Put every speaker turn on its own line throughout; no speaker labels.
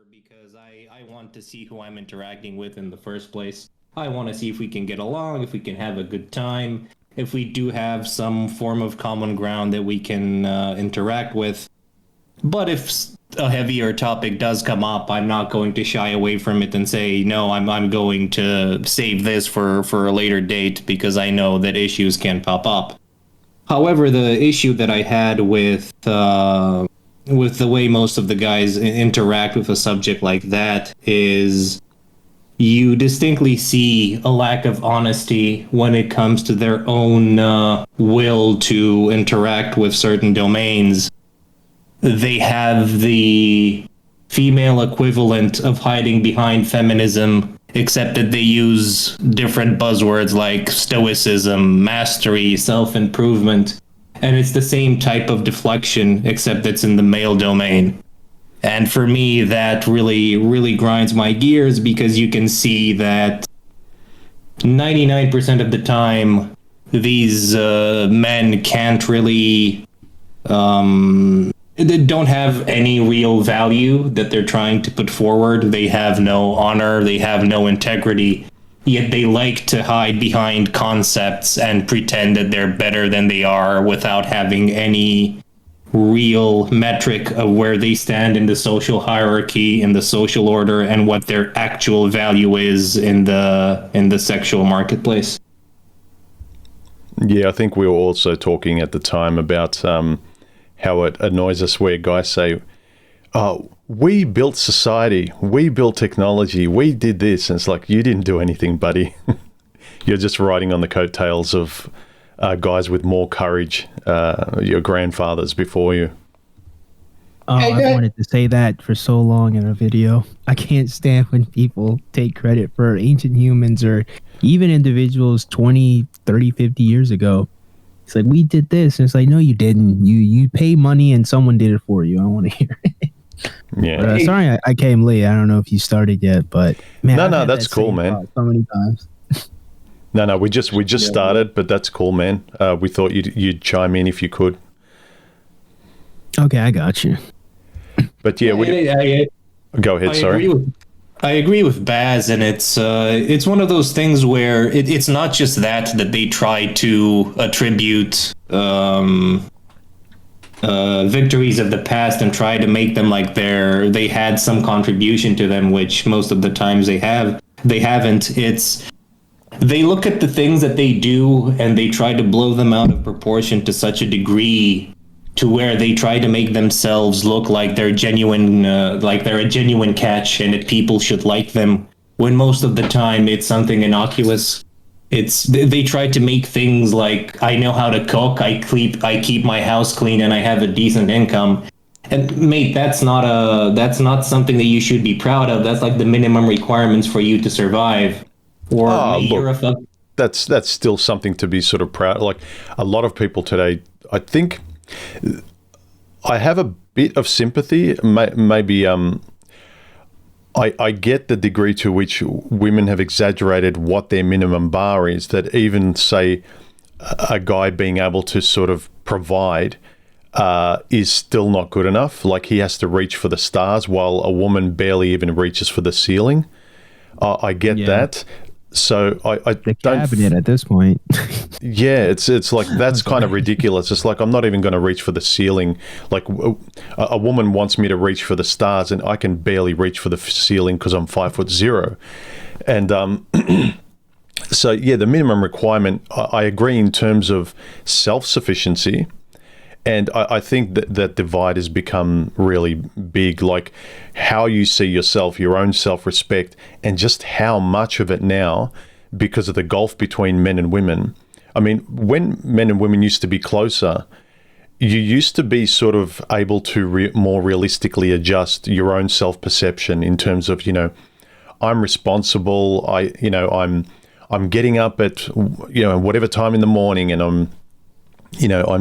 because I want to see who I'm interacting with in the first place. I want to see if we can get along, if we can have a good time, if we do have some form of common ground that we can interact with. But if a heavier topic does come up, I'm not going to shy away from it and say, no, I'm going to save this for a later date because I know that issues can pop up. However, the issue that I had with the way most of the guys interact with a subject like that is you distinctly see a lack of honesty when it comes to their own will to interact with certain domains. They have the female equivalent of hiding behind feminism, except that they use different buzzwords like stoicism, mastery, self-improvement, and it's the same type of deflection, except it's in the male domain. And for me, that really, really grinds my gears because you can see that 99% of the time, these men can't really... they don't have any real value that they're trying to put forward. They have no honor, they have no integrity, yet they like to hide behind concepts and pretend that they're better than they are without having any real metric of where they stand in the social hierarchy, in the social order, and what their actual value is in the sexual marketplace.
Yeah, I think we were also talking at the time about how it annoys us where guys say, oh, we built society, we built technology, we did this. And it's like, you didn't do anything, buddy. You're just riding on the coattails of guys with more courage, your grandfathers before you.
Oh, I wanted to say that for so long in a video. I can't stand when people take credit for ancient humans or even individuals 20, 30, 50 years ago. It's like, we did this. And it's like, no, you didn't. You pay money and someone did it for you. I want to hear it.
Yeah.
But, sorry, I came late. I don't know if you started yet, but man,
no, that's cool, man.
So many times.
No, we just started, but that's cool, man. We thought you'd chime in if you could.
Okay, I got you.
But yeah, go ahead. Sorry.
I agree with Baz, and it's one of those things where it's not just that they try to attribute victories of the past and try to make them like they had some contribution to them, which most of the times they haven't. They look at the things that they do and they try to blow them out of proportion to such a degree to where they try to make themselves look like they're genuine, like they're a genuine catch and that people should like them, when most of the time it's something innocuous. They try to make things like, I know how to cook, I keep my house clean, and I have a decent income. And mate, that's not something that you should be proud of. That's like the minimum requirements for you to survive. Or
that's still something to be sort of proud. Like a lot of people today, I think. I have a bit of sympathy. Maybe I get the degree to which women have exaggerated what their minimum bar is, that even, say, a guy being able to sort of provide is still not good enough. Like he has to reach for the stars while a woman barely even reaches for the ceiling. I get that. So I
the cabinet at this point.
Yeah, it's like that's kind of ridiculous. It's like I'm not even going to reach for the ceiling. Like a woman wants me to reach for the stars, and I can barely reach for the ceiling because I'm 5'0". And so yeah, the minimum requirement. I agree in terms of self-sufficiency. And I think that divide has become really big, like how you see yourself, your own self-respect, and just how much of it now, because of the gulf between men and women. I mean, when men and women used to be closer, you used to be sort of able to more realistically adjust your own self-perception in terms of, I'm responsible. I'm getting up at, whatever time in the morning, and I'm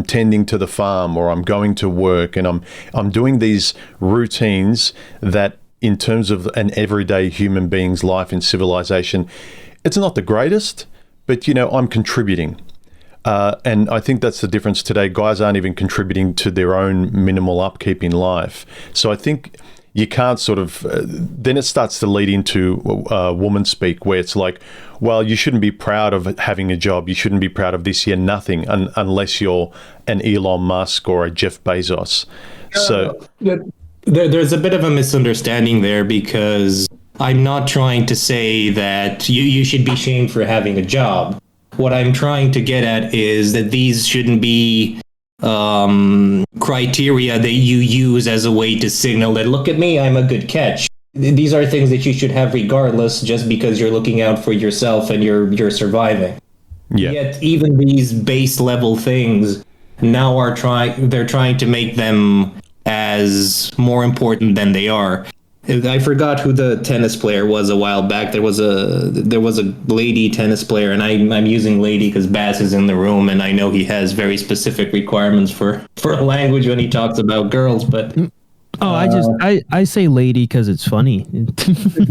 tending to the farm, or I'm going to work, and I'm doing these routines that in terms of an everyday human being's life in civilization, it's not the greatest, but I'm contributing. And I think that's the difference today. Guys aren't even contributing to their own minimal upkeep in life. So I think you can't sort of then it starts to lead into woman speak, where it's like, well, you shouldn't be proud of having a job, you shouldn't be proud of this, you're nothing unless you're an Elon Musk or a Jeff Bezos. So
there's a bit of a misunderstanding there, because I'm not trying to say that you should be shamed for having a job. What I'm trying to get at is that these shouldn't be criteria that you use as a way to signal that, look at me, I'm a good catch. These are things that you should have regardless, just because you're looking out for yourself and you're surviving.
Yeah.
Yet even these base level things now they're trying to make them as more important than they are. I forgot who the tennis player was a while back. There was a lady tennis player, and I'm using lady because Bass is in the room, and I know he has very specific requirements for language when he talks about girls. But
I say lady because it's funny.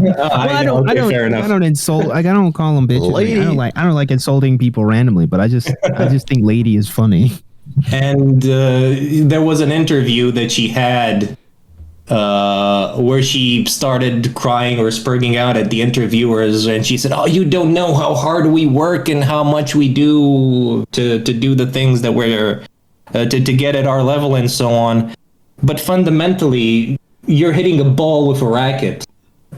I don't insult. Like, I don't call them bitches. Lady. I don't like insulting people randomly, but I just think lady is funny.
And there was an interview that she had where she started crying or spurting out at the interviewers, and she said, "Oh, you don't know how hard we work and how much we do to do the things that we're to get at our level and so on. But fundamentally, you're hitting a ball with a racket.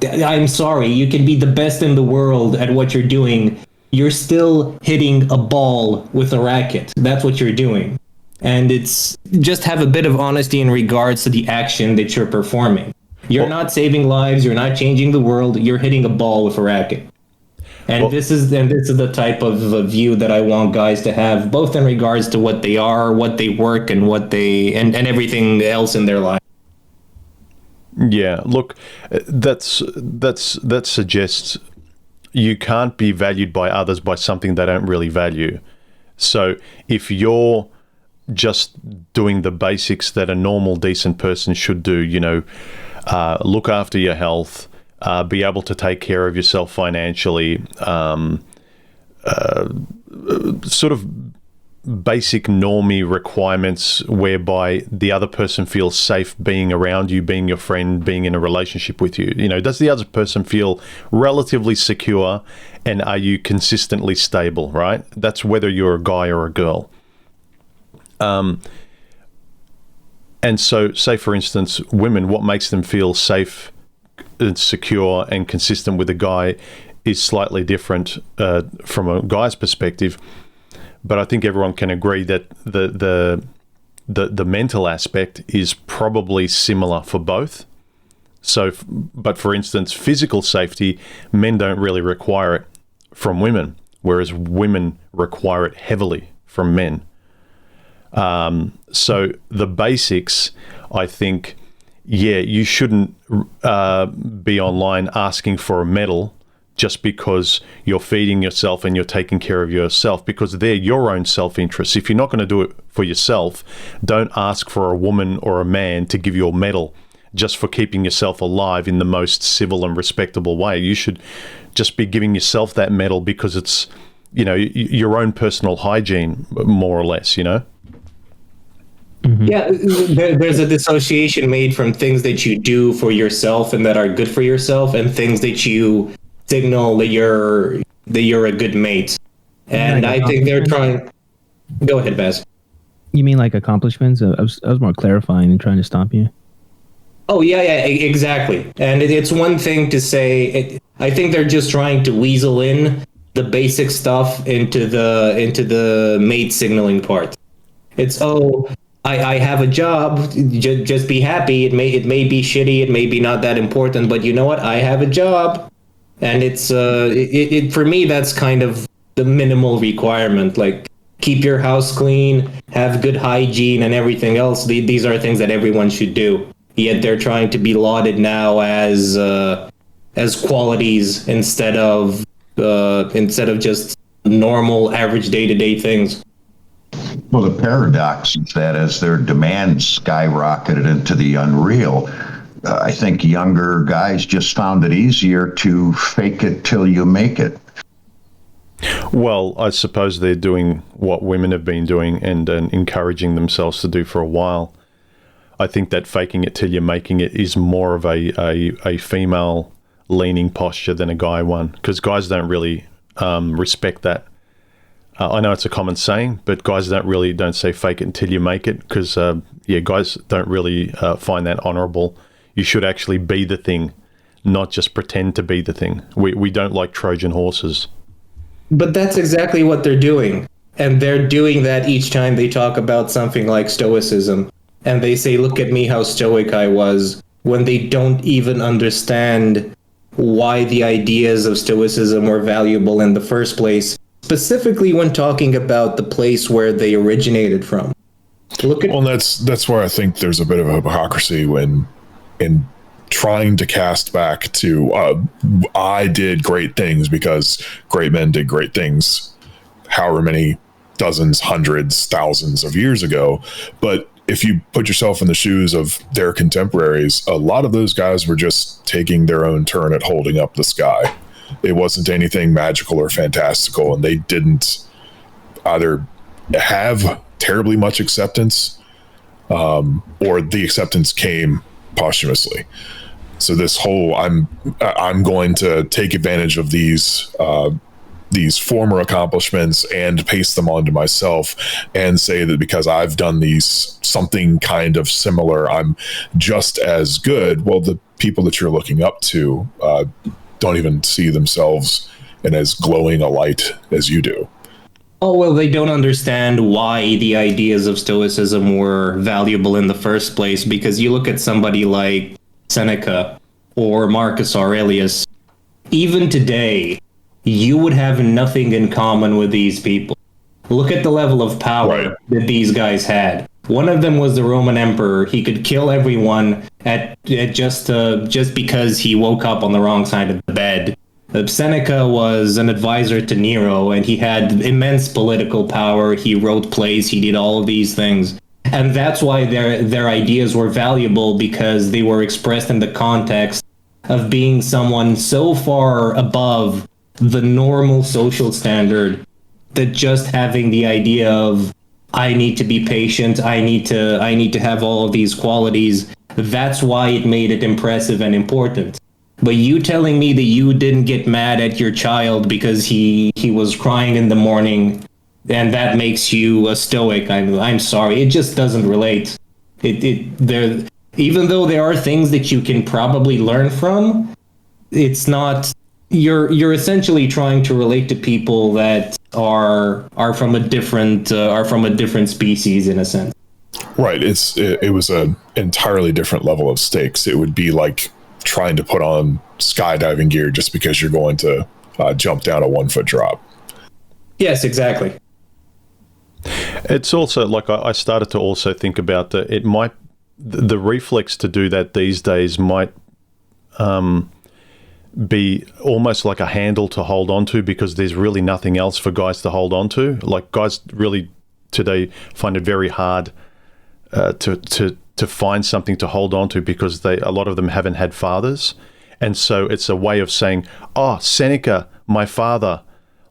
I'm sorry, you can be the best in the world at what you're doing. You're still hitting a ball with a racket. That's what you're doing." And it's just have a bit of honesty in regards to the action that you're performing. You're not saving lives. You're not changing the world. You're hitting a ball with a racket. And this is the type of view that I want guys to have, both in regards to what they are, what they work, and what they and everything else in their life.
Yeah, look, that suggests you can't be valued by others by something they don't really value. So if you're just doing the basics that a normal, decent person should do, look after your health, be able to take care of yourself financially, sort of basic normie requirements whereby the other person feels safe being around you, being your friend, being in a relationship with you. Does the other person feel relatively secure, and are you consistently stable, right? That's whether you're a guy or a girl. And so, say for instance, women, what makes them feel safe and secure and consistent with a guy is slightly different from a guy's perspective. But I think everyone can agree that the mental aspect is probably similar for both. So, but for instance, physical safety, men don't really require it from women, whereas women require it heavily from men. So the basics, I think, you shouldn't be online asking for a medal just because you're feeding yourself and you're taking care of yourself, because they're your own self-interest. If you're not going to do it for yourself, don't ask for a woman or a man to give you a medal just for keeping yourself alive in the most civil and respectable way. You should just be giving yourself that medal because it's, your own personal hygiene, more or less,
Mm-hmm. Yeah, there's a dissociation made from things that you do for yourself and that are good for yourself, and things that you signal that you're a good mate. And I think they're trying. Go ahead, Baz.
You mean like accomplishments? I was more clarifying and trying to stop you.
Oh yeah, exactly. And it's one thing to say. I think they're just trying to weasel in the basic stuff into the mate signaling part. It's I have a job. Just be happy. It may be shitty. It may be not that important. But you know what? I have a job, and it's for me that's kind of the minimal requirement. Like, keep your house clean, have good hygiene, and everything else. These are things that everyone should do. Yet they're trying to be lauded now as qualities instead of just normal, average day-to-day things.
Well, the paradox is that as their demands skyrocketed into the unreal, I think younger guys just found it easier to fake it till you make it.
Well, I suppose they're doing what women have been doing and encouraging themselves to do for a while. I think that faking it till you're making it is more of a female leaning posture than a guy one, because guys don't really respect that. I know it's a common saying, but guys don't say fake it until you make it, because guys don't really find that honorable. You should actually be the thing, not just pretend to be the thing. We don't like Trojan horses.
But that's exactly what they're doing. And they're doing that each time they talk about something like stoicism. And they say, look at me, how stoic I was, when they don't even understand why the ideas of stoicism were valuable in the first place, specifically when talking about the place where they originated from.
Well, that's where I think there's a bit of a hypocrisy when in trying to cast back to I did great things because great men did great things however many dozens, hundreds, thousands of years ago. But if you put yourself in the shoes of their contemporaries, a lot of those guys were just taking their own turn at holding up the sky. It wasn't anything magical or fantastical, and they didn't either have terribly much acceptance or the acceptance came posthumously. So this whole I'm going to take advantage of these former accomplishments and paste them onto myself and say that because I've done these something kind of similar, I'm just as good. Well, the people that you're looking up to don't even see themselves in as glowing a light as you do.
Oh, well, they don't understand why the ideas of Stoicism were valuable in the first place, because you look at somebody like Seneca or Marcus Aurelius, even today, you would have nothing in common with these people. Look at the level of power that these guys had. One of them was the Roman emperor. He could kill everyone at just because he woke up on the wrong side of the bed. Seneca was an advisor to Nero, and he had immense political power. He wrote plays. He did all of these things. And that's why their ideas were valuable, because they were expressed in the context of being someone so far above the normal social standard that just having the idea of, I need to be patient, I need to have all of these qualities, that's why it made it impressive and important. But you telling me that you didn't get mad at your child because he was crying in the morning, and that makes you a stoic, I'm sorry, it just doesn't relate. Even though there are things that you can probably learn from, it's not. You're essentially trying to relate to people that are from a different species in a sense.
Right. It was an entirely different level of stakes. It would be like trying to put on skydiving gear just because you're going to jump down a 1-foot drop.
Yes, exactly.
It's also like I started to also think about the reflex to do that these days might be almost like a handle to hold on to, because there's really nothing else for guys to hold on to. Like, guys really today find it very hard to find something to hold on to, because a lot of them haven't had fathers. And so it's a way of saying, oh, Seneca, my father,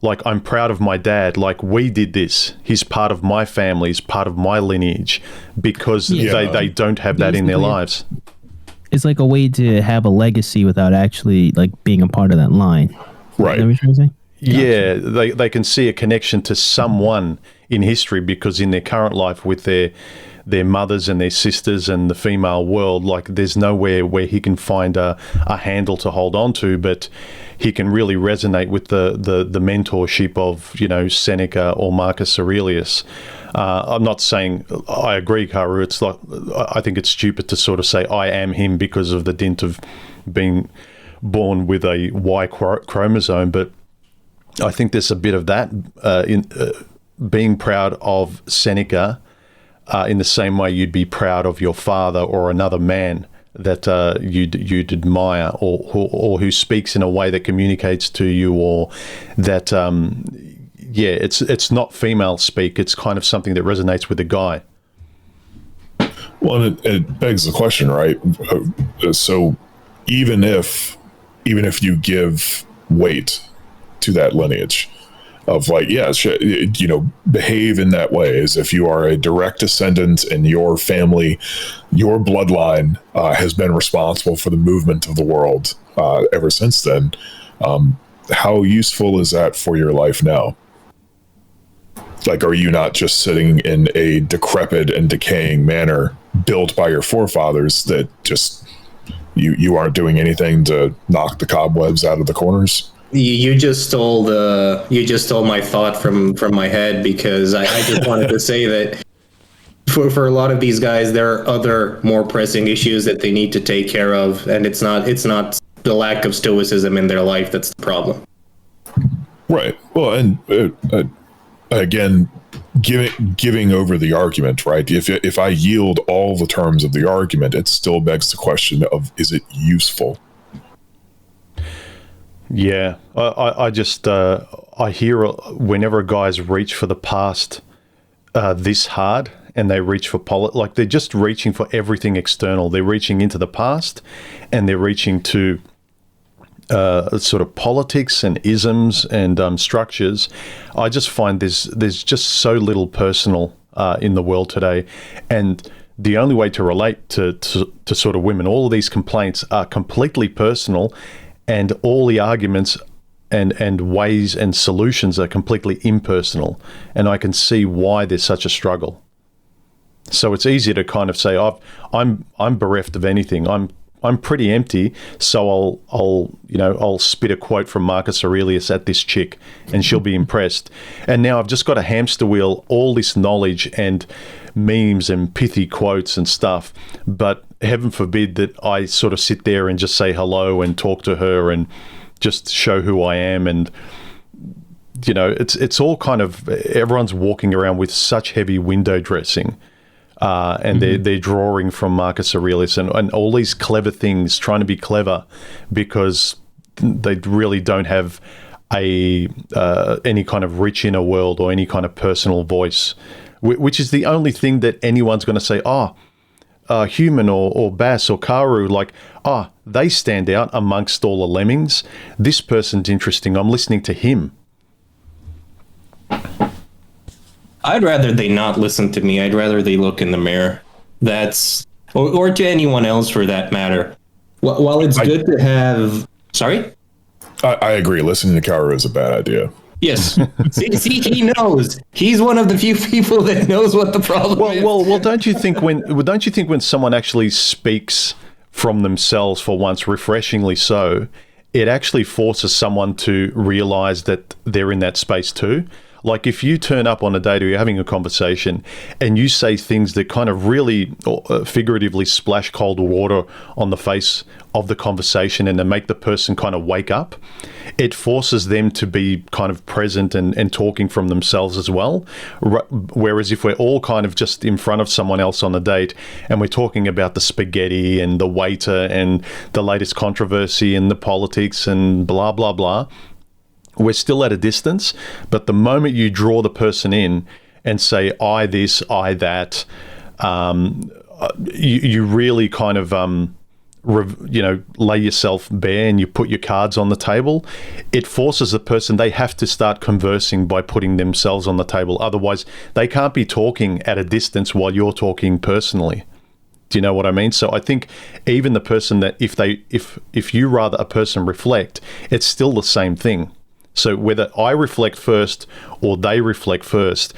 like, I'm proud of my dad, like, we did this, he's part of my family, he's part of my lineage, because they don't have that in their lives.
It's like a way to have a legacy without actually like being a part of that line.
Right.
Is that what you're trying to say?
Yeah, they can see a connection to someone in history, because in their current life with their mothers and their sisters and the female world, like, there's nowhere where he can find a handle to hold on to, but he can really resonate with the mentorship of, Seneca or Marcus Aurelius. I'm not saying I agree, Khaoru. It's like, I think it's stupid to sort of say I am him because of the dint of being born with a Y chromosome, but I think there's a bit of that in being proud of Seneca in the same way you'd be proud of your father or another man that you'd admire, or who speaks in a way that communicates to you, or that it's not female speak. It's kind of something that resonates with the guy.
Well, it begs the question, right? So even if you give weight to that lineage, of like, behave in that way, as if you are a direct descendant and your family, your bloodline has been responsible for the movement of the world ever since then. How useful is that for your life now? Like, are you not just sitting in a decrepit and decaying manor built by your forefathers that just you aren't doing anything to knock the cobwebs out of the corners?
You just stole my thought from my head, because I just wanted to say that for a lot of these guys, there are other more pressing issues that they need to take care of, and it's not the lack of stoicism in their life that's the problem.
Right. Well, and again, giving over the argument, right? If I yield all the terms of the argument, it still begs the question of, is it useful?
Yeah, I just I hear whenever guys reach for the past this hard, and they reach for like they're just reaching for everything external. They're reaching into the past, and they're reaching to sort of politics and isms and structures. I just find there's just so little personal in the world today, and the only way to relate to sort of women, all of these complaints are completely personal, and all the arguments and ways and solutions are completely impersonal. And I can see why there's such a struggle. So it's easier to kind of say, I'm bereft of anything. I'm pretty empty, so I'll spit a quote from Marcus Aurelius at this chick, and she'll be impressed. And now I've just got to hamster wheel all this knowledge and memes and pithy quotes and stuff. But heaven forbid that I sort of sit there and just say hello and talk to her and just show who I am. And it's all kind of, everyone's walking around with such heavy window dressing. And they're drawing from Marcus Aurelius and all these clever things, trying to be clever, because they really don't have any kind of rich inner world or any kind of personal voice, which is the only thing that anyone's going to say, Human or Bass or Khaoru, like, they stand out amongst all the lemmings. This person's interesting. I'm listening to him.
I'd rather they not listen to me. I'd rather they look in the mirror. Or to anyone else for that matter. While it's good to have... Sorry?
I agree. Listening to Khaoru is a bad idea.
Yes. See, he knows. He's one of the few people that knows what the problem is.
Well, don't you think when someone actually speaks from themselves for once, refreshingly so, it actually forces someone to realize that they're in that space too? Like, if you turn up on a date or you're having a conversation and you say things that kind of really figuratively splash cold water on the face of the conversation and then make the person kind of wake up, it forces them to be kind of present and talking from themselves as well. Whereas if we're all kind of just in front of someone else on a date and we're talking about the spaghetti and the waiter and the latest controversy and the politics and blah, blah, blah, we're still at a distance. But the moment you draw the person in and say, I this, I that, you really kind of, lay yourself bare and you put your cards on the table. It forces the person, they have to start conversing by putting themselves on the table. Otherwise, they can't be talking at a distance while you're talking personally. Do you know what I mean? So I think even the person that if you rather a person reflect, it's still the same thing. So whether I reflect first or they reflect first,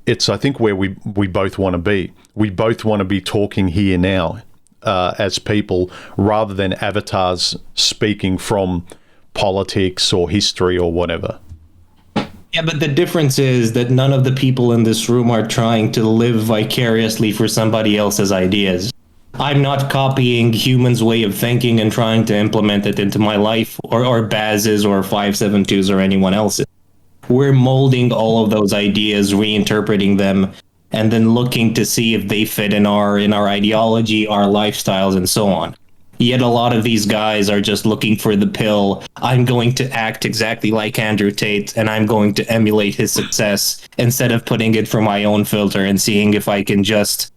it's, I think, where we both want to be. We both want to be talking here now as people, rather than avatars speaking from politics or history or whatever.
Yeah, but the difference is that none of the people in this room are trying to live vicariously for somebody else's ideas. I'm not copying humans' way of thinking and trying to implement it into my life, or BASSFZz or 572's or anyone else's. We're molding all of those ideas, reinterpreting them, and then looking to see if they fit in our ideology, our lifestyles, and so on. Yet a lot of these guys are just looking for the pill. I'm going to act exactly like Andrew Tate, and I'm going to emulate his success, instead of putting it for my own filter and seeing if I can just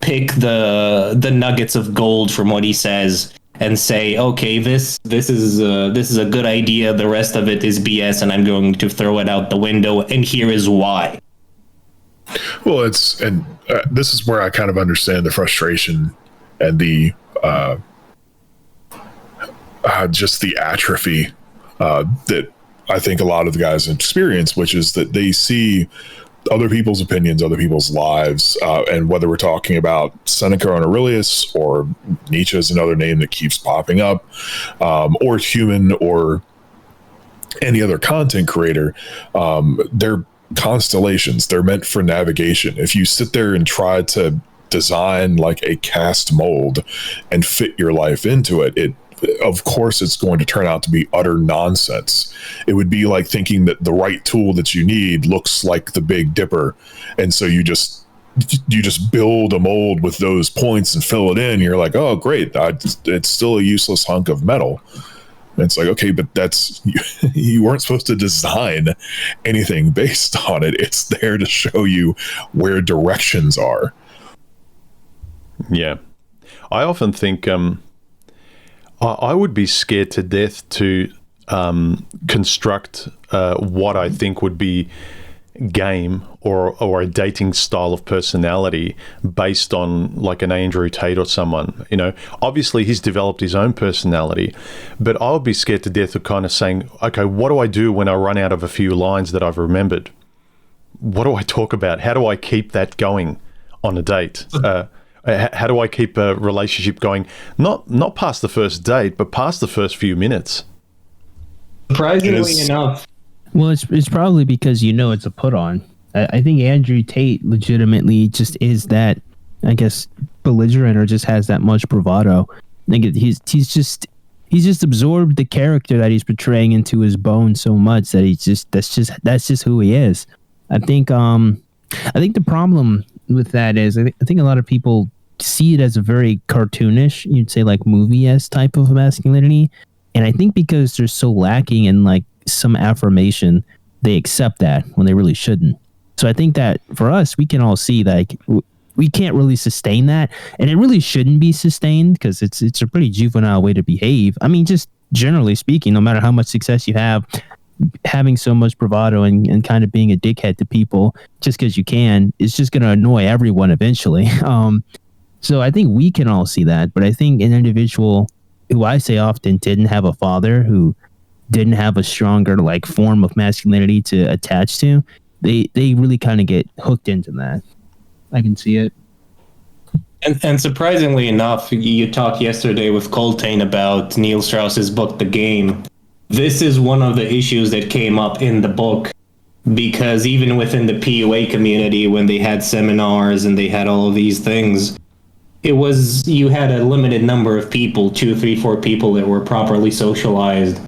pick the nuggets of gold from what he says and say, okay, this is a good idea. The rest of it is BS, and I'm going to throw it out the window. And here is why.
Well, this is where I kind of understand the frustration and the just the atrophy that I think a lot of the guys experience, which is that they see other people's opinions, other people's lives, and whether we're talking about Seneca and Aurelius, or Nietzsche is another name that keeps popping up, or human, or any other content creator, they're constellations. They're meant for navigation. If you sit there and try to design like a cast mold and fit your life into it, of course it's going to turn out to be utter nonsense. It would be like thinking that the right tool that you need looks like the Big Dipper, and so you just build a mold with those points and fill it in. You're like, oh great, it's still a useless hunk of metal. And it's like, okay, but you weren't supposed to design anything based on it. It's there to show you where directions are.
Yeah, I often think I would be scared to death to construct what I think would be game or a dating style of personality based on like an Andrew Tate or someone. Obviously he's developed his own personality, but I would be scared to death of kind of saying, okay, what do I do when I run out of a few lines that I've remembered? What do I talk about? How do I keep that going on a date? How do I keep a relationship going? Not past the first date, but past the first few minutes.
Surprisingly enough.
Well, it's probably because it's a put on. I think Andrew Tate legitimately just is that, I guess, belligerent, or just has that much bravado. I think he's just absorbed the character that he's portraying into his bones so much that that's just who he is. I think the problem with that is I think a lot of people see it as a very cartoonish, you'd say like movie-esque type of masculinity, and I think because they're so lacking in like some affirmation, they accept that when they really shouldn't. So I think that for us, we can all see like we can't really sustain that, and it really shouldn't be sustained because it's a pretty juvenile way to behave. I mean, just generally speaking, no matter how much success you have, having so much bravado and kind of being a dickhead to people just because you can is just going to annoy everyone eventually. So I think we can all see that, but I think an individual who I say often didn't have a father, who didn't have a stronger like form of masculinity to attach to, they really kind of get hooked into that. I can see it.
And surprisingly enough, you talked yesterday with Coltrane about Neil Strauss's book, The Game. This is one of the issues that came up in the book, because even within the PUA community, when they had seminars and they had all of these things, you had a limited number of people, 2, 3, 4 people that were properly socialized.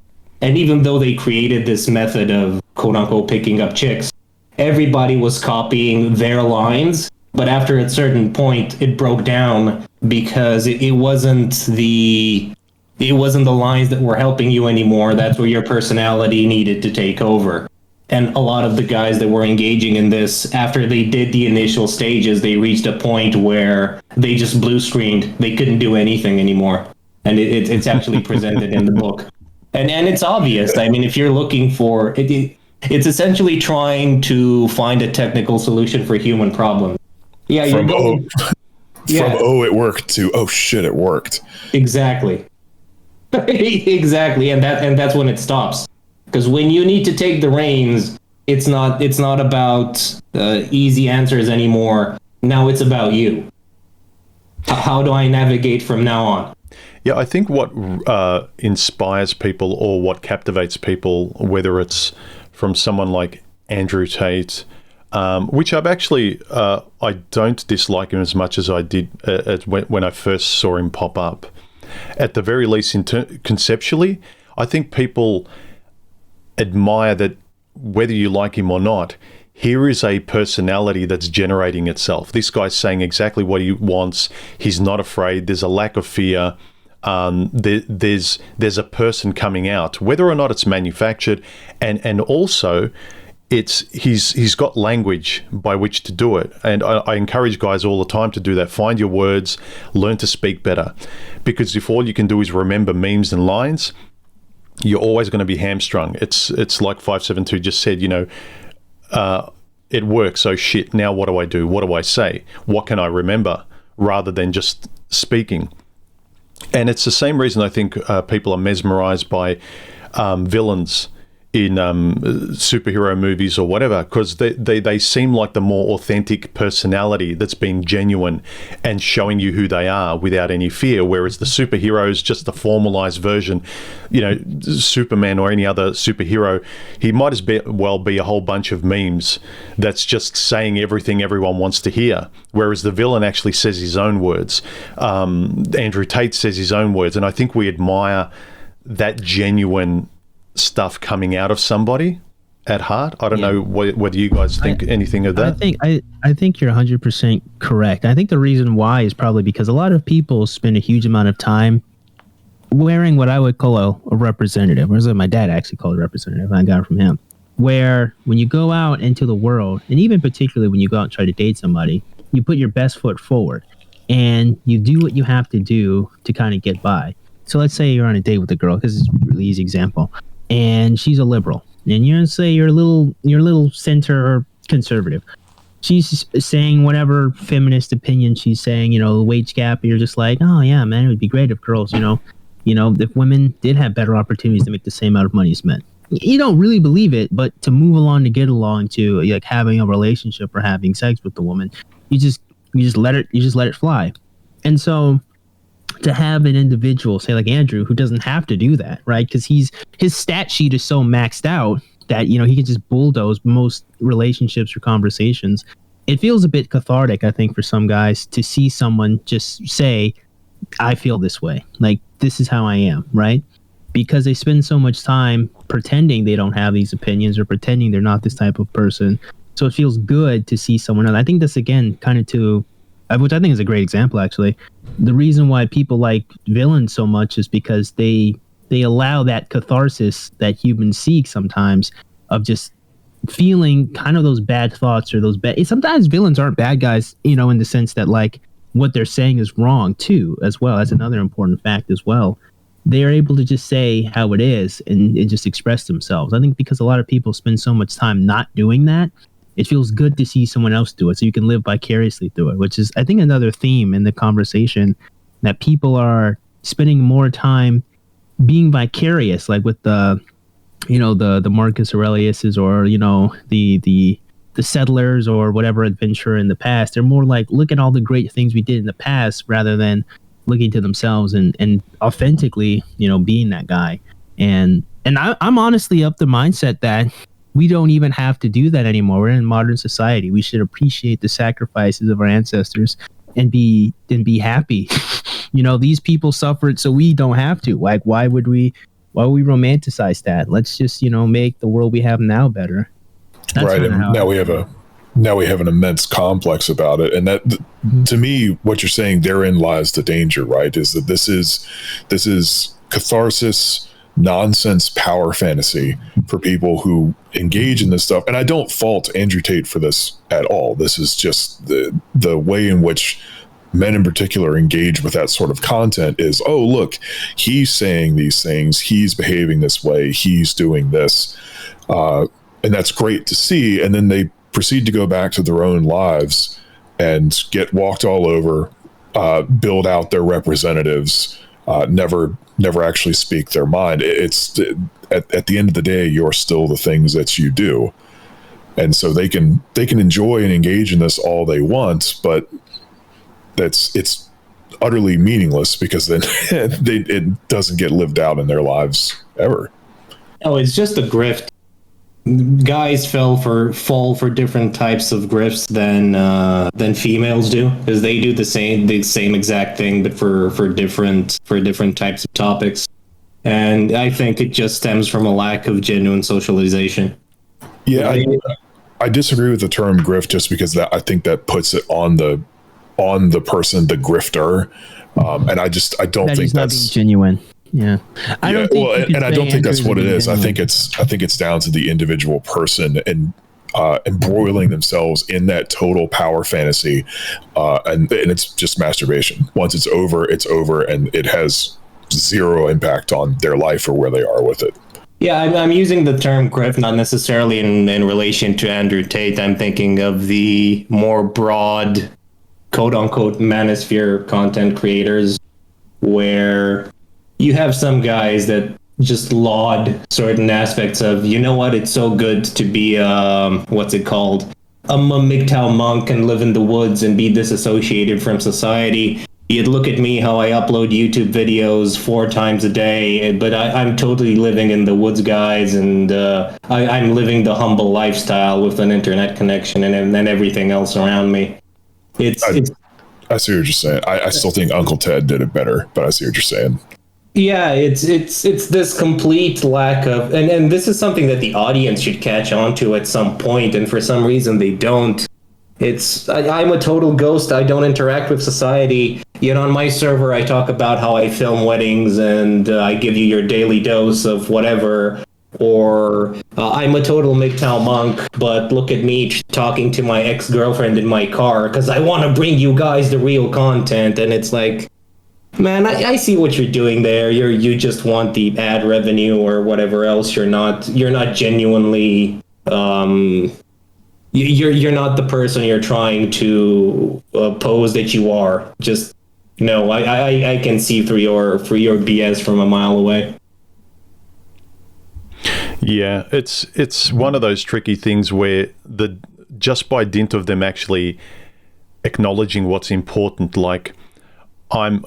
And even though they created this method of quote unquote picking up chicks, everybody was copying their lines. But after a certain point, it broke down because it wasn't the lines that were helping you anymore. That's where your personality needed to take over. And a lot of the guys that were engaging in this, after they did the initial stages, they reached a point where they just blue screened. They couldn't do anything anymore. And it's actually presented in the book. And it's obvious. I mean, if you're looking for it, it's essentially trying to find a technical solution for human problems. Yeah,
from it worked to oh shit, it worked.
Exactly. Exactly, and that's when it stops. Because when you need to take the reins, it's not about easy answers anymore. Now it's about you. How do I navigate from now on?
Yeah, I think what inspires people or what captivates people, whether it's from someone like Andrew Tate, which I've actually, I don't dislike him as much as I did when I first saw him pop up. At the very least, conceptually, I think people admire that whether you like him or not, here is a personality that's generating itself. This guy's saying exactly what he wants. He's not afraid. There's a lack of fear. There's a person coming out, whether or not it's manufactured, and also he's got language by which to do it, and I encourage guys all the time to do that. Find your words, learn to speak better, because if all you can do is remember memes and lines, you're always going to be hamstrung. It's like 572 just said, it works, so shit, now what do I do? What do I say? What can I remember? Rather than just speaking. And it's the same reason I think people are mesmerized by villains in superhero movies or whatever, because they seem like the more authentic personality that's been genuine and showing you who they are without any fear, whereas the superhero is just the formalized version. Superman or any other superhero, he might as well be a whole bunch of memes that's just saying everything everyone wants to hear, whereas the villain actually says his own words. Andrew Tate says his own words, and I think we admire that genuine stuff coming out of somebody at heart. I don't know whether you guys think anything of that.
I think you're 100% correct. I think the reason why is probably because a lot of people spend a huge amount of time wearing what I would call a representative, or as my dad actually called a representative, I got it from him, where when you go out into the world, and even particularly when you go out and try to date somebody, you put your best foot forward and you do what you have to do to kind of get by. So let's say you're on a date with a girl, because it's a really easy example, and she's a liberal, and you're gonna say you're a little center or conservative. She's saying whatever feminist opinion she's saying, the wage gap. You're just like, oh yeah, man, it would be great if girls, if women did have better opportunities to make the same amount of money as men. You don't really believe it, but to move along, to get along, to like having a relationship or having sex with the woman, you just let it fly. And so, to have an individual, say like Andrew, who doesn't have to do that, right? Because his stat sheet is so maxed out that, he can just bulldoze most relationships or conversations. It feels a bit cathartic, I think, for some guys to see someone just say, I feel this way. Like, this is how I am, right? Because they spend so much time pretending they don't have these opinions or pretending they're not this type of person. So it feels good to see someone else. I think that's, again, kind of which I think is a great example, actually. The reason why people like villains so much is because they allow that catharsis that humans seek sometimes, of just feeling kind of those bad thoughts or those bad. Sometimes villains aren't bad guys, in the sense that like what they're saying is wrong too, as well. That's another important fact as well. They are able to just say how it is and just express themselves. I think because a lot of people spend so much time not doing that, it feels good to see someone else do it, so you can live vicariously through it, which is, I think, another theme in the conversation, that people are spending more time being vicarious, like with the Marcus Aurelius's, or, the settlers or whatever adventurer in the past. They're more like, look at all the great things we did in the past, rather than looking to themselves and authentically, being that guy. And I'm honestly of the mindset that we don't even have to do that anymore. We're in modern society. We should appreciate the sacrifices of our ancestors and be happy. These people suffered, so we don't have to. Like, why would we romanticize that? Let's just, make the world we have now better. That's
right. And now we have an immense complex about it. And that, to me, what you're saying, therein lies the danger, right? Is that this is catharsis, nonsense power fantasy for people who engage in this stuff. And I don't fault Andrew Tate for this at all. This is just the way in which men in particular engage with that sort of content is, oh, look, he's saying these things, he's behaving this way, he's doing this. And that's great to see. And then they proceed to go back to their own lives and get walked all over, build out their representatives, never actually speak their mind. It's at the end of the day, you're still the things that you do. And so they can enjoy and engage in this all they want, but it's utterly meaningless, because then it doesn't get lived out in their lives ever.
Oh, it's just a grift. Guys fall for different types of grifts than females do, because they do the same exact thing, but for different types of topics. And I think it just stems from a lack of genuine socialization.
Yeah, I disagree with the term grift, just because I think that puts it on the person, the grifter, and I don't think
he's not
that's
being genuine. Yeah, I don't think.
Well, and I don't think that's what it is. I think it's down to the individual person and embroiling themselves in that total power fantasy, and it's just masturbation. Once it's over, and it has zero impact on their life or where they are with it.
Yeah, I'm using the term grift not necessarily in relation to Andrew Tate. I'm thinking of the more broad, quote-unquote, manosphere content creators, where you have some guys that just laud certain aspects of, you know what, it's so good to be, what's it called? A MGTOW monk and live in the woods and be disassociated from society. You'd look at me how I upload YouTube videos 4 times a day, but I'm totally living in the woods, guys, and I'm living the humble lifestyle with an internet connection and then everything else around me.
I see what you're saying. I still think Uncle Ted did it better, but I see what you're saying.
Yeah, it's this complete lack of, and this is something that the audience should catch on to at some point, and for some reason they don't. I'm a total ghost. I don't interact with society. Yet on my server, I talk about how I film weddings and I give you your daily dose of whatever. Or I'm a total MGTOW monk, but look at me talking to my ex-girlfriend in my car because I want to bring you guys the real content. And it's like, man, I see what you're doing there. You just want the ad revenue or whatever else. You're not genuinely. You're not the person you're trying to pose that you are. Just no, I can see through your BS from a mile away.
Yeah, it's one of those tricky things where just by dint of them actually acknowledging what's important, like I'm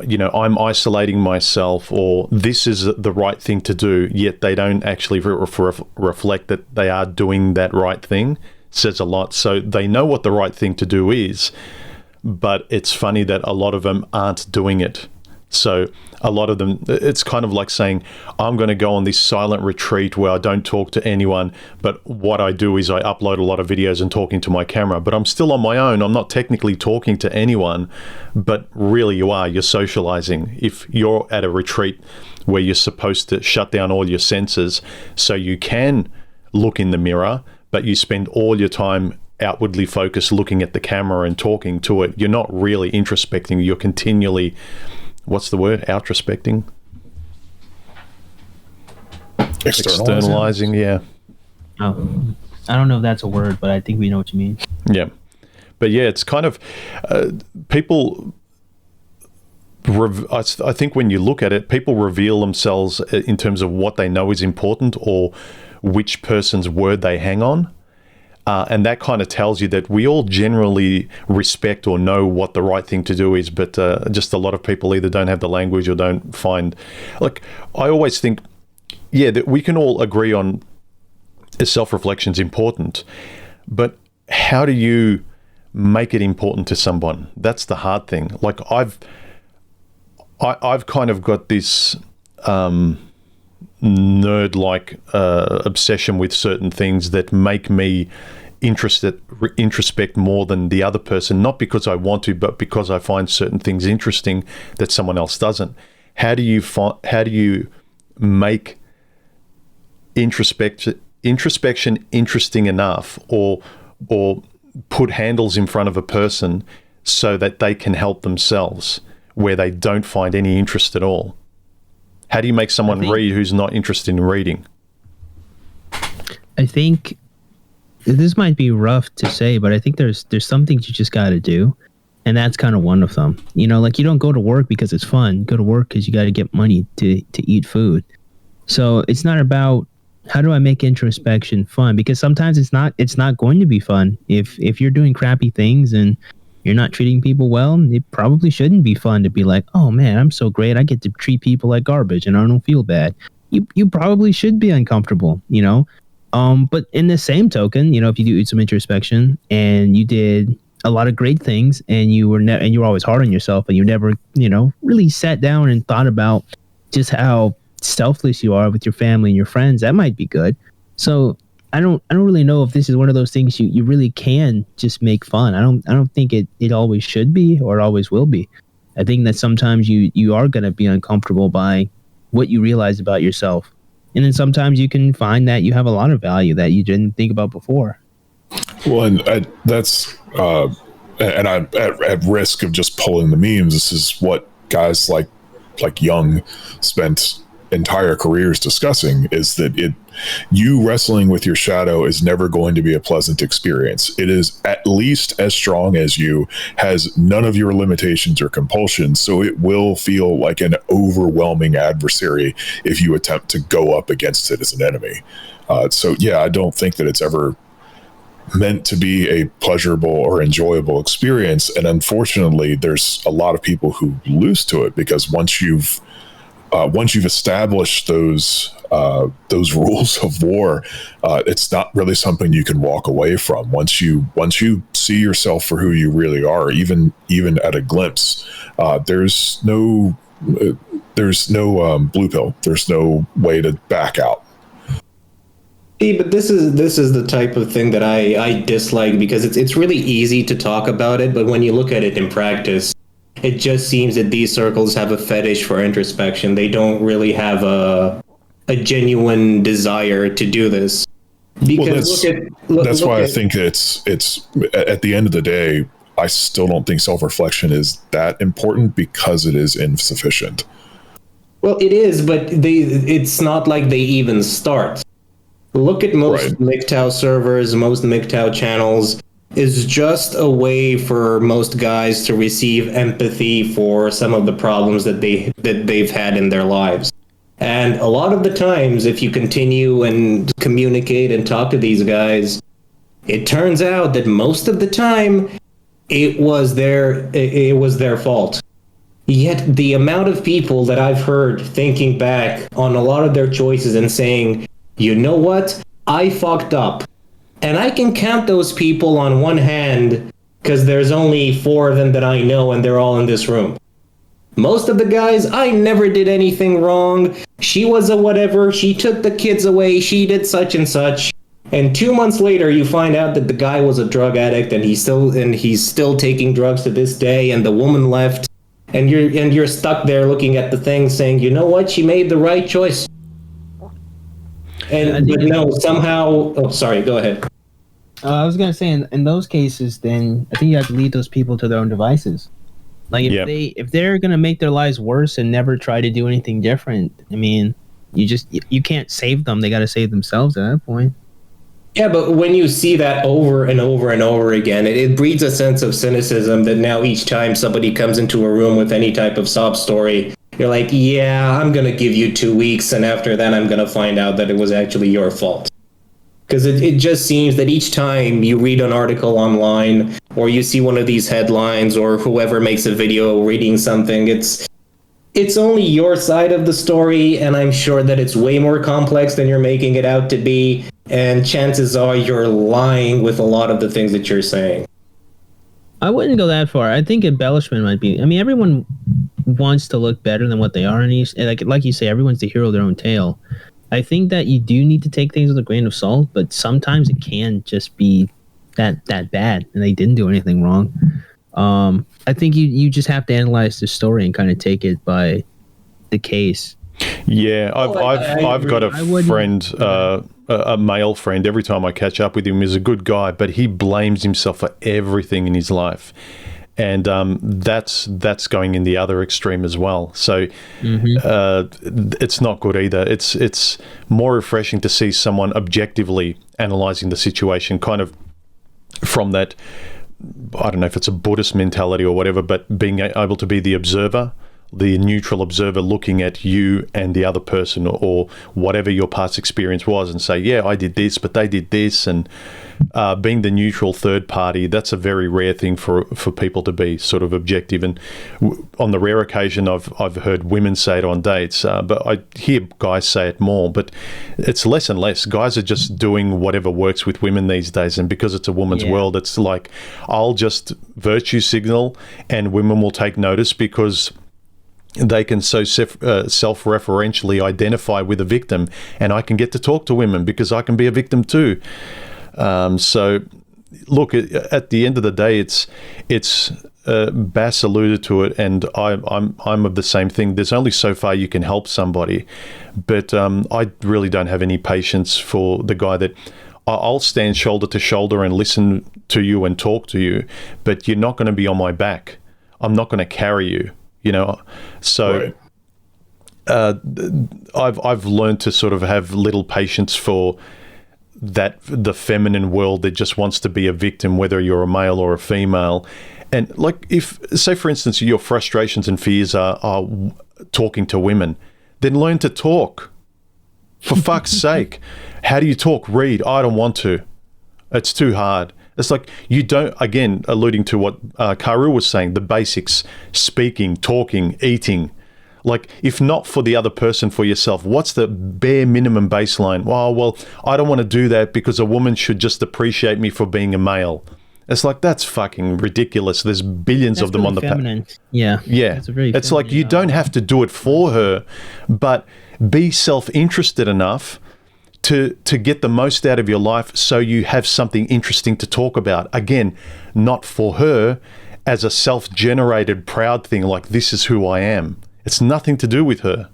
isolating myself, or this is the right thing to do, yet they don't actually reflect that they are doing that right thing, says a lot. So they know what the right thing to do is, but it's funny that a lot of them aren't doing it. So a lot of them, it's kind of like saying, I'm going to go on this silent retreat where I don't talk to anyone, but what I do is I upload a lot of videos and talking to my camera, but I'm still on my own. I'm not technically talking to anyone, but really you're socializing. If you're at a retreat where you're supposed to shut down all your senses so you can look in the mirror, but you spend all your time outwardly focused looking at the camera and talking to it, you're not really introspecting. You're continually, what's the word? Outrospecting? Externalizing, yeah.
Oh, I don't know if that's a word, but I think we know what you mean.
Yeah. But yeah, it's kind of, people, I think when you look at it, people reveal themselves in terms of what they know is important or which person's word they hang on. And that kind of tells you that we all generally respect or know what the right thing to do is, but just a lot of people either don't have the language or don't find... Like, I always think, yeah, that we can all agree on self-reflection is important, but how do you make it important to someone? That's the hard thing. Like, I've kind of got this... nerd-like obsession with certain things that make me introspect more than the other person, not because I want to, but because I find certain things interesting that someone else doesn't. How do you make introspection interesting enough, or put handles in front of a person so that they can help themselves where they don't find any interest at all? How do you make someone read who's not interested in reading?
I think this might be rough to say, but I think there's some things you just got to do, and that's kind of one of them. You know, like, you don't go to work because it's fun. You go to work because you got to get money to eat food. So it's not about how do I make introspection fun, because sometimes it's not going to be fun. If you're doing crappy things and you're not treating people well, it probably shouldn't be fun to be like, oh man, I'm so great, I get to treat people like garbage and I don't feel bad. You probably should be uncomfortable, you know? But in the same token, you know, if you do some introspection and you did a lot of great things and you were always hard on yourself and you never, you know, really sat down and thought about just how selfless you are with your family and your friends, that might be good. So I don't really know if this is one of those things you really can just make fun. I don't think it always should be or it always will be. I think that sometimes you are going to be uncomfortable by what you realize about yourself. And then sometimes you can find that you have a lot of value that you didn't think about before.
Well, and and I'm at risk of just pulling the memes. This is what guys like Jung spent entire careers discussing, is that you wrestling with your shadow is never going to be a pleasant experience. It is at least as strong as you, has none of your limitations or compulsions, so it will feel like an overwhelming adversary if you attempt to go up against it as an enemy. So yeah, I don't think that it's ever meant to be a pleasurable or enjoyable experience, and unfortunately there's a lot of people who lose to it, because once you've established those rules of war, it's not really something you can walk away from. Once you see yourself for who you really are, even at a glimpse, there's no blue pill. There's no way to back out.
See, but this is the type of thing that I dislike, because it's really easy to talk about it, but when you look at it in practice, it just seems that these circles have a fetish for introspection. They don't really have a genuine desire to do this. Because
that's why I think it's at the end of the day, I still don't think self-reflection is that important, because it is insufficient.
Well, it is, but it's not like they even start. Look at most MGTOW servers, most MGTOW channels. Is just a way for most guys to receive empathy for some of the problems that they've had in their lives. And a lot of the times, if you continue and communicate and talk to these guys, it turns out that most of the time it was their fault. Yet the amount of people that I've heard thinking back on a lot of their choices and saying, you know what, I fucked up. And I can count those people on one hand, because there's only 4 of them that I know, and they're all in this room. Most of the guys, I never did anything wrong. She was a whatever. She took the kids away. She did such and such. And 2 months later, you find out that the guy was a drug addict, and he's still taking drugs to this day. And the woman left, and you're stuck there looking at the thing, saying, you know what? She made the right choice. But no, somehow. Oh, sorry. Go ahead.
I was gonna say, in those cases, then I think you have to lead those people to their own devices. Like if they're gonna make their lives worse and never try to do anything different, I mean, you can't save them. They got to save themselves at that point.
Yeah, but when you see that over and over and over again, it breeds a sense of cynicism that now each time somebody comes into a room with any type of sob story, you're like, yeah, I'm gonna give you 2 weeks, and after that, I'm gonna find out that it was actually your fault. Because it just seems that each time you read an article online, or you see one of these headlines, or whoever makes a video reading something, it's only your side of the story, and I'm sure that it's way more complex than you're making it out to be, and chances are you're lying with a lot of the things that you're saying.
I wouldn't go that far. I think embellishment might be... I mean, everyone wants to look better than what they are, and like you say, everyone's the hero of their own tale. I think that you do need to take things with a grain of salt, but sometimes it can just be that bad, and they didn't do anything wrong. I think you just have to analyze the story and kind of take it by the case.
Yeah, I've got a friend, a male friend. Every time I catch up with him, he's a good guy, but he blames himself for everything in his life. And that's going in the other extreme as well. So it's not good either. It's more refreshing to see someone objectively analyzing the situation, kind of from that, I don't know if it's a Buddhist mentality or whatever, but being able to be the observer, the neutral observer, looking at you and the other person, or whatever your past experience was, and say, yeah, I did this, but they did this, and being the neutral third party, that's a very rare thing for people to be sort of objective. And on the rare occasion I've heard women say it on dates, but I hear guys say it more, but it's less and less. Guys are just doing whatever works with women these days, and because it's a woman's world, it's like, I'll just virtue signal and women will take notice, because they can so self-referentially identify with a victim, and I can get to talk to women because I can be a victim too. So look, at the end of the day, it's Bass alluded to it, and I'm of the same thing. There's only so far you can help somebody, but I really don't have any patience for the guy that I'll stand shoulder to shoulder and listen to you and talk to you, but you're not going to be on my back. I'm not going to carry you, you know. So right. I've learned to sort of have little patience for that, the feminine world that just wants to be a victim, whether you're a male or a female. And like, if, say for instance, your frustrations and fears are talking to women, then learn to talk. For fuck's sake. How do you talk? Read. I don't want to. It's too hard. It's like, you don't, again, alluding to what Khaoru was saying, the basics, speaking, talking, eating. Like, if not for the other person, for yourself, what's the bare minimum baseline? Well, I don't want to do that because a woman should just appreciate me for being a male. It's like, that's fucking ridiculous. There's billions of them really on the planet.
Yeah.
It's like, you don't have to do it for her, but be self-interested enough to get the most out of your life so you have something interesting to talk about. Again, not for her as a self-generated proud thing, like, this is who I am. It's nothing to do with her.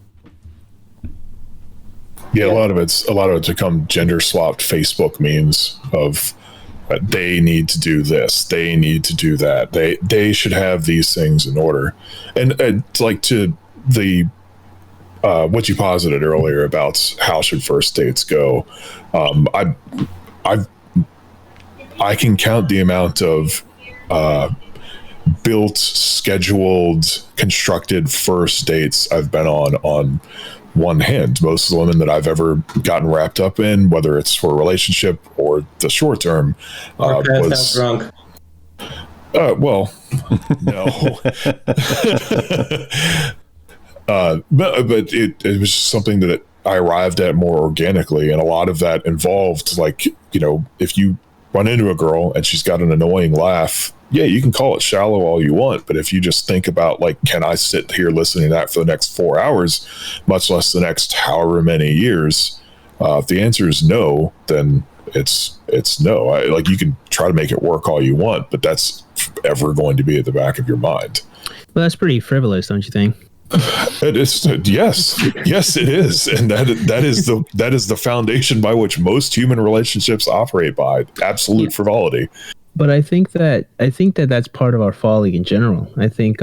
Yeah, a lot of it's become gender swapped Facebook memes of they need to do this, they need to do that, they should have these things in order. And it's like, to the what you posited earlier about how should first dates go, I can count the amount of built, scheduled, constructed first dates I've been on one hand. Most of the women that I've ever gotten wrapped up in, whether it's for a relationship or the short term, was
drunk.
Well, no. But it was something that I arrived at more organically, and a lot of that involved, like, you know, if you run into a girl and she's got an annoying laugh, yeah, you can call it shallow all you want, but if you just think about, like, can I sit here listening to that for the next 4 hours, much less the next however many years, if the answer is no, then it's no. Like, you can try to make it work all you want, but that's ever going to be at the back of your mind.
Well, that's pretty frivolous, don't you think?
It is. Yes, it is, and that is the foundation by which most human relationships operate by. Absolute frivolity.
But I think that that's part of our folly in general. I think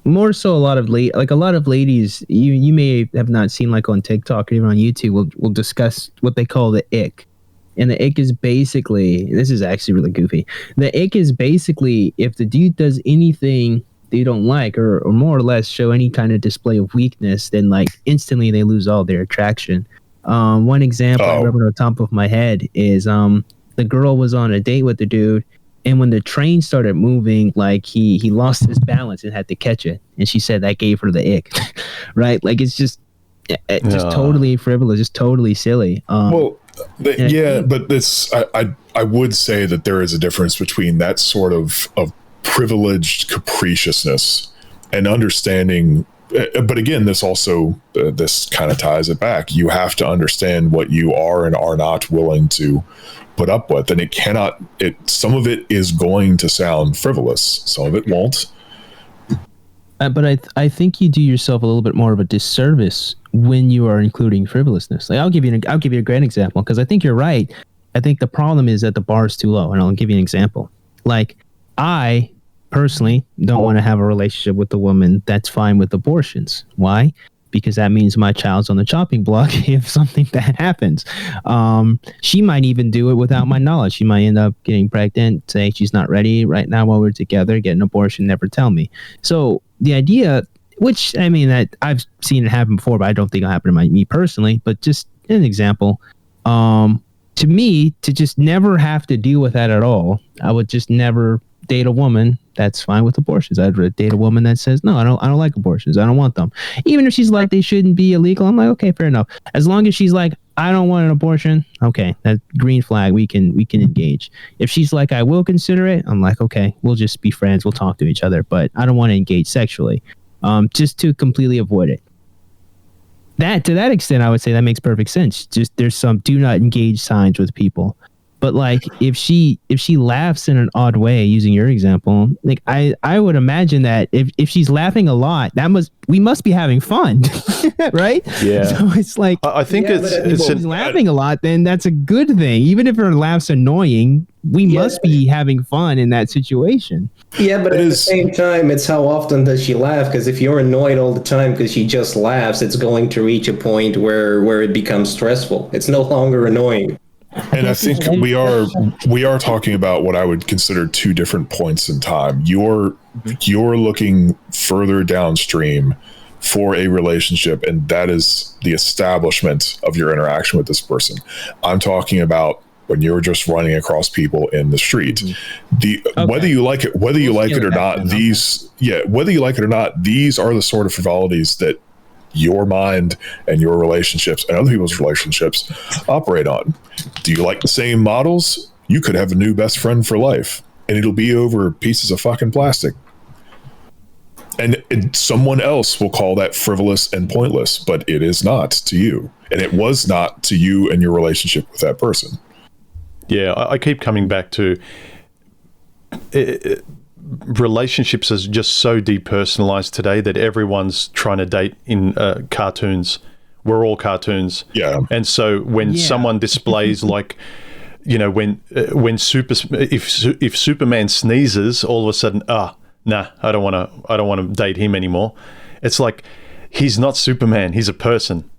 more so a lot of ladies you may have not seen, like on TikTok or even on YouTube, will discuss what they call the ick. And the ick is basically, this is actually really goofy. The ick is basically if the dude does anything they don't like, or more or less show any kind of display of weakness, then like instantly they lose all their attraction. One example I remember on the top of my head is the girl was on a date with the dude, and when the train started moving, like he lost his balance and had to catch it, and she said that gave her the ick. Right? Like, it's just totally frivolous, just totally silly.
But this I would say that there is a difference between that sort of privileged capriciousness and understanding, but again, this also this kind of ties it back. You have to understand what you are and are not willing to put up with, and some of it is going to sound frivolous, some of it won't.
But I think you do yourself a little bit more of a disservice when you are including frivolousness. Like, I'll give you a great example, because I think you're right. I think the problem is that the bar is too low, and I'll give you an example. Like, I personally don't want to have a relationship with a woman that's fine with abortions. Why? Because that means my child's on the chopping block if something bad happens. She might even do it without my knowledge. She might end up getting pregnant, say she's not ready right now while we're together, get an abortion, never tell me. So the idea, which, I mean, that I've seen it happen before, but I don't think it'll happen to me personally, but just an example, to me, to just never have to deal with that at all, I would just never date a woman that's fine with abortions. I'd date a woman that says, no, I don't like abortions. I don't want them. Even if she's like, they shouldn't be illegal, I'm like, okay, fair enough. As long as she's like, I don't want an abortion, okay, that green flag, we can engage. If she's like, I will consider it, I'm like, okay, we'll just be friends, we'll talk to each other, but I don't want to engage sexually, just to completely avoid it. To that extent, I would say that makes perfect sense. Just there's some do not engage signs with people. But like if she laughs in an odd way, using your example, like I would imagine that if she's laughing a lot, we must be having fun, right?
Yeah.
So it's like
I think
Yeah,
if she's laughing a lot, then that's a good thing. Even if her laugh's annoying, we must be having fun in that situation.
Yeah, but at the same time, it's how often does she laugh? Because if you're annoyed all the time because she just laughs, it's going to reach a point where it becomes stressful. It's no longer annoying.
And I think we are talking about what I would consider two different points in time. You're looking further downstream for a relationship, and that is the establishment of your interaction with this person. I'm talking about when you're just running across people in the street. Whether you like it or not, these are the sort of frivolities that your mind and your relationships and other people's relationships operate on. Do you like the same models? You could have a new best friend for life, and it'll be over pieces of fucking plastic. And someone else will call that frivolous and pointless, but it is not to you. And it was not to you and your relationship with that person.
Yeah, I keep coming back to relationships is just so depersonalized today that everyone's trying to date in cartoons. We're all cartoons.
Yeah.
And so when someone displays like, you know, if Superman sneezes, all of a sudden, nah, I don't want to date him anymore. It's like, he's not Superman. He's a person.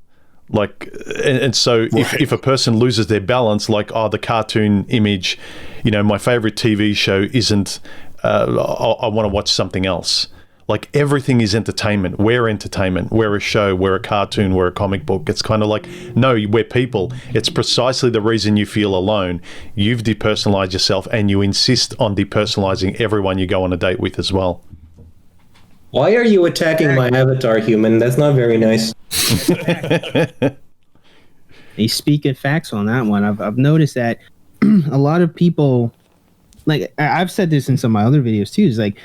Like, and so if a person loses their balance, like, the cartoon image, you know, my favorite TV show isn't, I want to watch something else. Like, everything is entertainment. We're entertainment. We're a show. We're a cartoon. We're a comic book. It's kind of like, no, we're people. It's precisely the reason you feel alone. You've depersonalized yourself, and you insist on depersonalizing everyone you go on a date with as well.
Why are you attacking my avatar, human? That's not very nice.
They speak at facts on that one. I've noticed that a lot of people, like I've said this in some of my other videos too, is like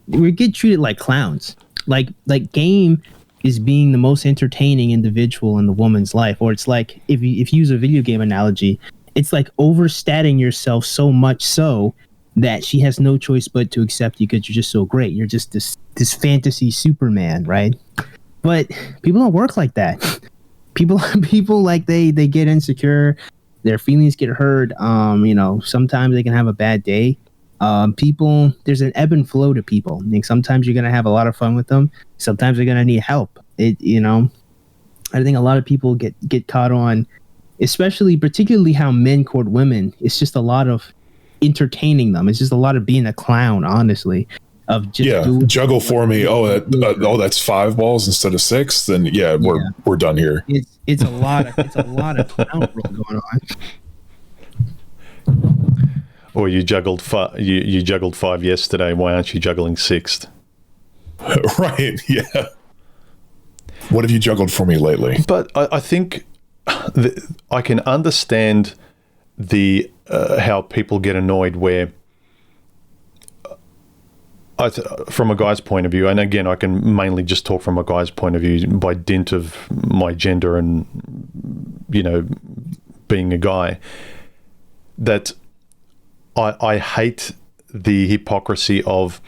we get treated like clowns. Like game is being the most entertaining individual in the woman's life, or it's like if you use a video game analogy, it's like overstating yourself so much so that she has no choice but to accept you because you're just so great. You're just this fantasy Superman, right? But people don't work like that. People like they get insecure, their feelings get hurt. You know, sometimes they can have a bad day. There's an ebb and flow to people. I think sometimes you're gonna have a lot of fun with them. Sometimes they're gonna need help. I think a lot of people get caught on, particularly how men court women. It's just a lot of entertaining them. It's just a lot of being a clown, honestly. Of just
juggle for me. That's 5 balls instead of 6. Then we're done here.
It's a lot of clown role going on.
Or you juggled 5 yesterday. Why aren't you juggling 6th?
Right. Yeah. What have you juggled for me lately?
But I think I can understand the how people get annoyed where. From a guy's point of view, and again, I can mainly just talk from a guy's point of view by dint of my gender and, you know, being a guy, that I hate the hypocrisy of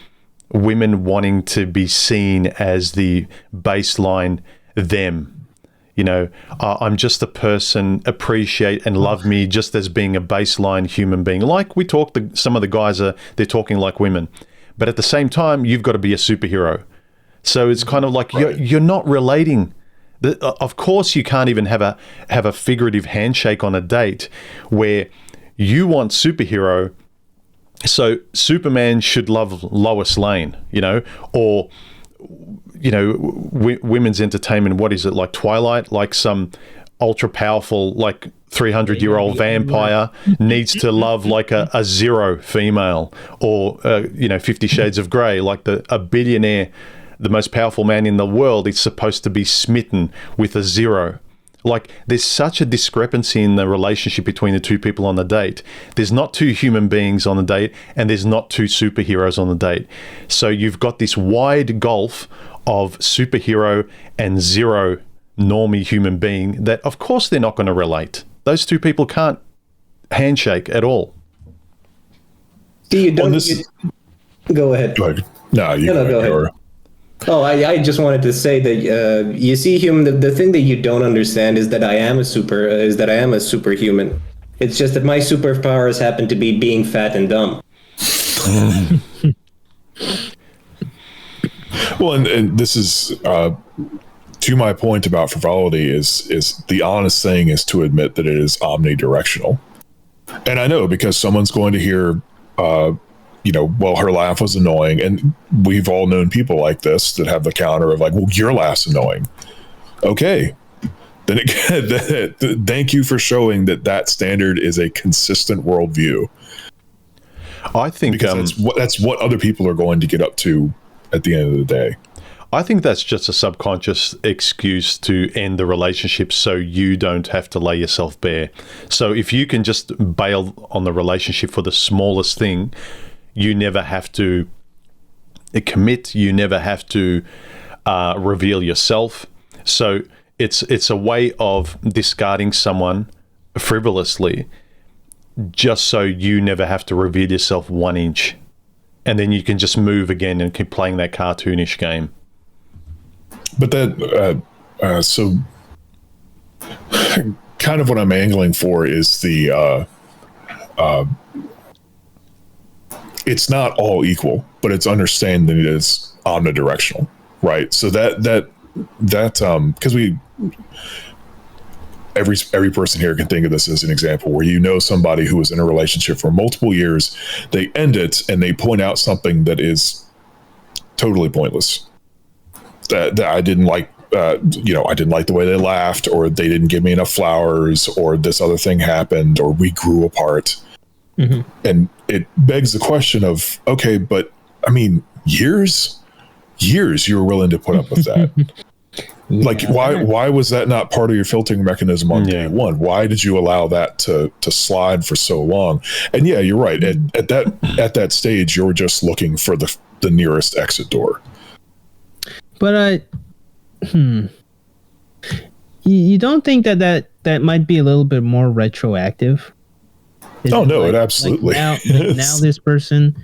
women wanting to be seen as the baseline them. You know, I'm just a person, appreciate and love me just as being a baseline human being. Like we talk, some of the guys they're talking like women. But at the same time, you've got to be a superhero. So it's kind of like you're not relating. Of course, you can't even have a figurative handshake on a date where you want superhero. So Superman should love Lois Lane, you know, or, you know, women's entertainment. What is it, like Twilight? Like some ultra powerful, like 300-year-old vampire needs to love like a zero female, or 50 Shades of Grey, like a billionaire, the most powerful man in the world is supposed to be smitten with a zero. Like, there's such a discrepancy in the relationship between the two people on the date. There's not two human beings on the date, and there's not two superheroes on the date. So you've got this wide gulf of superhero and zero normie human being that, of course, they're not going to relate. Those two people can't handshake at all.
See, you don't.
Well,
Go ahead.
Go ahead. No, you
go ahead. Oh, I just wanted to say that you see, human. The thing that you don't understand is that I am a superhuman. It's just that my superpowers happen to be being fat and dumb.
Well, and this is to my point about frivolity is the honest thing is to admit that it is omnidirectional. And I know because someone's going to hear, well, her laugh was annoying. And we've all known people like this that have the counter of like, well, your laugh's annoying. Okay. Then thank you for showing that standard is a consistent worldview.
I think
because that's what other people are going to get up to at the end of the day.
I think that's just a subconscious excuse to end the relationship so you don't have to lay yourself bare. So if you can just bail on the relationship for the smallest thing, you never have to commit, you never have to reveal yourself. So it's a way of discarding someone frivolously just so you never have to reveal yourself 1 inch. And then you can just move again and keep playing that cartoonish game.
But that, so kind of what I'm angling for is the, it's not all equal, but it's understanding that it's omnidirectional, right? So that because every person here can think of this as an example where you know somebody who was in a relationship for multiple years, they end it and they point out something that is totally pointless. That I didn't like, I didn't like the way they laughed, or they didn't give me enough flowers, or this other thing happened, or we grew apart. Mm-hmm. And it begs the question of, okay, but I mean, years you were willing to put up with that. Yeah. Like, why was that not part of your filtering mechanism on day one? Why did you allow that to slide for so long? And yeah, you're right. At that stage, you're just looking for the nearest exit door.
But you don't think that might be a little bit more retroactive?
It absolutely
now this person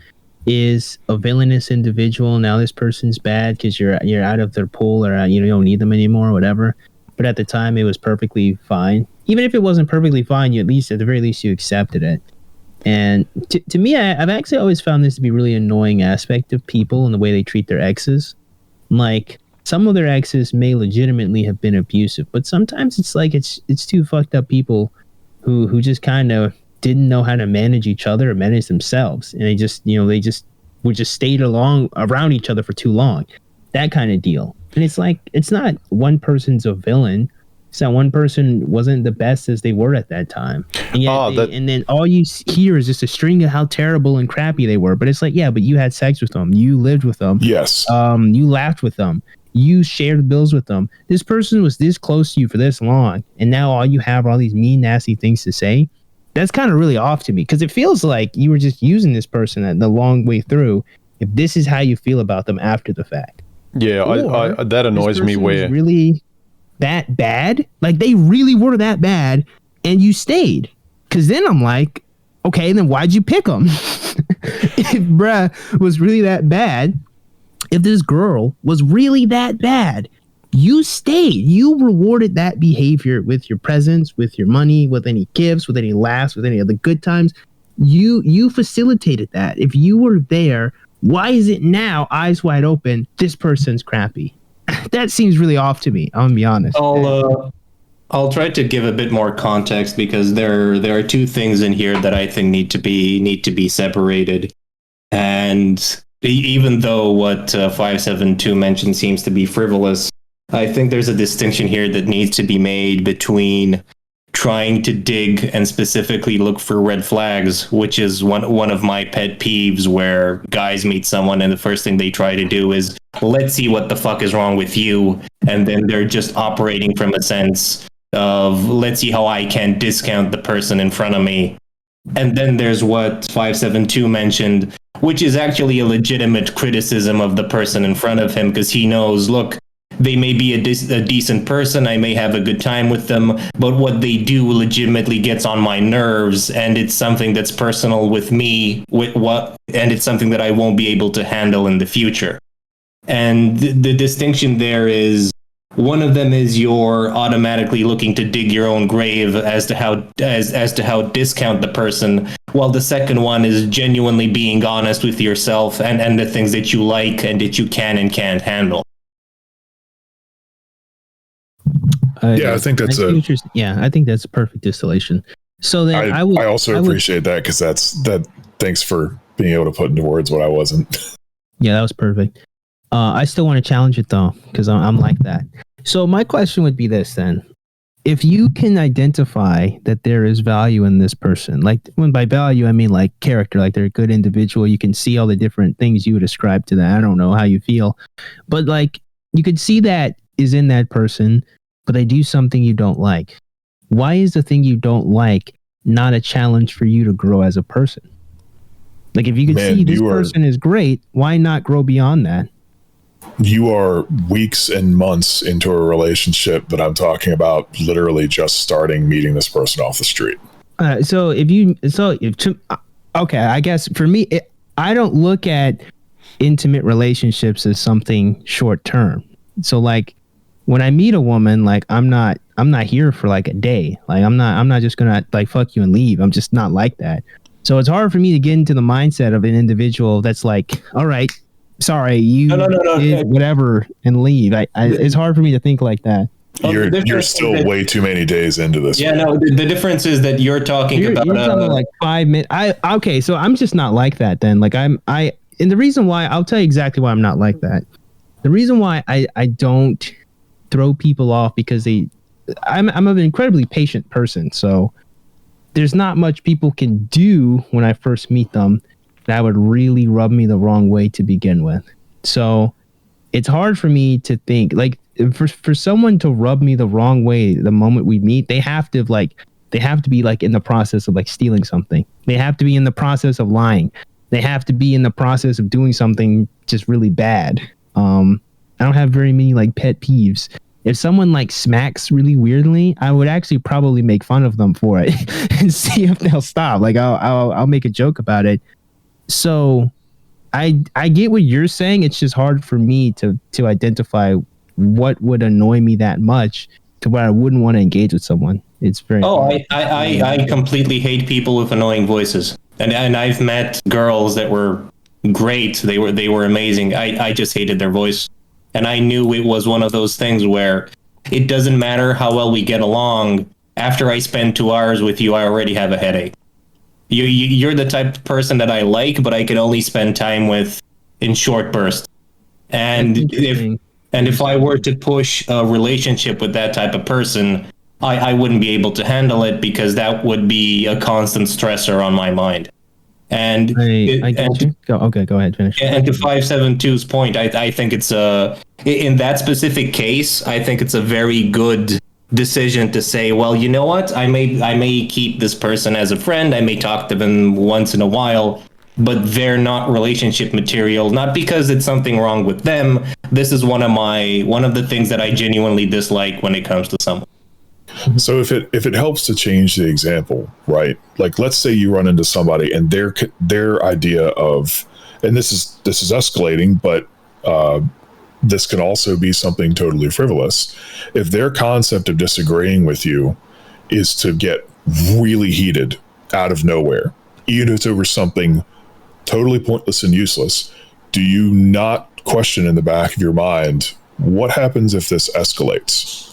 is a villainous individual. Now this person's bad because you're out of their pool, or you don't need them anymore, or whatever. But at the time, it was perfectly fine. Even if it wasn't perfectly fine, at the very least, you accepted it. And to me, I've actually always found this to be a really annoying aspect of people and the way they treat their exes. Like, some of their exes may legitimately have been abusive, but sometimes it's like it's two fucked up people who just kind of didn't know how to manage each other or manage themselves, and they just stayed around each other for too long, that kind of deal. And it's like, it's not one person's a villain. It's not one person wasn't the best as they were at that time, and and then all you hear is just a string of how terrible and crappy they were. But it's like, yeah, but you had sex with them, you lived with them,
yes,
you laughed with them, you shared bills with them. This person was this close to you for this long, and now all you have are all these mean, nasty things to say. That's kind of really off to me, because it feels like you were just using this person the long way through, if this is how you feel about them after the fact.
Yeah, I that annoys me where
really that bad, like they really were that bad, and you stayed. Because then I'm like, okay, then why'd you pick them? If bruh was really that bad, if this girl was really that bad, you stayed. You rewarded that behavior with your presence, with your money, with any gifts, with any laughs, with any of the good times. You facilitated that. If you were there, why is it now, eyes wide open, this person's crappy? That seems really off to me. I'm gonna be honest.
I'll try to give a bit more context, because there are two things in here that I think need to be separated. And even though what 572 mentioned seems to be frivolous, I think there's a distinction here that needs to be made between trying to dig and specifically look for red flags, which is one of my pet peeves, where guys meet someone and the first thing they try to do is, let's see what the fuck is wrong with you. And then they're just operating from a sense of, let's see how I can discount the person in front of me. And then there's what 572 mentioned, which is actually a legitimate criticism of the person in front of him, because he knows, look, They may be a decent person, I may have a good time with them, but what they do legitimately gets on my nerves, and it's something that's personal with me, and it's something that I won't be able to handle in the future. And the distinction there is, one of them is you're automatically looking to dig your own grave as to how discount the person, while the second one is genuinely being honest with yourself and the things that you like and that you can and can't handle.
I think that's
I think that's a perfect distillation. So then I
also appreciate that, because that. Thanks for being able to put into words what I wasn't.
Yeah, that was perfect. I still want to challenge it though, because I'm like that. So my question would be this then: if you can identify that there is value in this person, like when by value I mean like character, like they're a good individual, you can see all the different things you would ascribe to that. I don't know how you feel, but like you could see that is in that person, but they do something you don't like. Why is the thing you don't like not a challenge for you to grow as a person? Like if you could see this person is great, why not grow beyond that?
You are weeks and months into a relationship that I'm talking about, literally just starting meeting this person off the street. Okay, I guess for me, I don't look at intimate relationships as something short term. So like when I meet a woman, like I'm not here for like a day. Like I'm not just gonna like fuck you and leave. I'm just not like that. So it's hard for me to get into the mindset of an individual that's like, all right, sorry, you did whatever and leave. It's hard for me to think like that. You're still way too many days into this.
Yeah, no, the difference is that you're talking about
like 5 minutes. Okay, so I'm just not like that then. Like and the reason why, I'll tell you exactly why I'm not like that. The reason why I don't throw people off, because I'm an incredibly patient person. So there's not much people can do when I first meet them that would really rub me the wrong way to begin with. So it's hard for me to think like for someone to rub me the wrong way the moment we meet, they have to be like in the process of like stealing something. They have to be in the process of lying. They have to be in the process of doing something just really bad. I don't have very many like pet peeves. If someone like smacks really weirdly, I would actually probably make fun of them for it and see if they'll stop. Like I'll make a joke about it. So I get what you're saying. It's just hard for me to identify what would annoy me that much to where I wouldn't want to engage with someone. It's very hard.
I completely hate people with annoying voices. And I've met girls that were great. They were amazing. I just hated their voice. And I knew it was one of those things where it doesn't matter how well we get along. After I spend 2 hours with you, I already have a headache. You're the type of person that I like, but I can only spend time with in short bursts. And if I were to push a relationship with that type of person, I wouldn't be able to handle it, because that would be a constant stressor on my mind. And
I get you. Go ahead, finish.
And to 572's point, I think it's in that specific case, I think it's a very good decision to say, well, you know what, I may keep this person as a friend, I may talk to them once in a while, but they're not relationship material, not because it's something wrong with them. This is one of the things that I genuinely dislike when it comes to someone.
So if it helps to change the example, right? Like let's say you run into somebody and their idea of, and this is escalating, but this can also be something totally frivolous. If their concept of disagreeing with you is to get really heated out of nowhere, even if it's over something totally pointless and useless, do you not question in the back of your mind, what happens if this escalates?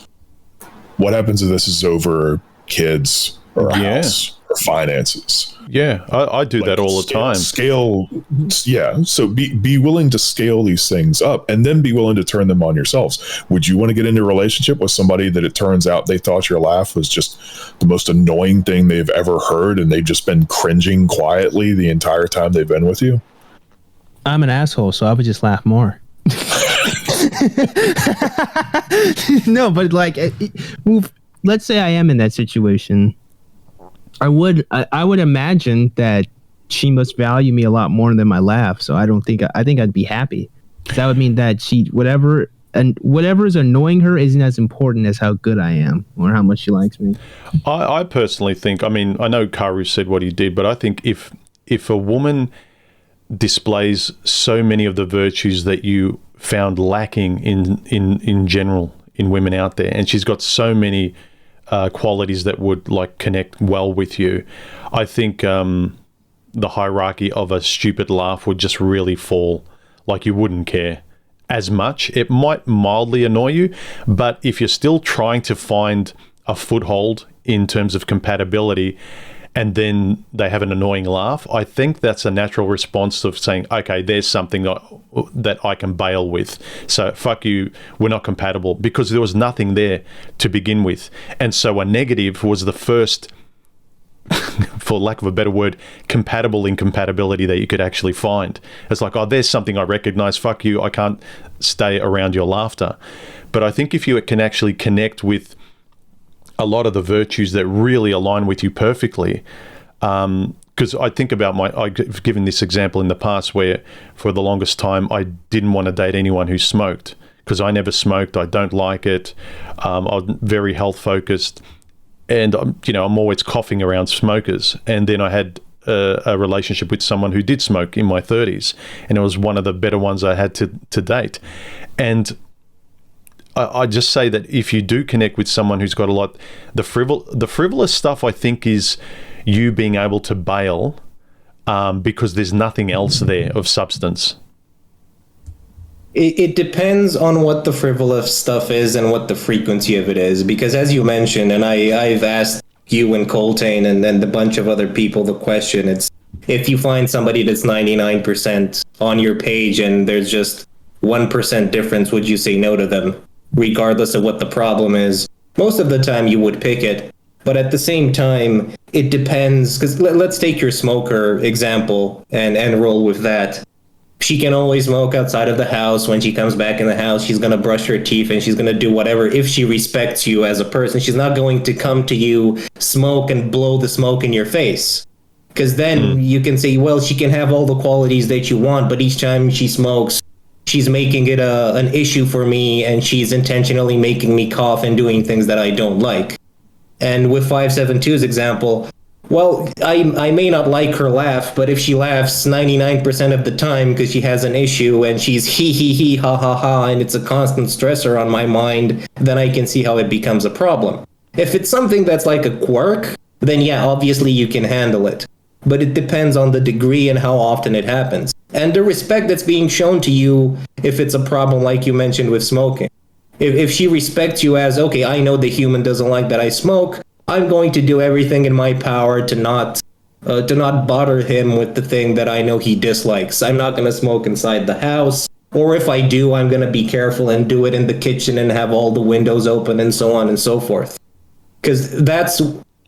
What happens if this is over kids or a house or finances?
Yeah, I do that all the time.
Scale, yeah. So be willing to scale these things up, and then be willing to turn them on yourselves. Would you want to get into a relationship with somebody that it turns out they thought your laugh was just the most annoying thing they've ever heard, and they've just been cringing quietly the entire time they've been with you?
I'm an asshole, so I would just laugh more. No, but like, let's say I am in that situation. I would imagine that she must value me a lot more than my laugh. So I think I'd be happy. That would mean that she, whatever and whatever is annoying her isn't as important as how good I am or how much she likes me.
I personally think, I mean, I know Khaoru said what he did, but I think if a woman displays so many of the virtues that you found lacking in general in women out there, and she's got so many qualities that would like connect well with you, I think the hierarchy of a stupid laugh would just really fall. Like you wouldn't care as much. It might mildly annoy you, but if you're still trying to find a foothold in terms of compatibility and then they have an annoying laugh, I think that's a natural response of saying, okay, there's something that I can bail with. So fuck you, we're not compatible, because there was nothing there to begin with. And so a negative was the first, for lack of a better word, compatible incompatibility that you could actually find. It's like, oh, there's something I recognize. Fuck you, I can't stay around your laughter. But I think if you can actually connect with a lot of the virtues that really align with you perfectly, because I think about I've given this example in the past where for the longest time I didn't want to date anyone who smoked, because I never smoked. I don't like it. I'm very health focused. And, I'm always coughing around smokers. And then I had a relationship with someone who did smoke in my 30s. And it was one of the better ones I had to date. And I just say that if you do connect with someone who's got a lot, the frivolous stuff, I think, is you being able to bail because there's nothing else there of substance.
It depends on what the frivolous stuff is and what the frequency of it is, because as you mentioned, and I've asked you and Coltane and then the bunch of other people the question, it's if you find somebody that's 99% on your page and there's just 1% difference, would you say no to them, regardless of what the problem is? Most of the time you would pick it, but at the same time, it depends, because let's take your smoker example and roll with that. She can always smoke outside of the house. When she comes back in the house, she's going to brush her teeth and she's going to do whatever if she respects you as a person. She's not going to come to you, smoke, and blow the smoke in your face. Because then you can say, well, she can have all the qualities that you want, but each time she smokes, she's making it an issue for me, and she's intentionally making me cough and doing things that I don't like. And with 572's example, well, I may not like her laugh, but if she laughs 99% of the time because she has an issue and she's he, ha, ha, ha, and it's a constant stressor on my mind, then I can see how it becomes a problem. If it's something that's like a quirk, then yeah, obviously you can handle it. But it depends on the degree and how often it happens. And the respect that's being shown to you if it's a problem like you mentioned with smoking. If she respects you as, okay, I know the human doesn't like that I smoke, I'm going to do everything in my power to not bother him with the thing that I know he dislikes. I'm not going to smoke inside the house, or if I do, I'm going to be careful and do it in the kitchen and have all the windows open and so on and so forth. Because that's,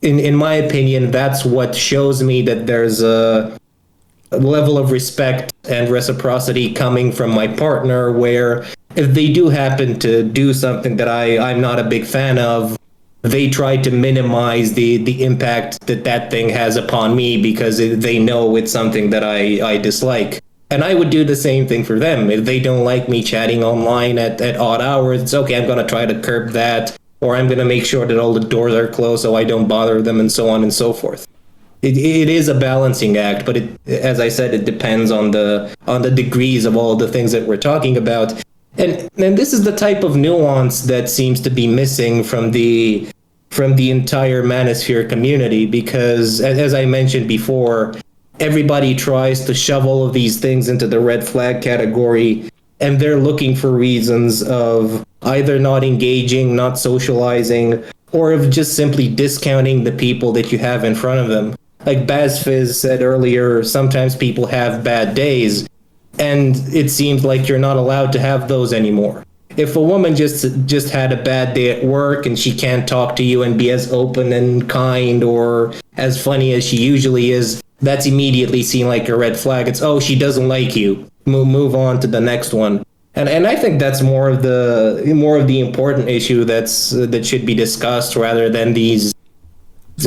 in my opinion, that's what shows me that there's a level of respect and reciprocity coming from my partner, where if they do happen to do something that I'm not a big fan of, they try to minimize the impact that thing has upon me because they know it's something that I dislike. And I would do the same thing for them. If they don't like me chatting online at odd hours, it's okay, I'm going to try to curb that, or I'm going to make sure that all the doors are closed so I don't bother them, and so on and so forth. It is a balancing act, but as I said, it depends on the degrees of all the things that we're talking about. And this is the type of nuance that seems to be missing from the entire manosphere community, because as I mentioned before, everybody tries to shove all of these things into the red flag category, and they're looking for reasons of either not engaging, not socializing, or of just simply discounting the people that you have in front of them. Like BASSFZz said earlier, sometimes people have bad days, and it seems like you're not allowed to have those anymore. If a woman just had a bad day at work and she can't talk to you and be as open and kind or as funny as she usually is, that's immediately seen like a red flag. It's, oh, she doesn't like you. Move on to the next one. And I think that's more of the important issue that should be discussed, rather than these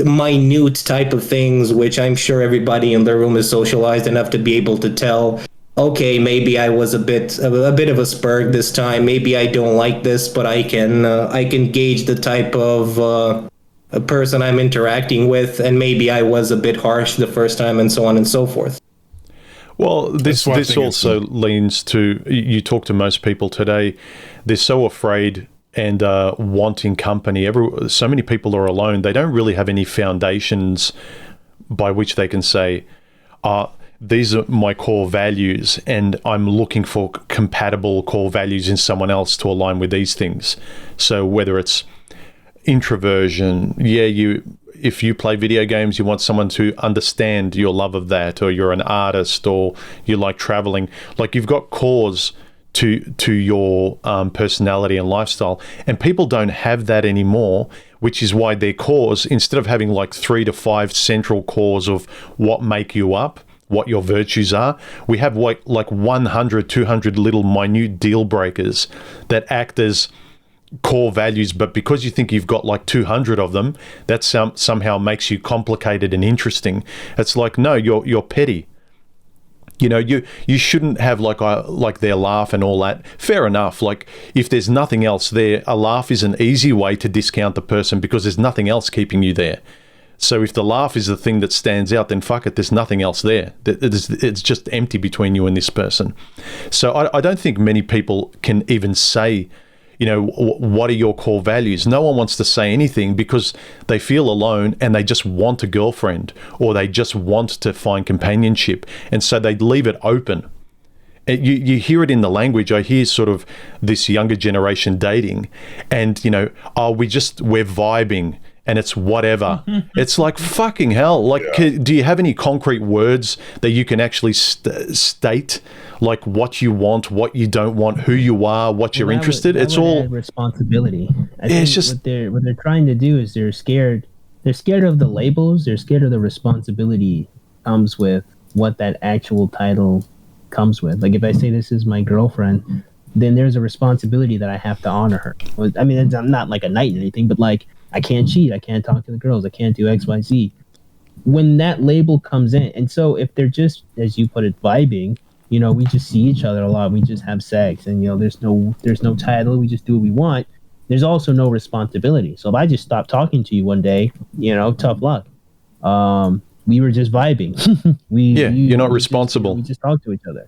minute type of things, which I'm sure everybody in the room is socialized enough to be able to tell. okay, maybe I was a bit of a spurg this time. Maybe I don't like this, but I can gauge the type of a person I'm interacting with, and maybe I was a bit harsh the first time, and so on and so forth.
Well, this also leans to, you talk to most people today, they're so afraid and wanting company. So many people are alone. They don't really have any foundations by which they can say, these are my core values, and I'm looking for compatible core values in someone else to align with these things. So whether it's introversion, if you play video games, you want someone to understand your love of that, or you're an artist, or you like traveling. Like, you've got cores to your personality and lifestyle, and people don't have that anymore, which is why their cores, instead of having like 3 to 5 central cores of what make you up, what your virtues are, we have like 100, 200 little minute deal breakers that act as core values. But because you think you've got like 200 of them, that somehow makes you complicated and interesting. It's like, no, you're petty. You know, you shouldn't have like their laugh and all that. Fair enough. Like, if there's nothing else there, a laugh is an easy way to discount the person because there's nothing else keeping you there. So if the laugh is the thing that stands out, then fuck it, there's nothing else there. It's just empty between you and this person. So I don't think many people can even say, you know, what are your core values? No one wants to say anything because they feel alone and they just want a girlfriend, or they just want to find companionship. And so they leave it open. You hear it in the language. I hear sort of this younger generation dating, and, you know, we're vibing and it's whatever. It's like, fucking hell. Like, do you have any concrete words that you can actually state? Like, what you want, what you don't want, who you are, what you're interested. It's all
responsibility. I
think
it's just what they're trying to do is they're scared. They're scared of the labels. They're scared of the responsibility comes with what that actual title comes with. Like, if I say this is my girlfriend, then there's a responsibility that I have to honor her. I mean, I'm not like a knight or anything, but like, I can't cheat. I can't talk to the girls. I can't do X, Y, Z. When that label comes in, and so if they're just, as you put it, vibing, you know, we just see each other a lot. We just have sex, and, you know, there's no title. We just do what we want. There's also no responsibility. So if I just stop talking to you one day, you know, tough luck. We were just vibing.
You're not responsible.
We just talk to each other.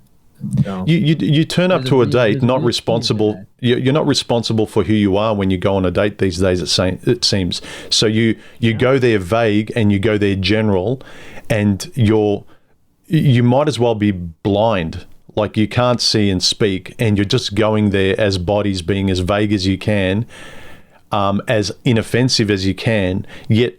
So,
you turn up to a date not responsible. You're not responsible for who you are when you go on a date these days, it seems. So you go there vague and you go there general, and you might as well be blind. Like, you can't see and speak, and you're just going there as bodies, being as vague as you can, as inoffensive as you can, yet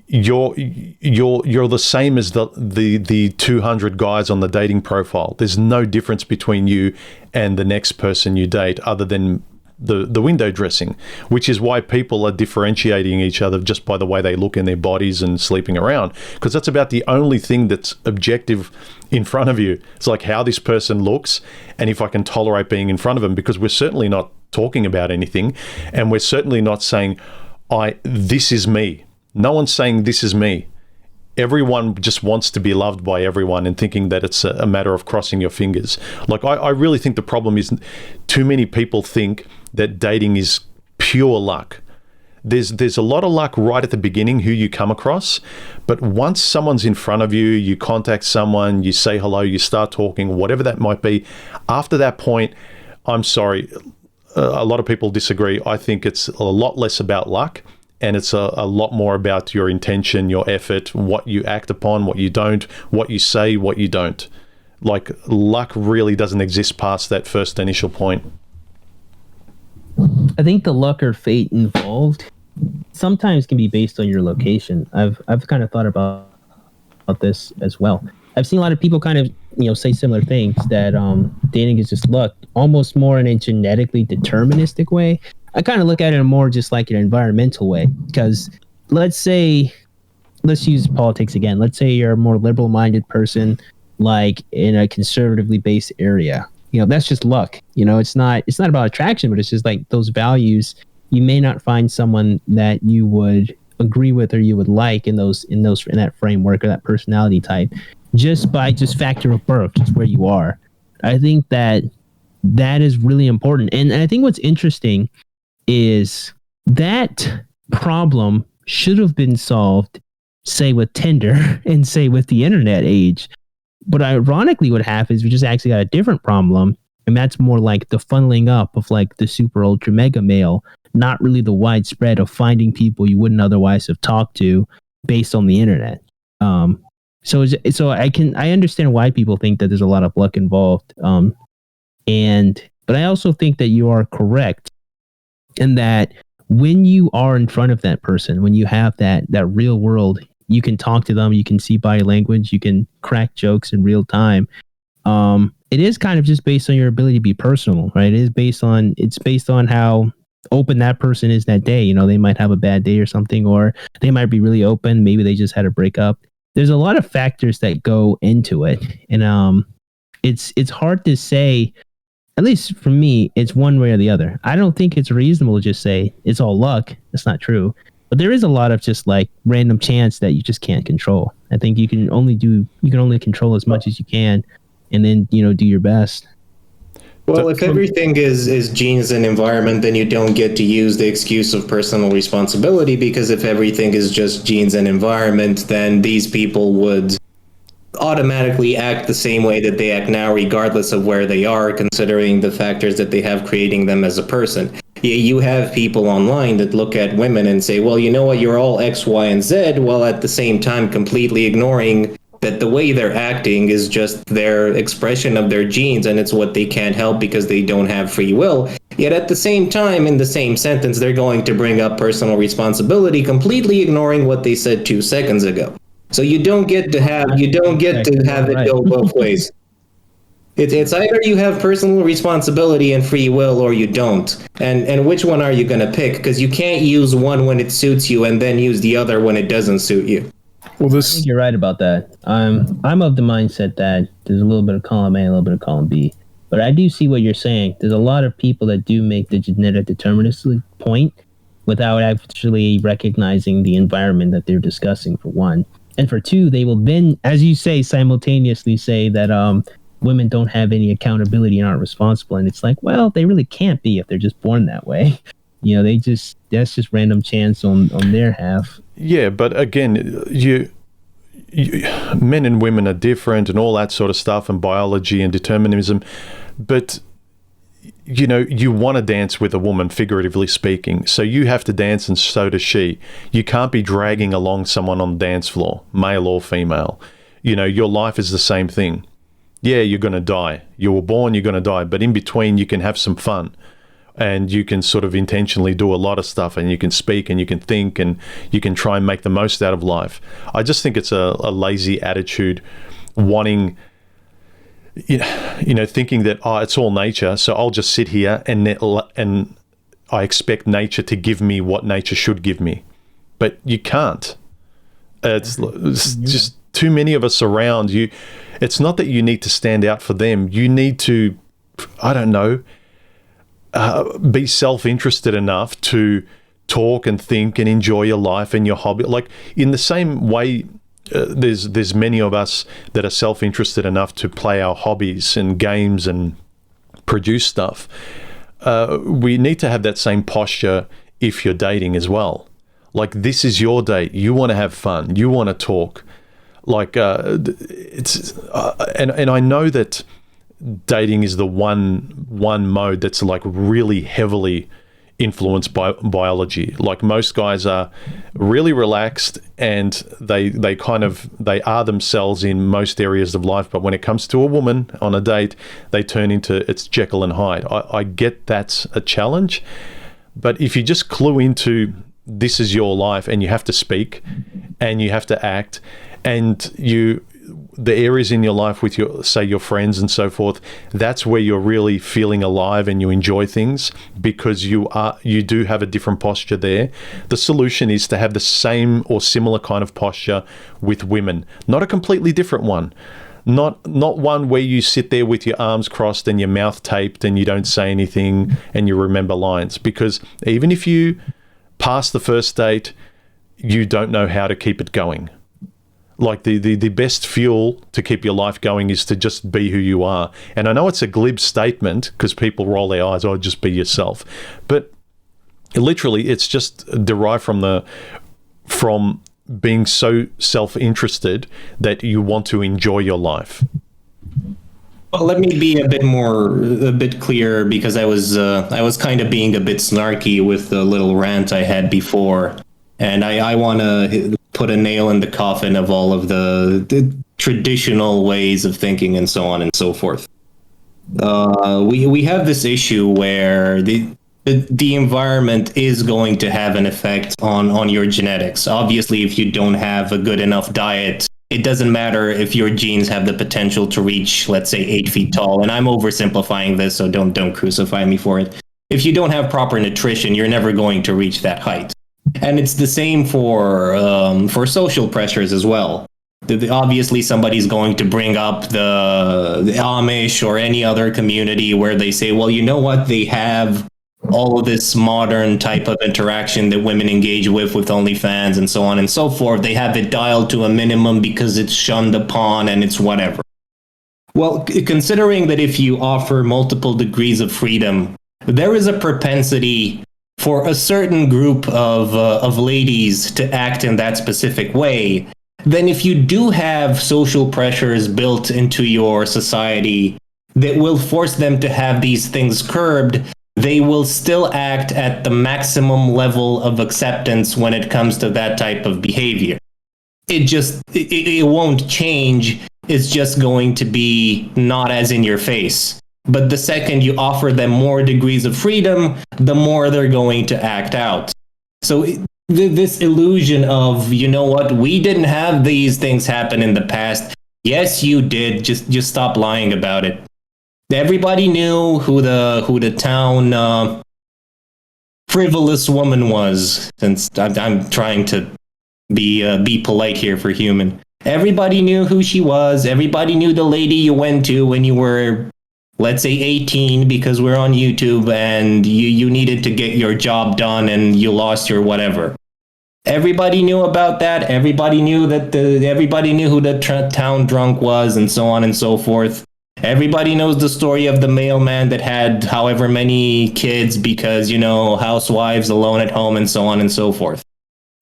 you're the same as the 200 guys on the dating profile. There's no difference between you and the next person you date other than the window dressing, which is why people are differentiating each other just by the way they look in their bodies and sleeping around, because that's about the only thing that's objective in front of you. It's like how this person looks and if I can tolerate being in front of them, because we're certainly not talking about anything, and we're certainly not saying, this is me. No one's saying this is me. Everyone just wants to be loved by everyone and thinking that it's a matter of crossing your fingers. Like, I really think the problem is too many people think that dating is pure luck. There's a lot of luck right at the beginning, who you come across, but once someone's in front of you, you contact someone, you say hello, you start talking, whatever that might be. After that point, I'm sorry, a lot of people disagree. I think it's a lot less about luck, and it's a lot more about your intention, your effort, what you act upon, what you don't, what you say, what you don't. Like, luck really doesn't exist past that first initial point.
I think the luck or fate involved sometimes can be based on your location. I've kind of thought about this as well. I've seen a lot of people kind of, you know, say similar things, that dating is just luck, almost more in a genetically deterministic way. I kind of look at it more just like an environmental way, because let's use politics again. Let's say you're a more liberal-minded person, like in a conservatively based area. You know, that's just luck. You know, it's not about attraction, but it's just like those values. You may not find someone that you would agree with or you would like in that framework or that personality type, just by factor of birth, just where you are. I think that is really important. And I think what's interesting is that problem should have been solved, say, with Tinder and say with the internet age. But ironically, what happens, we just actually got a different problem. And that's more like the funneling up of like the super ultra mega male, not really the widespread of finding people you wouldn't otherwise have talked to based on the internet. So I understand why people think that there's a lot of luck involved. But I also think that you are correct in that when you are in front of that person, when you have that real world, you can talk to them, you can see body language, you can crack jokes in real time. It is kind of just based on your ability to be personal, right? It's based on how open that person is that day. You know, they might have a bad day or something, or they might be really open. Maybe they just had a breakup. There's a lot of factors that go into it. And it's hard to say, at least for me, it's one way or the other. I don't think it's reasonable to just say it's all luck. That's not true. But there is a lot of just like random chance that you just can't control. I think you can only control as much as you can, and then, you know, do your best.
Well, if everything is genes and environment, then you don't get to use the excuse of personal responsibility, because if everything is just genes and environment, then these people would automatically act the same way that they act now, regardless of where they are, considering the factors that they have creating them as a person. You have people online that look at women and say, well, you know what, you're all X, Y, and Z, while at the same time completely ignoring that the way they're acting is just their expression of their genes, and it's what they can't help because they don't have free will. Yet at the same time, in the same sentence, they're going to bring up personal responsibility, completely ignoring what they said 2 seconds ago. So you don't get to have it go both ways. It's either you have personal responsibility and free will, or you don't. And which one are you going to pick? Because you can't use one when it suits you and then use the other when it doesn't suit you.
Well, I think you're right about that. I'm of the mindset that there's a little bit of column A, a little bit of column B. But I do see what you're saying. There's a lot of people that do make the genetic deterministic point without actually recognizing the environment that they're discussing, for one. And for two, they will then, as you say, simultaneously say that women don't have any accountability and aren't responsible. And it's like, well, they really can't be if they're just born that way. You know, that's just random chance on their half.
Yeah, but again, you men and women are different and all that sort of stuff, and biology and determinism. But, you know, you want to dance with a woman, figuratively speaking. So you have to dance, and so does she. You can't be dragging along someone on the dance floor, male or female. You know, your life is the same thing. Yeah, you're going to die. You were born, you're going to die. But in between, you can have some fun. And you can sort of intentionally do a lot of stuff, and you can speak, and you can think, and you can try and make the most out of life. I just think it's a lazy attitude, wanting, you know, thinking that, it's all nature, so I'll just sit here and I expect nature to give me what nature should give me. But you can't. It's just too many of us around you. It's not that you need to stand out for them. You need to, I don't know, be self-interested enough to talk and think and enjoy your life and your hobby. Like, in the same way, there's many of us that are self-interested enough to play our hobbies and games and produce stuff. We need to have that same posture if you're dating as well. Like, this is your date. You want to have fun. You want to talk. Like, it's and I know that dating is the one mode that's like really heavily influenced by biology. Like, most guys are really relaxed, and they are themselves in most areas of life, but when it comes to a woman on a date, they turn into, it's Jekyll and Hyde. I get that's a challenge, but if you just clue into this is your life, and you have to speak and you have to act, and the areas in your life with your friends and so forth, that's where you're really feeling alive and you enjoy things, because you do have a different posture there. The solution is to have the same or similar kind of posture with women, not a completely different one. Not one where you sit there with your arms crossed and your mouth taped and you don't say anything and you remember lines, because even if you pass the first date, you don't know how to keep it going. Like the best fuel to keep your life going is to just be who you are. And I know it's a glib statement because people roll their eyes, oh, just be yourself. But literally, it's just derived from being so self-interested that you want to enjoy your life.
Well, let me be a bit clearer, because I was kind of being a bit snarky with the little rant I had before, and I want to put a nail in the coffin of all of the traditional ways of thinking and so on and so forth. We have this issue where the environment is going to have an effect on your genetics. Obviously, if you don't have a good enough diet, it doesn't matter if your genes have the potential to reach, let's say, 8 feet tall. And I'm oversimplifying this, so don't crucify me for it. If you don't have proper nutrition, you're never going to reach that height. And it's the same for social pressures as well. Obviously, somebody's going to bring up the Amish or any other community where they say, well, you know what, they have all of this modern type of interaction that women engage with OnlyFans and so on and so forth. They have it dialed to a minimum because it's shunned upon and it's whatever. Well, considering that if you offer multiple degrees of freedom, there is a propensity for a certain group of ladies to act in that specific way, then if you do have social pressures built into your society that will force them to have these things curbed, they will still act at the maximum level of acceptance when it comes to that type of behavior. It won't change. It's just going to be not as in your face. But the second you offer them more degrees of freedom, the more they're going to act out. So this illusion of, you know what, we didn't have these things happen in the past. Yes, you did. Just stop lying about it. Everybody knew who the town frivolous woman was, since I'm trying to be polite here for human. Everybody knew who she was. Everybody knew the lady you went to when you were, let's say, 18, because we're on YouTube and you needed to get your job done and you lost your whatever. Everybody knew about that. Everybody knew that everybody knew who the town drunk was, and so on and so forth. Everybody knows the story of the mailman that had however many kids because, housewives alone at home and so on and so forth.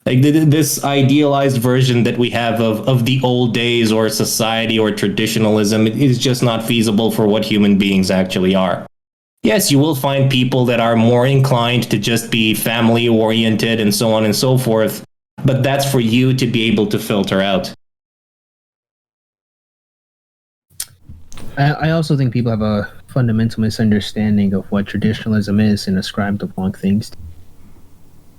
Like this idealized version that we have of the old days or society or traditionalism is just not feasible for what human beings actually are. Yes, you will find people that are more inclined to just be family oriented and so on and so forth, but that's for you to be able to filter out.
I also think people have a fundamental misunderstanding of what traditionalism is and ascribe the wrong things.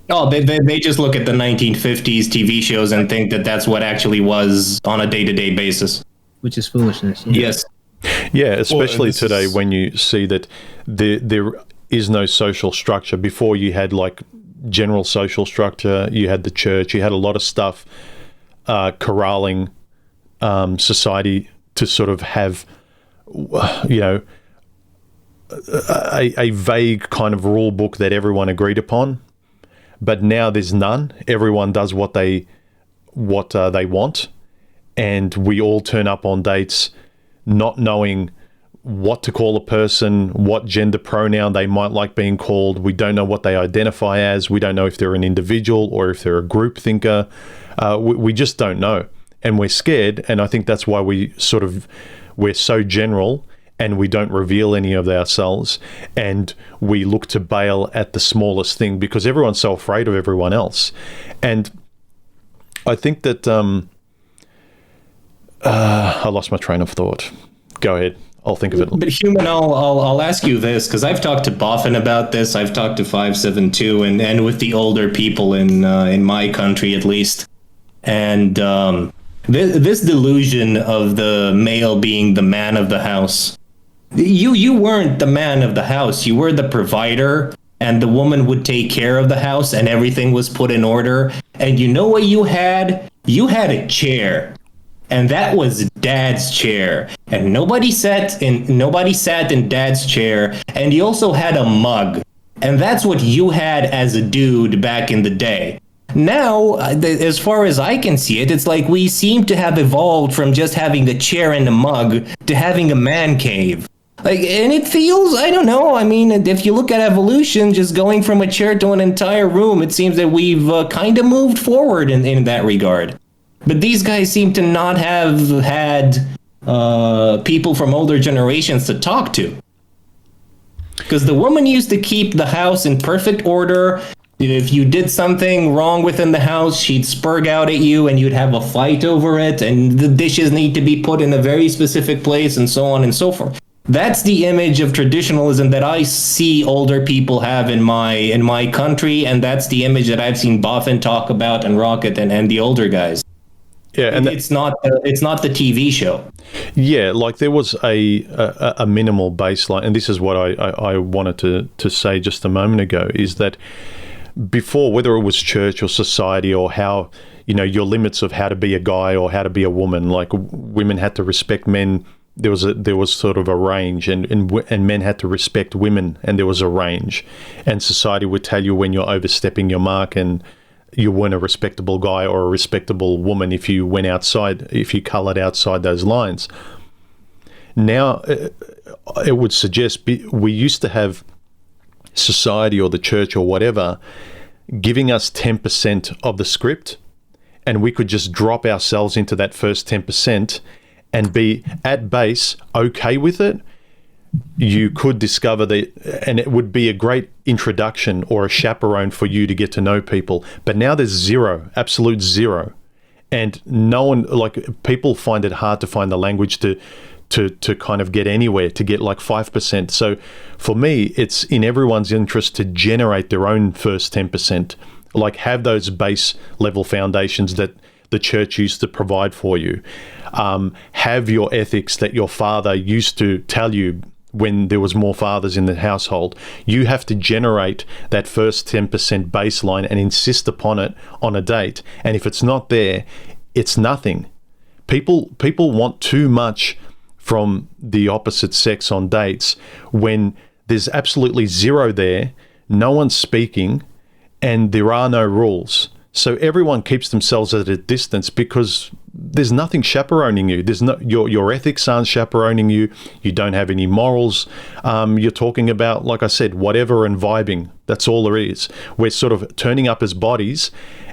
Oh, they just look at the 1950s TV shows and think that that's what actually was on a day-to-day basis.
Which is foolishness.
Yes.
Yeah, especially today when you see that there is no social structure. Before you had like general social structure, you had the church, you had a lot of stuff corralling society to sort of have a vague kind of rule book that everyone agreed upon. But now there's none. Everyone does what they want, and we all turn up on dates not knowing what to call a person, what gender pronoun they might like being called. We don't know what they identify as. We don't know if they're an individual or if they're a group thinker. We just don't know, and we're scared. And I think that's why we're so general, and we don't reveal any of ourselves, and we look to bail at the smallest thing because everyone's so afraid of everyone else. And I think that I lost my train of thought. Go ahead. I'll think of it.
But human, I'll ask you this, because I've talked to Boffin about this. I've talked to 572 and with the older people in my country at least. And this delusion of the male being the man of the house. You weren't the man of the house. You were the provider, and the woman would take care of the house, and everything was put in order. And you know what you had? You had a chair, and that was Dad's chair. And nobody sat in Dad's chair. And he also had a mug, and that's what you had as a dude back in the day. Now, as far as I can see it, it's like we seem to have evolved from just having a chair and a mug to having a man cave. Like, and it feels, I don't know, I mean, if you look at evolution, just going from a chair to an entire room, it seems that we've kind of moved forward in that regard. But these guys seem to not have had people from older generations to talk to. Because the woman used to keep the house in perfect order. If you did something wrong within the house, she'd spurg out at you and you'd have a fight over it, and the dishes need to be put in a very specific place, and so on and so forth. That's the image of traditionalism that I see older people have in my country, and that's the image that I've seen Boffin talk about and Rocket and the older guys.
Yeah, and
it's not the TV show.
Yeah, like there was a minimal baseline, and this is what I wanted to say just a moment ago, is that before, whether it was church or society or how, your limits of how to be a guy or how to be a woman, like women had to respect men. There was sort of a range, and men had to respect women, and there was a range, and society would tell you when you're overstepping your mark and you weren't a respectable guy or a respectable woman if you went outside, if you colored outside those lines. Now, it would suggest we used to have society or the church or whatever giving us 10% of the script, and we could just drop ourselves into that first 10% and be at base okay with it. You could discover and it would be a great introduction or a chaperone for you to get to know people. But now there's zero, absolute zero. And no one, like, people find it hard to find the language to kind of get anywhere, to get like 5%. So for me, it's in everyone's interest to generate their own first 10%, like have those base level foundations that the church used to provide for you. Have your ethics that your father used to tell you when there was more fathers in the household. You have to generate that first 10% baseline and insist upon it on a date. And if it's not there, it's nothing. People want too much from the opposite sex on dates when there's absolutely zero there, no one's speaking, and there are no rules. So everyone keeps themselves at a distance because there's nothing chaperoning you. There's no your ethics aren't chaperoning you. You don't have any morals. You're talking about, like I said, whatever and vibing. That's all there is. We're sort of turning up as bodies,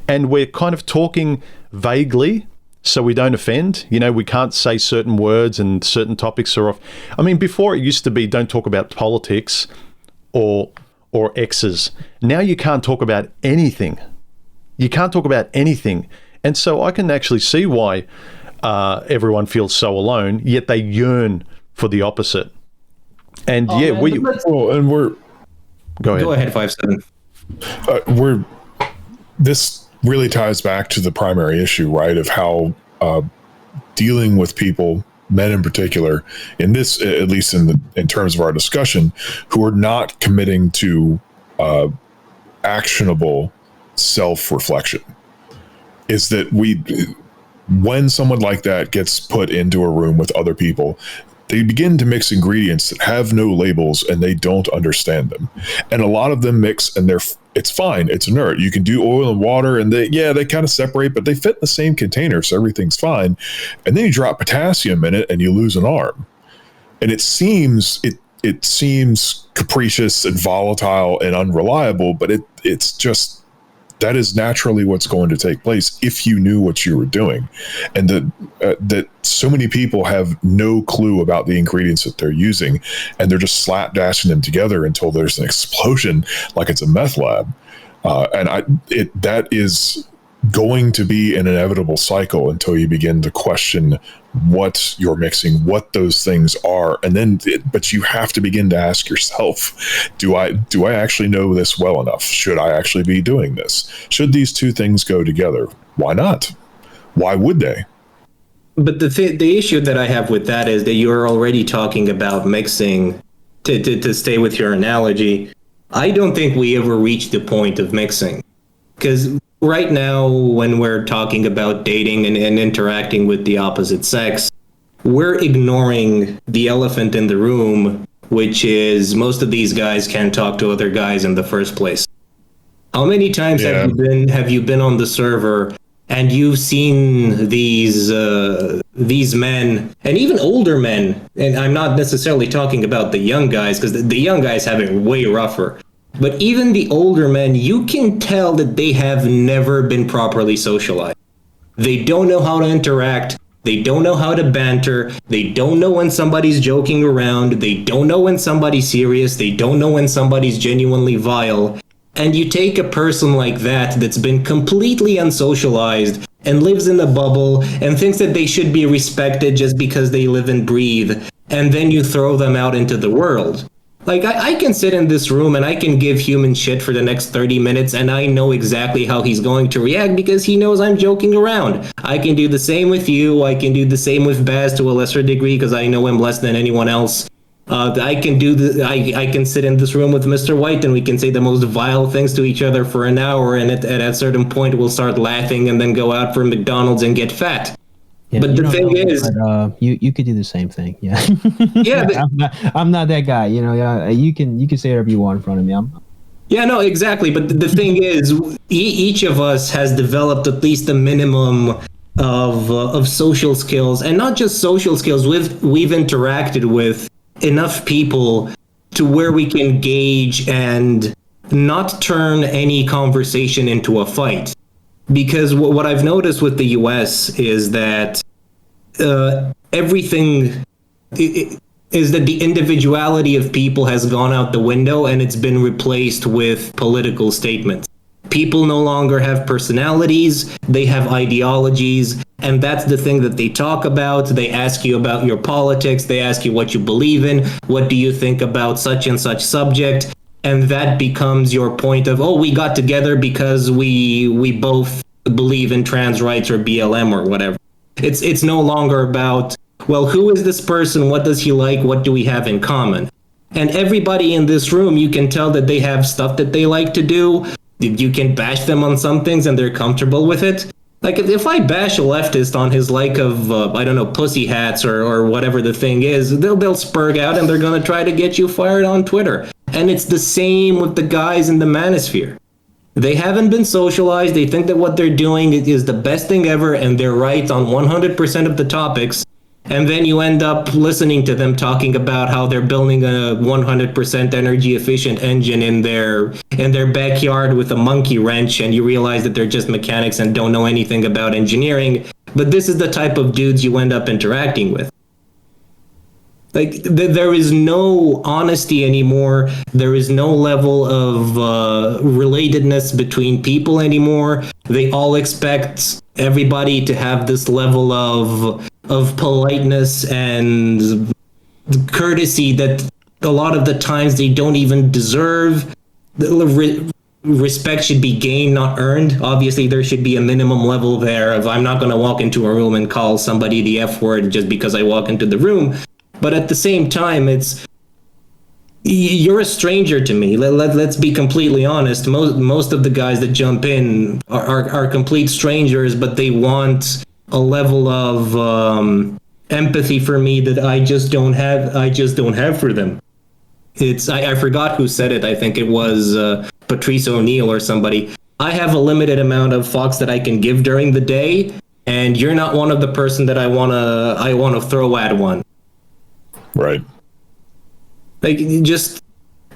and we're kind of talking vaguely so we don't offend. We can't say certain words and certain topics are off. I mean, before it used to be don't talk about politics or exes. Now you can't talk about anything. You can't talk about anything. And so I can actually see why everyone feels so alone, yet they yearn for the opposite. And Go ahead.
Go ahead, 5-7.
This really ties back to the primary issue, right, of how dealing with people, men in particular, in this, at least in terms of our discussion, who are not committing to actionable self-reflection, is that when someone like that gets put into a room with other people, they begin to mix ingredients that have no labels and they don't understand them. And a lot of them mix and it's fine. It's inert. You can do oil and water and they kind of separate, but they fit in the same container. So everything's fine. And then you drop potassium in it and you lose an arm. And it seems capricious and volatile and unreliable, but it's just, that is naturally what's going to take place if you knew what you were doing. And that so many people have no clue about the ingredients that they're using, and they're just slapdashing them together until there's an explosion like it's a meth lab. That is going to be an inevitable cycle until you begin to question what you're mixing, what those things are. And then, but you have to begin to ask yourself, do I actually know this well enough? Should I actually be doing this? Should these two things go together? Why not? Why would they?
But the issue that I have with that is that you're already talking about mixing. To stay with your analogy, I don't think we ever reached the point of mixing. Because right now, when we're talking about dating and interacting with the opposite sex, we're ignoring the elephant in the room, which is most of these guys can't talk to other guys in the first place. How many times
Yeah.
have you been on the server and you've seen these men, and even older men, and I'm not necessarily talking about the young guys, because the young guys have it way rougher, but even the older men, you can tell that they have never been properly socialized. They don't know how to interact. They don't know how to banter. They don't know when somebody's joking around. They don't know when somebody's serious. They don't know when somebody's genuinely vile. And you take a person like that that's been completely unsocialized and lives in a bubble and thinks that they should be respected just because they live and breathe, and then you throw them out into the world. Like, I can sit in this room and I can give human shit for the next 30 minutes and I know exactly how he's going to react because he knows I'm joking around. I can do the same with you. I can do the same with Baz to a lesser degree because I know him less than anyone else. I can sit in this room with Mr. White and we can say the most vile things to each other for an hour, and at a certain point we'll start laughing and then go out for McDonald's and get fat.
Yeah,
but the thing is,
you could do the same thing. Yeah.
Yeah,
I'm not that guy. You know, you can say whatever you want in front of me.
Yeah, no, exactly. But the thing is, each of us has developed at least a minimum of social skills, and not just social skills. We've interacted with enough people to where we can gauge and not turn any conversation into a fight. Because what I've noticed with the US is that everything is that the individuality of people has gone out the window and it's been replaced with political statements. People no longer have personalities, they have ideologies, and that's the thing that they talk about. They ask you about your politics, they ask you what you believe in, what do you think about such and such subject, and that becomes your point of, oh, we got together because we both believe in trans rights or BLM or whatever. It's no longer about, well, who is this person, what does he like, what do we have in common? And everybody in this room, you can tell that they have stuff that they like to do. You can bash them on some things and they're comfortable with it. Like, if I bash a leftist on his like of, I don't know, pussy hats or whatever the thing is, they'll spurg out and they're going to try to get you fired on Twitter. And it's the same with the guys in the manosphere. They haven't been socialized. They think that what they're doing is the best thing ever, and they're right on 100% of the topics. And then you end up listening to them talking about how they're building a 100% energy efficient engine in their backyard with a monkey wrench, and you realize that they're just mechanics and don't know anything about engineering. But this is the type of dudes you end up interacting with. Like, there is no honesty anymore. There is no level of relatedness between people anymore. They all expect everybody to have this level of politeness and courtesy that a lot of the times they don't even deserve. Respect should be gained, not earned. Obviously, there should be a minimum level there of, I'm not going to walk into a room and call somebody the F word just because I walk into the room. But at the same time, you're a stranger to me. Let's be completely honest. Most of the guys that jump in are complete strangers, but they want a level of empathy for me that I just don't have for them. I forgot who said it. I think it was Patrice O'Neill or somebody. I have a limited amount of fucks that I can give during the day, and you're not one of the person that I wanna throw at one.
Right.
Like, just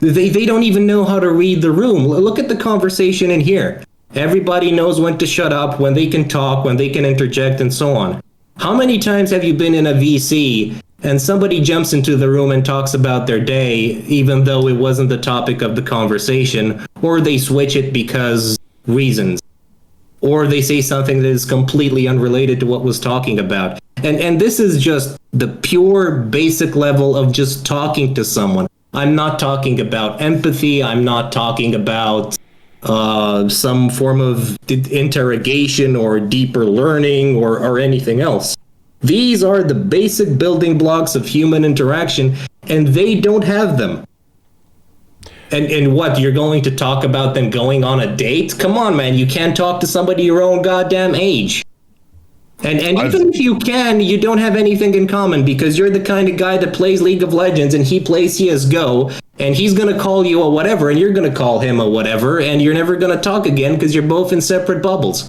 they don't even know how to read the room. Look at the conversation in here. Everybody knows when to shut up, when they can talk, when they can interject, and so on. How many times have you been in a VC and somebody jumps into the room and talks about their day, even though it wasn't the topic of the conversation, or they switch it because reasons, or they say something that is completely unrelated to what was talking about? And this is just the pure basic level of just talking to someone. I'm not talking about empathy. I'm not talking about some form of interrogation or deeper learning or anything else. These are the basic building blocks of human interaction, and they don't have them. And what, you're going to talk about them going on a date? Come on, man, you can't talk to somebody your own goddamn age. And even if you can, you don't have anything in common, because you're the kind of guy that plays League of Legends and he plays CSGO, and he's going to call you a whatever, and you're going to call him a whatever, and you're never going to talk again because you're both in separate bubbles.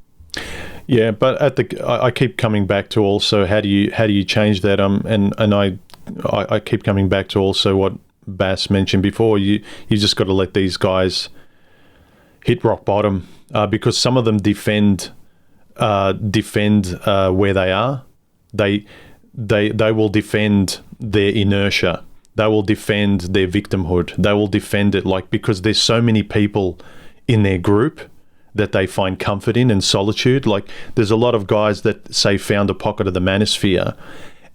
Yeah, but I keep coming back to also how do you change that? And I keep coming back to also what Bass mentioned before. You just got to let these guys hit rock bottom, because some of them defend where they are. They will defend their inertia. They will defend their victimhood. They will defend it, like, because there's so many people in their group that they find comfort in and solitude. Like, there's a lot of guys that say found a pocket of the manosphere,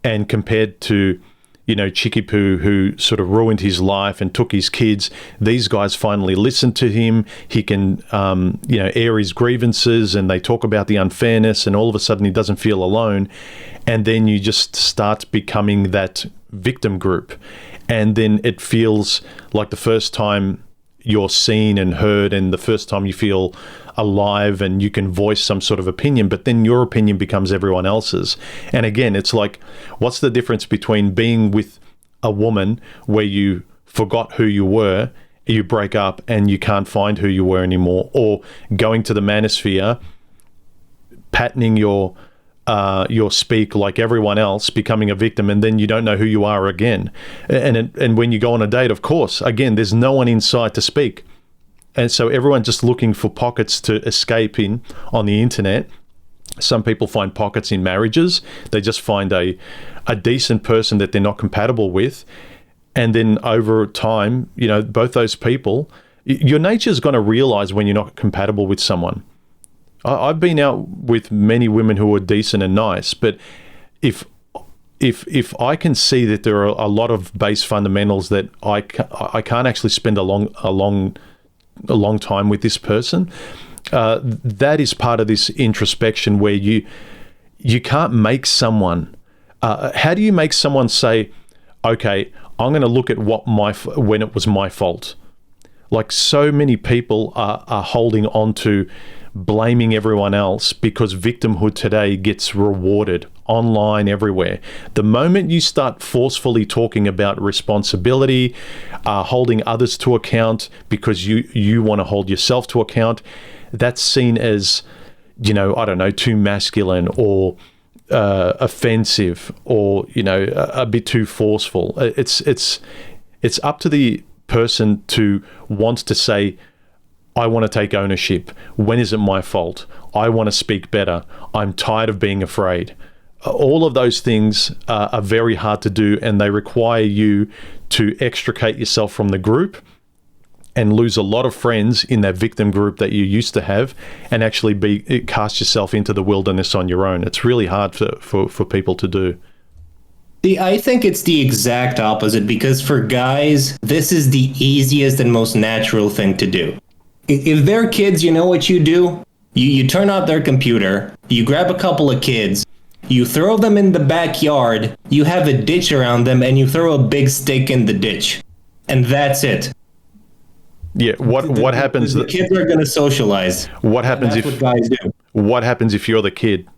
and compared to, you know, Chikipoo, who sort of ruined his life and took his kids, these guys finally listen to him. He can, air his grievances, and they talk about the unfairness, and all of a sudden he doesn't feel alone. And then you just start becoming that victim group. And then it feels like the first time you're seen and heard, and the first time you feel alive and you can voice some sort of opinion, but then your opinion becomes everyone else's. And again, it's like, what's the difference between being with a woman where you forgot who you were, you break up and you can't find who you were anymore, or going to the manosphere, patterning your speak like everyone else, becoming a victim, and then you don't know who you are again. And when you go on a date, of course, again, there's no one inside to speak. And so everyone's just looking for pockets to escape in on the internet. Some people find pockets in marriages. They just find a decent person that they're not compatible with. And then over time, you know, both those people, your nature is going to realize when you're not compatible with someone. I've been out with many women who are decent and nice, but if I can see that there are a lot of base fundamentals that I can't actually spend a long time with this person, that is part of this introspection where you can't make someone. How do you make someone say, okay, I'm going to look at when it was my fault? Like, so many people are holding on to blaming everyone else because victimhood today gets rewarded online everywhere. The moment you start forcefully talking about responsibility, holding others to account because you want to hold yourself to account, that's seen as, you know, I don't know, too masculine or offensive, or, you know, a bit too forceful. It's up to the person to want to say, I want to take ownership. When is it my fault? I want to speak better. I'm tired of being afraid. All of those things are very hard to do, and they require you to extricate yourself from the group and lose a lot of friends in that victim group that you used to have, and actually cast yourself into the wilderness on your own. It's really hard for people to do.
I think it's the exact opposite, because for guys, this is the easiest and most natural thing to do. If they're kids, you know what you do? You turn out their computer, you grab a couple of kids, you throw them in the backyard, you have a ditch around them, and you throw a big stick in the ditch. And that's it.
Yeah, what happens?
The kids are going to socialize.
What happens
if what guys do?
What happens if you're the kid?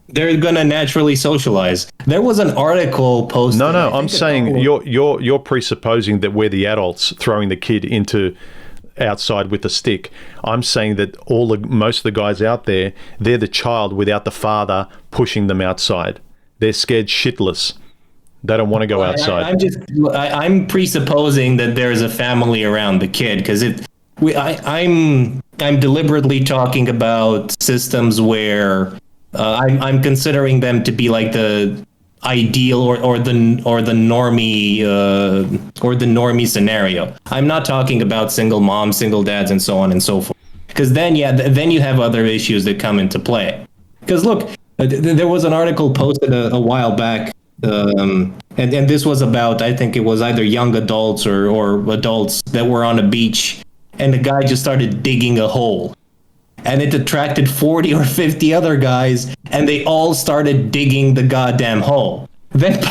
They're going to naturally socialize. There was an article posted.
No, I'm saying you're presupposing that we're the adults throwing the kid into outside with a stick. I'm saying that most of the guys out there, they're the child without the father pushing them outside. They're scared shitless. They don't want to go outside.
I'm presupposing that there's a family around the kid, because I'm deliberately talking about systems where I'm considering them to be like the ideal or the normie scenario. I'm not talking about single moms, single dads, and so on and so forth. Because then you have other issues that come into play. Because look, there was an article posted a while back, and this was about, I think it was either young adults or adults that were on a beach, and the guy just started digging a hole. And it attracted 40 or 50 other guys, and they all started digging the goddamn hole. Then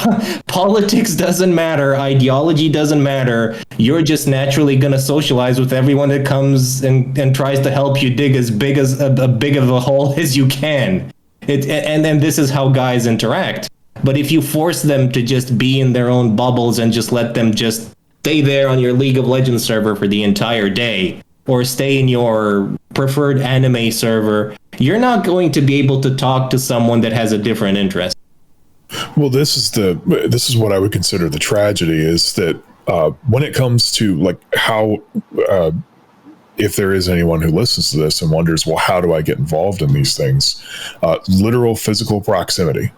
politics doesn't matter, ideology doesn't matter. You're just naturally going to socialize with everyone that comes and tries to help you dig as big of a hole as you can. And then this is how guys interact. But if you force them to just be in their own bubbles and just let them just stay there on your League of Legends server for the entire day, or stay in your preferred anime server, you're not going to be able to talk to someone that has a different interest.
Well, this is what I would consider the tragedy, is that when it comes to like how, if there is anyone who listens to this and wonders, well, how do I get involved in these things? Literal physical proximity.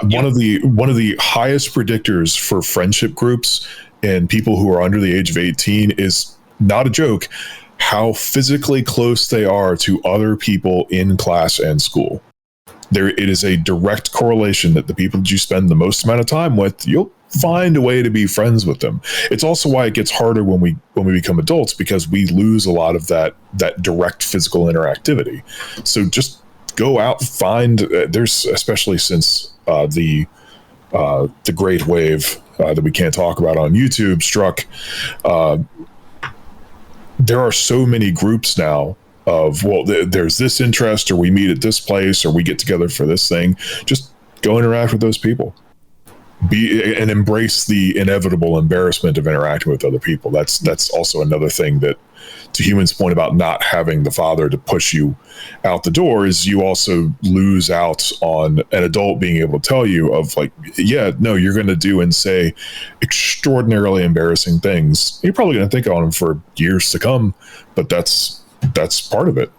One of the highest predictors for friendship groups and people who are under the age of 18 is, not a joke, how physically close they are to other people in class and school. It is a direct correlation that the people that you spend the most amount of time with, you'll find a way to be friends with them. It's also why it gets harder when we become adults, because we lose a lot of that direct physical interactivity. So just go out, find, there's, especially since the great wave that we can't talk about on YouTube struck, there are so many groups now of, well, there's this interest, or we meet at this place, or we get together for this thing. Just go interact with those people. And embrace the inevitable embarrassment of interacting with other people. That's also another thing that, to Human's point about not having the father to push you out the door, is you also lose out on an adult being able to tell you of like, yeah, no, you're going to do and say extraordinarily embarrassing things. You're probably going to think on them for years to come, but that's part of it.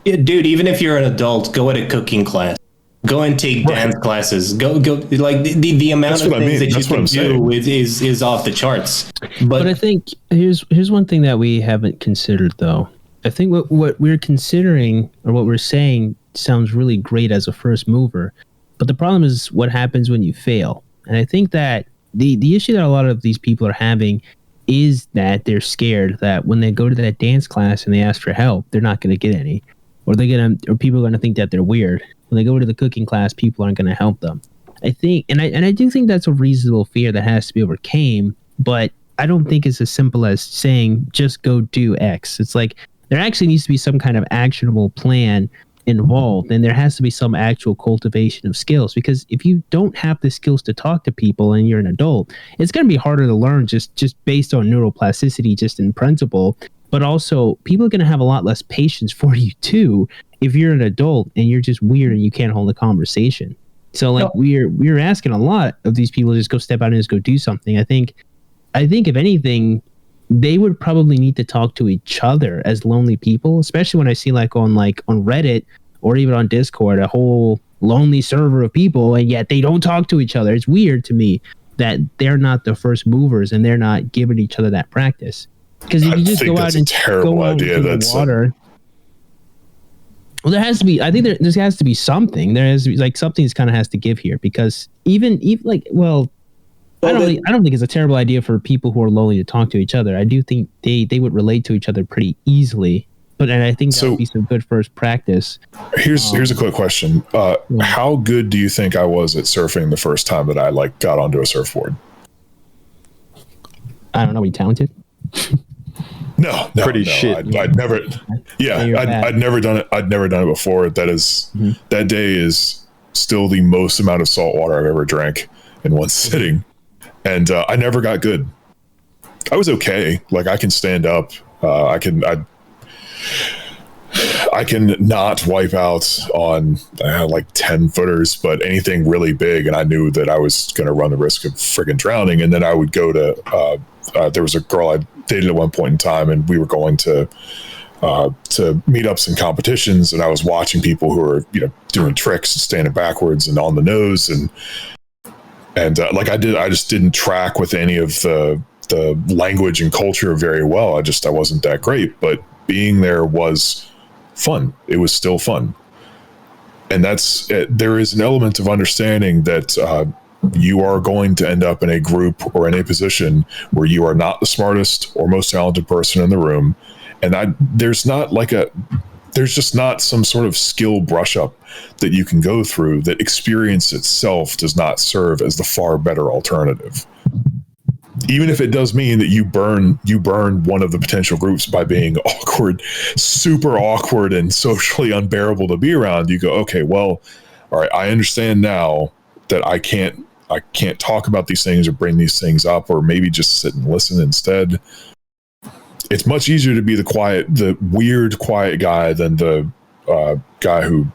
Yeah, dude, even if you're an adult, go at a cooking class. Go and take dance classes. Go like the amount of things that you can do is off the charts. But
I think here's one thing that we haven't considered, though. I think what we're considering, or what we're saying, sounds really great as a first mover, but the problem is what happens when you fail. And I think that the issue that a lot of these people are having is that they're scared that when they go to that dance class and they ask for help, they're not going to get any, or people are going to think that they're weird. When they go to the cooking class, people aren't going to help them. I think, and I do think that's a reasonable fear that has to be overcame, but I don't think it's as simple as saying, just go do X. It's like, there actually needs to be some kind of actionable plan involved, and there has to be some actual cultivation of skills, because if you don't have the skills to talk to people and you're an adult, it's going to be harder to learn just based on neuroplasticity, just in principle. But also, people are going to have a lot less patience for you too if you're an adult and you're just weird and you can't hold a conversation. So like we're asking a lot of these people to just go step out and just go do something. I think if anything, they would probably need to talk to each other as lonely people, especially when I see like on Reddit or even on Discord, a whole lonely server of people, and yet they don't talk to each other. It's weird to me that they're not the first movers and they're not giving each other that practice. Because if you just go out and go out into the water, well, there has to be. I think there has to be something. There has to be, like, something kind of has to give here, because even like, well, I don't think it's a terrible idea for people who are lonely to talk to each other. I do think they would relate to each other pretty easily. And I think that would be some good first practice.
Here's a quick question. How good do you think I was at surfing the first time that I got onto a surfboard?
I don't know. Were you talented?
No,
pretty shit.
I'd never. Yeah, I'd never done it. I'd never done it before. That day is still the most amount of salt water I've ever drank in one sitting, and I never got good. I was okay. Like, I can stand up. I can not wipe out on 10 footers, but anything really big, and I knew that I was going to run the risk of friggin' drowning. And then I would go to. There was a girl I dated at one point in time, and we were going to meetups and competitions, and I was watching people who were doing tricks and standing backwards and on the nose, and I just didn't track with any of the language and culture very well. I wasn't that great, but being there was fun. It was still fun, and there is an element of understanding that you are going to end up in a group or in a position where you are not the smartest or most talented person in the room. And there's just not some sort of skill brush up that you can go through. That experience itself does not serve as the far better alternative. Even if it does mean that you burn one of the potential groups by being awkward, super awkward and socially unbearable to be around, you go, okay, well, all right, I understand now that I can't I can't talk about these things or bring these things up, or maybe just sit and listen instead. It's much easier to be the weird, quiet guy than the guy who,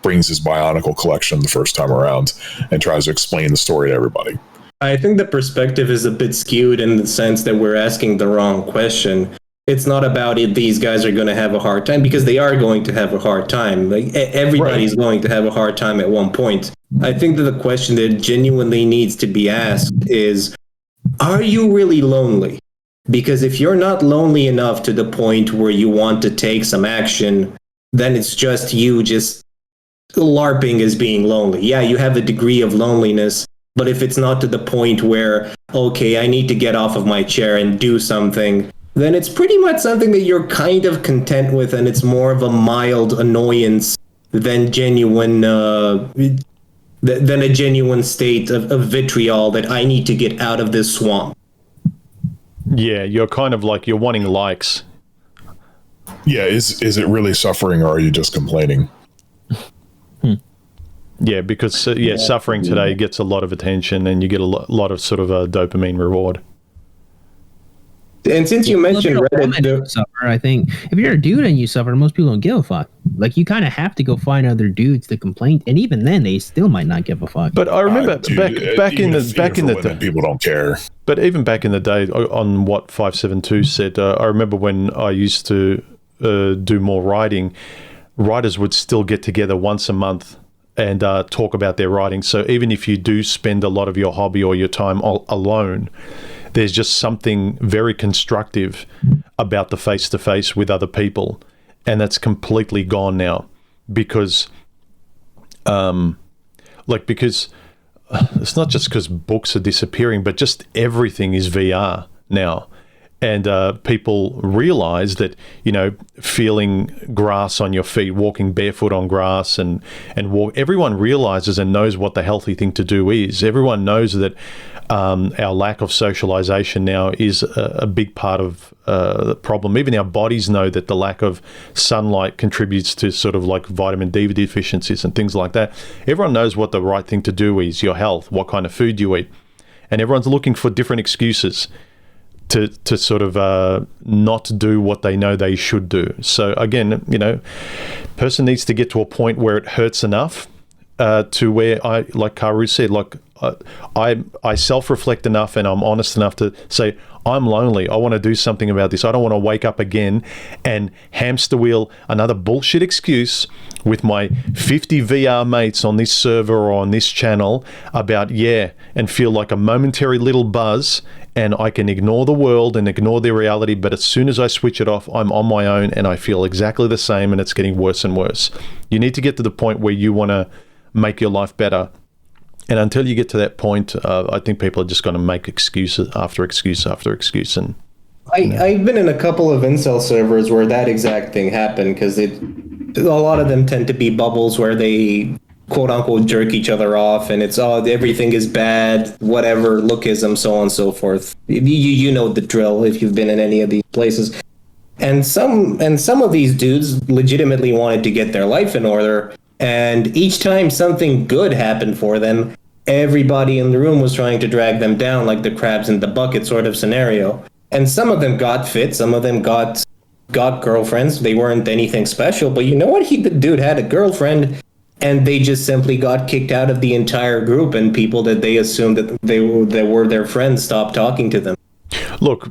brings his Bionicle collection the first time around and tries to explain the story to everybody.
I think the perspective is a bit skewed in the sense that we're asking the wrong question. It's not about if these guys are going to have a hard time, because they are going to have a hard time. Like everybody's going to have a hard time at one point. I think that the question that genuinely needs to be asked is, are you really lonely? Because if you're not lonely enough to the point where you want to take some action, then it's just you just LARPing as being lonely. Yeah, you have a degree of loneliness, but if it's not to the point where, okay, I need to get off of my chair and do something, then it's pretty much something that you're kind of content with, and it's more of a mild annoyance than genuine, than a genuine state of vitriol that I need to get out of this swamp.
Yeah, you're kind of like, you're wanting likes.
Yeah, is it really suffering, or are you just complaining?
Yeah, because suffering today gets a lot of attention, and you get a lot of sort of a dopamine reward.
And since you mentioned Reddit,
suffer, I think if you're a dude and you suffer, most people don't give a fuck. Like, you kind of have to go find other dudes to complain, and even then, they still might not give a fuck.
But I remember back in the day,
people don't care.
But even back in the day, on what 572 said, I remember when I used to do more writing, writers would still get together once a month and talk about their writing. So even if you do spend a lot of your hobby or your time alone, there's just something very constructive about the face-to-face with other people, and that's completely gone now because it's not just because books are disappearing, but just everything is VR now. And people realize that, feeling grass on your feet, walking barefoot on grass and walk, everyone realizes and knows what the healthy thing to do is. Everyone knows that our lack of socialization now is a big part of the problem. Even our bodies know that the lack of sunlight contributes to sort of like vitamin D deficiencies and things like that. Everyone knows what the right thing to do is, your health, what kind of food you eat. And everyone's looking for different excuses to sort of not do what they know they should do. So again, person needs to get to a point where it hurts enough to where like Khaoru said, like I self-reflect enough and I'm honest enough to say, I'm lonely. I want to do something about this. I don't want to wake up again and hamster wheel another bullshit excuse with my 50 VR mates on this server or on this channel about, and feel like a momentary little buzz, and I can ignore the world and ignore their reality. But as soon as I switch it off, I'm on my own and I feel exactly the same, and it's getting worse and worse. You need to get to the point where you want to make your life better. And until you get to that point, I think people are just going to make excuse after excuse after excuse. And
I've been in a couple of incel servers where that exact thing happened, because a lot of them tend to be bubbles where they quote unquote jerk each other off, and it's everything is bad, whatever, lookism, so on and so forth. You know the drill if you've been in any of these places. And some of these dudes legitimately wanted to get their life in order. And each time something good happened for them, everybody in the room was trying to drag them down, like the crabs in the bucket sort of scenario. And some of them got fit, some of them got girlfriends. They weren't anything special, but you know what? The dude had a girlfriend, and they just simply got kicked out of the entire group, and people that they assumed that they were their friends stopped talking to them.
Look,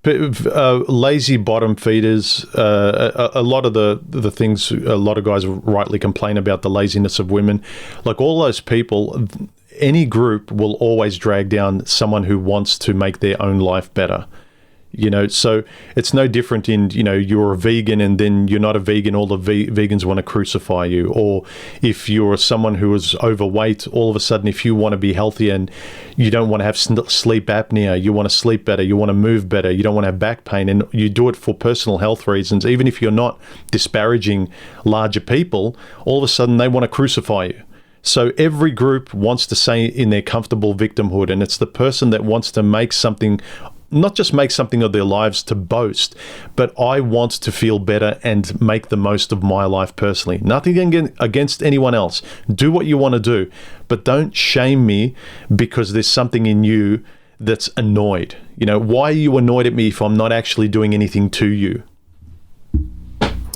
lazy bottom feeders, a lot of the things a lot of guys rightly complain about, the laziness of women. Like all those people, any group will always drag down someone who wants to make their own life better. So it's no different in, you're a vegan and then you're not a vegan, all the vegans want to crucify you. Or if you're someone who is overweight, all of a sudden, if you want to be healthy and you don't want to have sleep apnea, you want to sleep better, you want to move better, you don't want to have back pain, and you do it for personal health reasons, even if you're not disparaging larger people, all of a sudden they want to crucify you. So every group wants to stay in their comfortable victimhood, and it's the person that wants to make something not just make something of their lives to boast, but I want to feel better and make the most of my life personally. Nothing against anyone else. Do what you want to do, but don't shame me because there's something in you that's annoyed. You know, why are you annoyed at me if I'm not actually doing anything to you?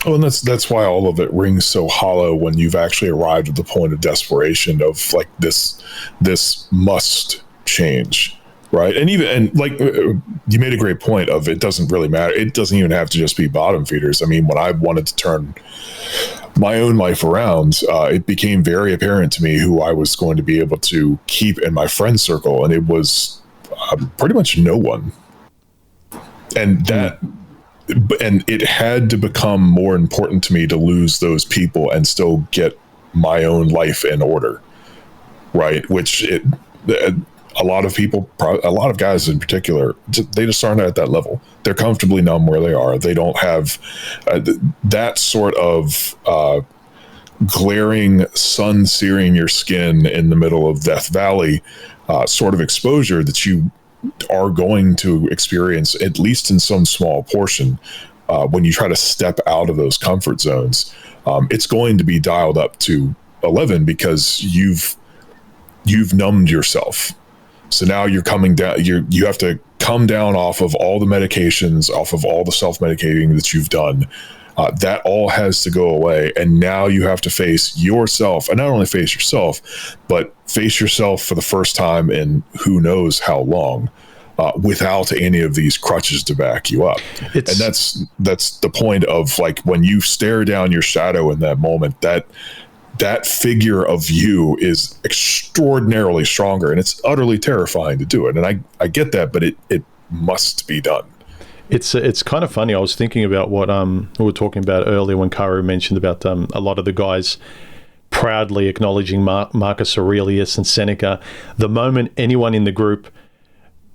Oh, and that's why all of it rings so hollow when you've actually arrived at the point of desperation of like this must change, right? And like you made a great point of it doesn't really matter. It doesn't even have to just be bottom feeders. I mean, when I wanted to turn my own life around, it became very apparent to me who I was going to be able to keep in my friend circle, and it was pretty much no one. And that. And it had to become more important to me to lose those people and still get my own life in order, right? Which a lot of people, a lot of guys in particular, they just aren't at that level. They're comfortably numb where they are. They don't have that sort of glaring sun searing your skin in the middle of Death Valley sort of exposure that you are going to experience, at least in some small portion, when you try to step out of those comfort zones. It's going to be dialed up to 11 because you've numbed yourself. So now you're coming down. You have to come down off of all the medications, off of all the self-medicating that you've done. That all has to go away, and now you have to face yourself, and not only face yourself, but face yourself for the first time in who knows how long, without any of these crutches to back you up. And that's the point of, like, when you stare down your shadow in that moment, that figure of you is extraordinarily stronger, and it's utterly terrifying to do it. And I get that, but it must be done.
It's kind of funny. I was thinking about what we were talking about earlier when Khaoru mentioned about a lot of the guys proudly acknowledging Marcus Aurelius and Seneca. The moment anyone in the group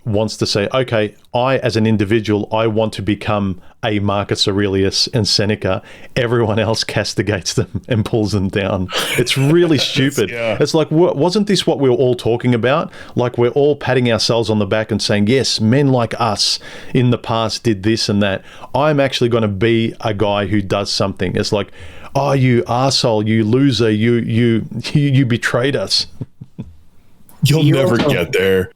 wants to say, okay, I as an individual, I want to become a Marcus Aurelius and Seneca, everyone else castigates them and pulls them down. It's really stupid. Yeah. It's like, wasn't this what we were all talking about? Like, we're all patting ourselves on the back and saying, yes, men like us in the past did this and that. I'm actually going to be a guy who does something. It's like, oh, you arsehole, you loser, you betrayed us.
You'll never get there.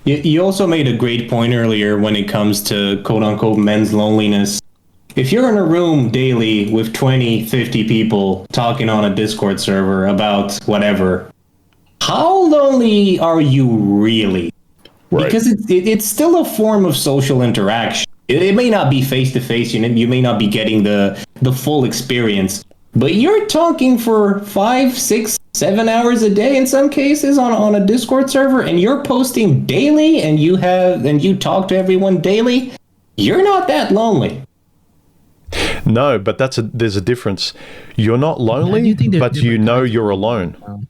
You also made a great point earlier when it comes to quote-unquote men's loneliness. If you're in a room daily with 20, 50 people talking on a Discord server about whatever, how lonely are you really? Right. Because it's still a form of social interaction. It may not be face-to-face, you may not be getting the full experience, but you're talking for 5, 6, 7 hours a day in some cases on a Discord server, and you're posting daily, and you talk to everyone daily. You're not that lonely.
No, but there's a difference. You're not lonely, but you know you're alone.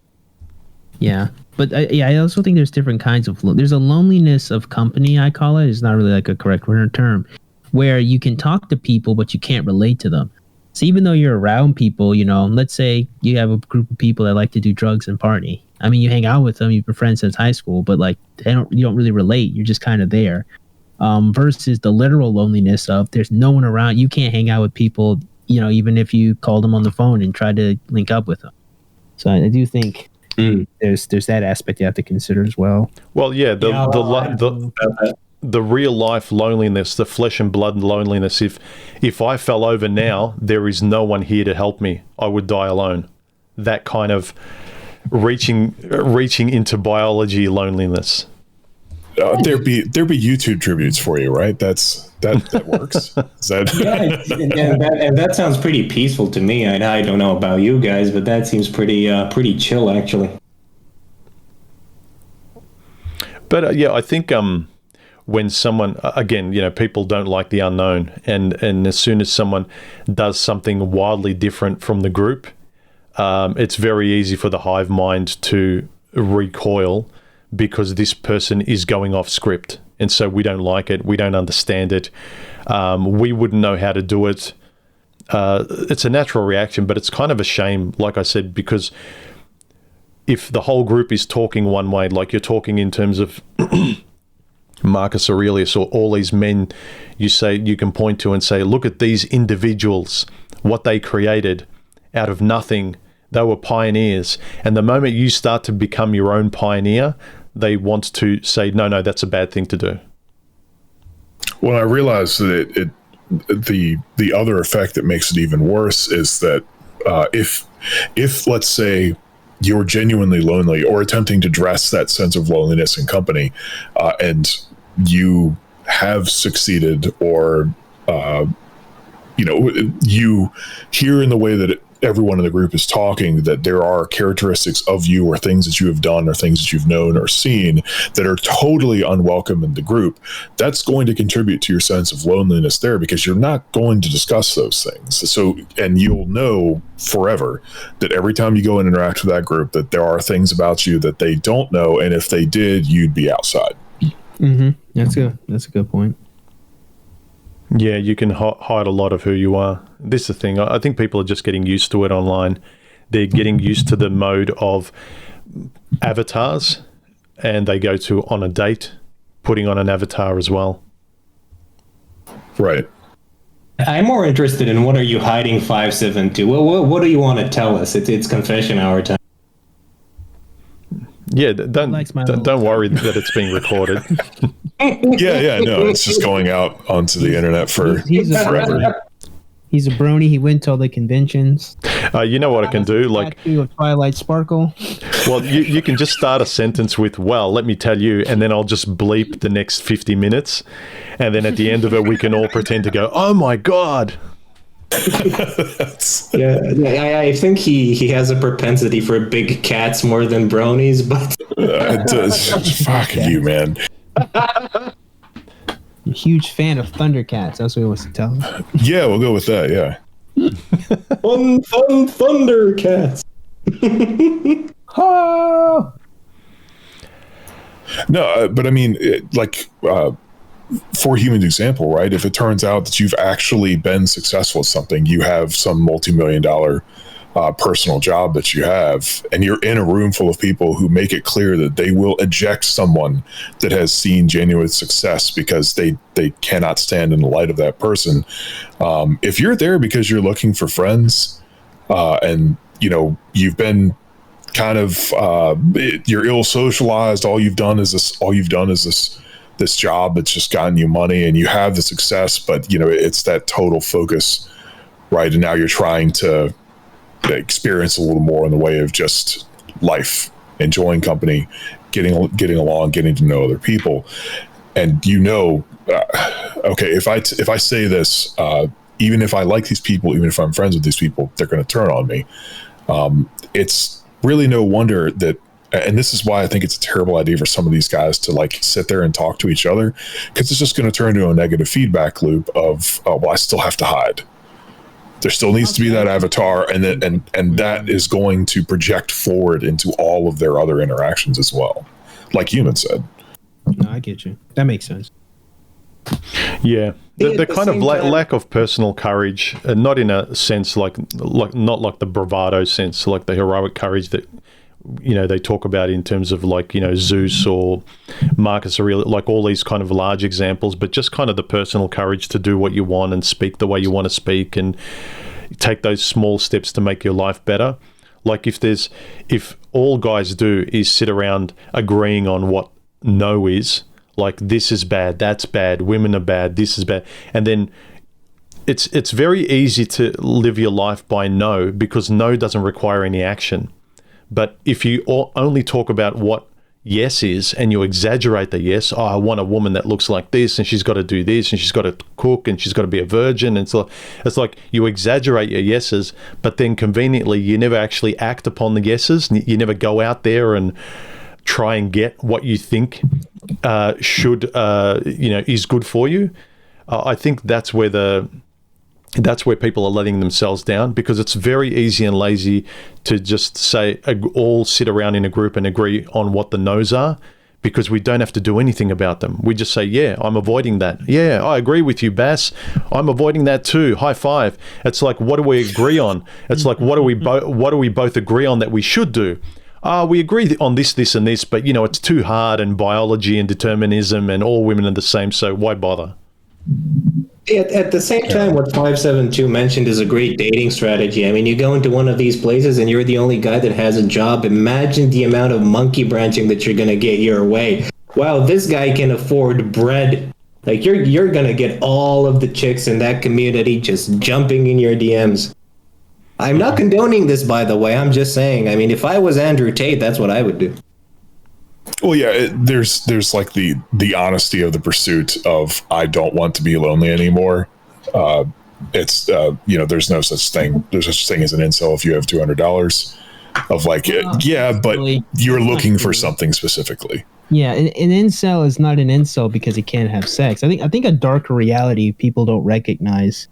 Yeah, but I also think there's different kinds of there's a loneliness of company, I call it. It's not really like a correct term, where you can talk to people but you can't relate to them. So even though you're around people, let's say you have a group of people that like to do drugs and party. I mean, you hang out with them, you've been friends since high school, but like you don't really relate. You're just kind of there. Versus the literal loneliness of there's no one around. You can't hang out with people, even if you called them on the phone and tried to link up with them. So I do think there's that aspect you have to consider as well.
Well, yeah, the real life loneliness, the flesh and blood loneliness. If I fell over now, there is no one here to help me. I would die alone. That kind of reaching into biology loneliness.
There'd be YouTube tributes for you, right? That works.
And that sounds pretty peaceful to me. I don't know about you guys, but that seems pretty chill, actually.
But yeah, I think when someone, again, people don't like the unknown, and as soon as someone does something wildly different from the group, it's very easy for the hive mind to recoil because this person is going off script, and so we don't like it, we don't understand it, we wouldn't know how to do it. It's a natural reaction, but it's kind of a shame, like I said, because if the whole group is talking one way, like you're talking in terms of Marcus Aurelius, or all these men you can point to and say, look at these individuals, what they created out of nothing. They were pioneers. And the moment you start to become your own pioneer, they want to say, no, that's a bad thing to do.
Well, I realize that the other effect that makes it even worse is that if let's say you're genuinely lonely or attempting to dress that sense of loneliness in company, and you have succeeded, or you hear in the way that everyone in the group is talking that there are characteristics of you or things that you have done or things that you've known or seen that are totally unwelcome in the group, that's going to contribute to your sense of loneliness there, because you're not going to discuss those things. So, and you'll know forever that every time you go and interact with that group, that there are things about you that they don't know, and if they did, you'd be outside.
Mm-hmm. That's a good point.
Yeah, you can hide a lot of who you are. This is the thing. I think people are just getting used to it online. They're getting used to the mode of avatars, and they go to on a date, putting on an avatar as well.
Right.
I'm more interested in what are you hiding 572? What do you want to tell us? It's confession hour time.
Yeah, don't worry that it's being recorded.
No, it's just going out onto the internet forever.
He's a brony. He went to all the conventions.
You know what I can do? Like
of Twilight Sparkle.
Well, you can just start a sentence with, well, let me tell you, and then I'll just bleep the next 50 minutes. And then at the end of it, we can all pretend to go, oh my God.
I think he has a propensity for big cats more than bronies, but
it does. Fuck you, man.
A huge fan of Thundercats. That's what he wants to tell him.
Yeah, we'll go with that. Yeah.
fun Thundercats.
Oh!
No, but I mean, for Human's example, right? If it turns out that you've actually been successful at something, you have some multi-million-dollar personal job that you have, and you're in a room full of people who make it clear that they will eject someone that has seen genuine success because they cannot stand in the light of that person. If you're there because you're looking for friends, and you've been kind of you're ill socialized, all you've done is this job that's just gotten you money, and you have the success, but it's that total focus, right? And now you're trying to experience a little more in the way of just life, enjoying company, getting along, getting to know other people. And okay, if I say this, even if I like these people, even if I'm friends with these people, they're going to turn on me. It's really no wonder that. And this is why I think it's a terrible idea for some of these guys to sit there and talk to each other, because it's just going to turn into a negative feedback loop of, I still have to hide. There still needs to be that avatar, and that is going to project forward into all of their other interactions as well, like Human said.
No, I get you. That makes sense.
Yeah, the kind of lack of personal courage, not in a sense not like the bravado sense, like the heroic courage that they talk about in terms of Zeus or Marcus Aurelius, like all these kind of large examples, but just kind of the personal courage to do what you want and speak the way you want to speak and take those small steps to make your life better. Like if all guys do is sit around agreeing on what no is, like this is bad, that's bad, women are bad, this is bad, and then it's very easy to live your life by no, because no doesn't require any action. But if you only talk about what yes is, and you exaggerate the yes, I want a woman that looks like this, and she's got to do this, and she's got to cook, and she's got to be a virgin, and so it's like you exaggerate your yeses, but then conveniently you never actually act upon the yeses. You never go out there and try and get what you think is good for you. I think that's where people are letting themselves down, because it's very easy and lazy to just say all sit around in a group and agree on what the no's are, because we don't have to do anything about them. We just say, yeah, I'm avoiding that. Yeah, I agree with you, Bass. I'm avoiding that too. High five. It's like, what do we agree on? It's like, what do we both agree on that we should do? we agree on this, this, and this, but, it's too hard, and biology and determinism and all women are the same, so why bother?
At the same time, what 572 mentioned is a great dating strategy. I mean, you go into one of these places and you're the only guy that has a job. Imagine the amount of monkey branching that you're going to get your way. Wow, this guy can afford bread. Like, you're going to get all of the chicks in that community just jumping in your DMs. I'm not condoning this, by the way. I'm just saying, I mean, if I was Andrew Tate, that's what I would do.
Well, yeah, there's like the honesty of the pursuit of, I don't want to be lonely anymore. It's there's no such thing. There's such thing as an incel if you have $200 of like, but you're looking for something specifically.
Yeah, an incel is not an incel because he can't have sex. I think a darker reality people don't recognize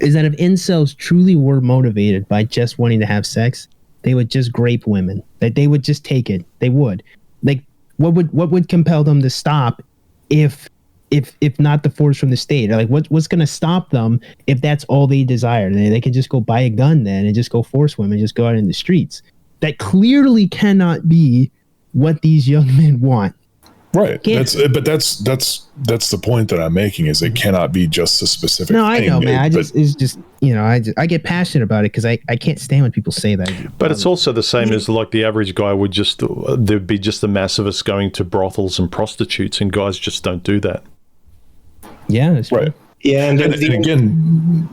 is that if incels truly were motivated by just wanting to have sex, they would just grape women. That they would just take it. They would. Like, what would compel them to stop if not the force from the state? Like, what's going to stop them if that's all they desire? They could just go buy a gun then and just go force women, just go out in the streets. That clearly cannot be what these young men want.
Right. That's the point that I'm making, is it cannot be just a specific thing.
No, I know, man. I get passionate about it because I can't stand when people say that.
But it's also the same as like the average guy would there'd be just the mass of us going to brothels and prostitutes, and guys just don't do that.
Yeah, that's true.
Right.
Yeah, and
again,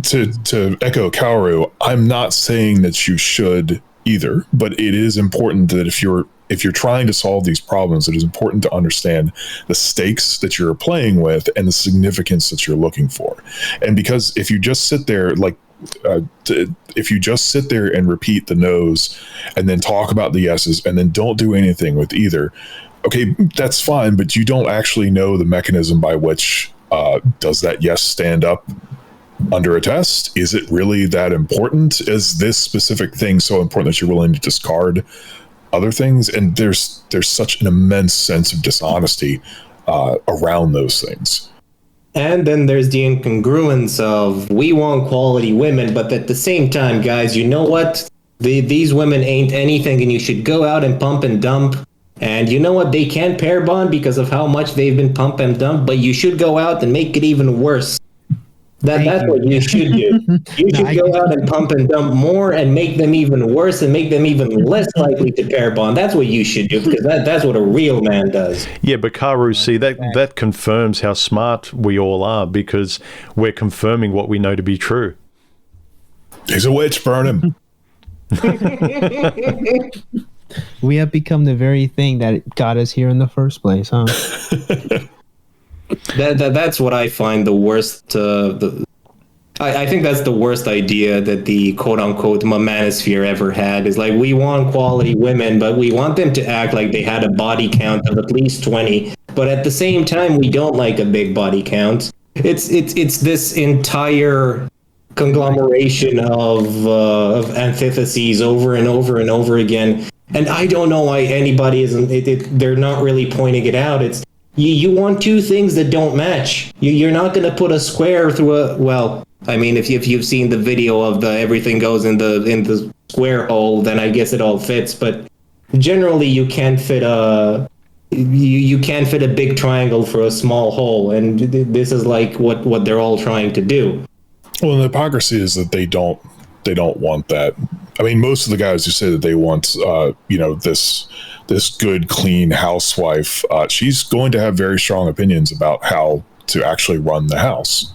to echo Khaoru, I'm not saying that you should either, but it is important that if you're trying to solve these problems, it is important to understand the stakes that you're playing with and the significance that you're looking for. And because if you just sit there, if you just sit there and repeat the no's and then talk about the yeses and then don't do anything with either, okay, that's fine, but you don't actually know the mechanism by which does that yes stand up under a test? Is it really that important? Is this specific thing so important that you're willing to discard other things? And there's such an immense sense of dishonesty around those things.
And then there's the incongruence of, we want quality women, but at the same time, guys, you know what? These women ain't anything, and you should go out and pump and dump. And you know what? They can't pair bond because of how much they've been pump and dump, but you should go out and make it even worse. That's what you should do. You should go out and pump and dump more and make them even worse and make them even less likely to pair bond. That's what you should do, because that's what a real man does.
Yeah, but Khaoru, see, that confirms how smart we all are, because we're confirming what we know to be true.
He's a witch, burn him.
We have become the very thing that got us here in the first place, huh?
That's what I find the worst. I think that's the worst idea that the quote-unquote manosphere ever had, is like, we want quality women, but we want them to act like they had a body count of at least 20. But at the same time, we don't like a big body count. It's this entire conglomeration of antitheses over and over and over again. And I don't know why anybody isn't. They're not really pointing it out. It's you want two things that don't match. You're not going to put a square through a. Well, I mean, if you've seen the video of the everything goes in the square hole, then I guess it all fits. But generally, you can't fit a. You can't fit a big triangle for a small hole, and this is like what they're all trying to do.
Well, the hypocrisy is that they don't want that. I mean, most of the guys who say that they want, this good, clean housewife, she's going to have very strong opinions about how to actually run the house.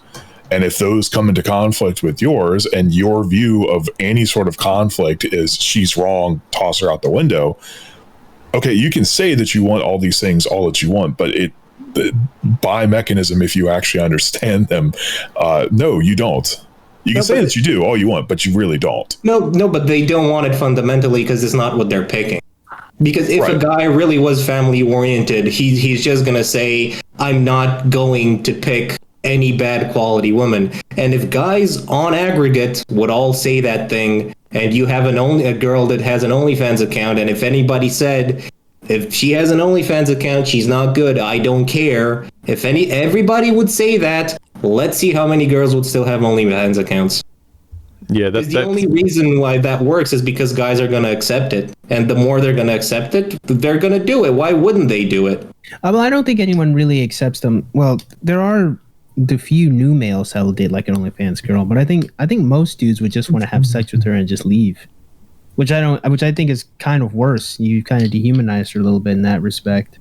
And if those come into conflict with yours, and your view of any sort of conflict is she's wrong, toss her out the window. Okay, you can say that you want all these things, all that you want, but by mechanism, if you actually understand them, no, you don't. You can say that you do all you want, but you really don't.
No, but they don't want it fundamentally because it's not what they're picking. Because if a guy really was family oriented, he's just going to say, I'm not going to pick any bad quality woman. And if guys on aggregate would all say that thing, and you have a girl that has an OnlyFans account, and if anybody said, if she has an OnlyFans account, she's not good, I don't care. If everybody would say that, let's see how many girls would still have OnlyFans accounts.
Yeah,
The only reason why that works is because guys are going to accept it. And the more they're going to accept it, they're going to do it. Why wouldn't they do it?
Well, I don't think anyone really accepts them. Well, there are the few new males that will date like an OnlyFans girl, but I think most dudes would just want to have sex with her and just leave. Which I think is kind of worse. You kind of dehumanize her a little bit in that respect.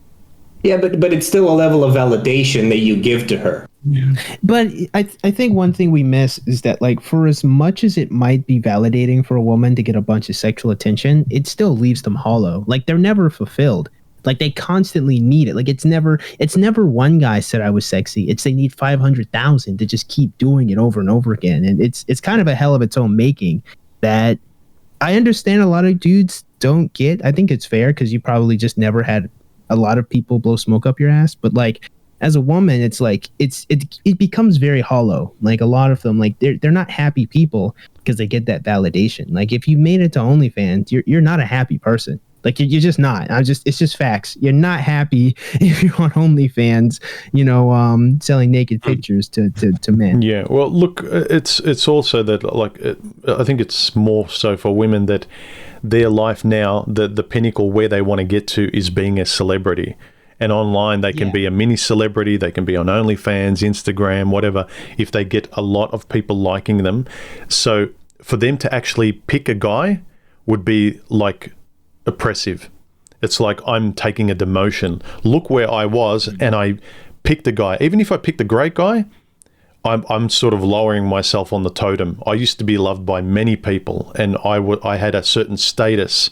Yeah, but it's still a level of validation that you give to her.
Yeah. But I think one thing we miss is that, like, for as much as it might be validating for a woman to get a bunch of sexual attention, it still leaves them hollow. Like, they're never fulfilled. Like, they constantly need it. Like, it's never one guy said I was sexy. It's they need 500,000 to just keep doing it over and over again. And it's kind of a hell of its own making that I understand a lot of dudes don't get. I think it's fair because you probably just never had a lot of people blow smoke up your ass. But, like, as a woman, it's like it becomes very hollow. Like, a lot of them, like, they're not happy people because they get that validation. Like, if you made it to OnlyFans, you're not a happy person. Like, you're just not. It's just facts. You're not happy if you're on OnlyFans, selling naked pictures to men.
Yeah. Well, look, it's also that, like, I think it's more so for women that their life now, the pinnacle where they want to get to is being a celebrity. And online, they can be a mini celebrity. They can be on OnlyFans, Instagram, whatever, if they get a lot of people liking them. So for them to actually pick a guy would be like oppressive. It's like I'm taking a demotion. Look where I was, and I picked a guy. Even if I picked a great guy, I'm sort of lowering myself on the totem. I used to be loved by many people, and I had a certain status,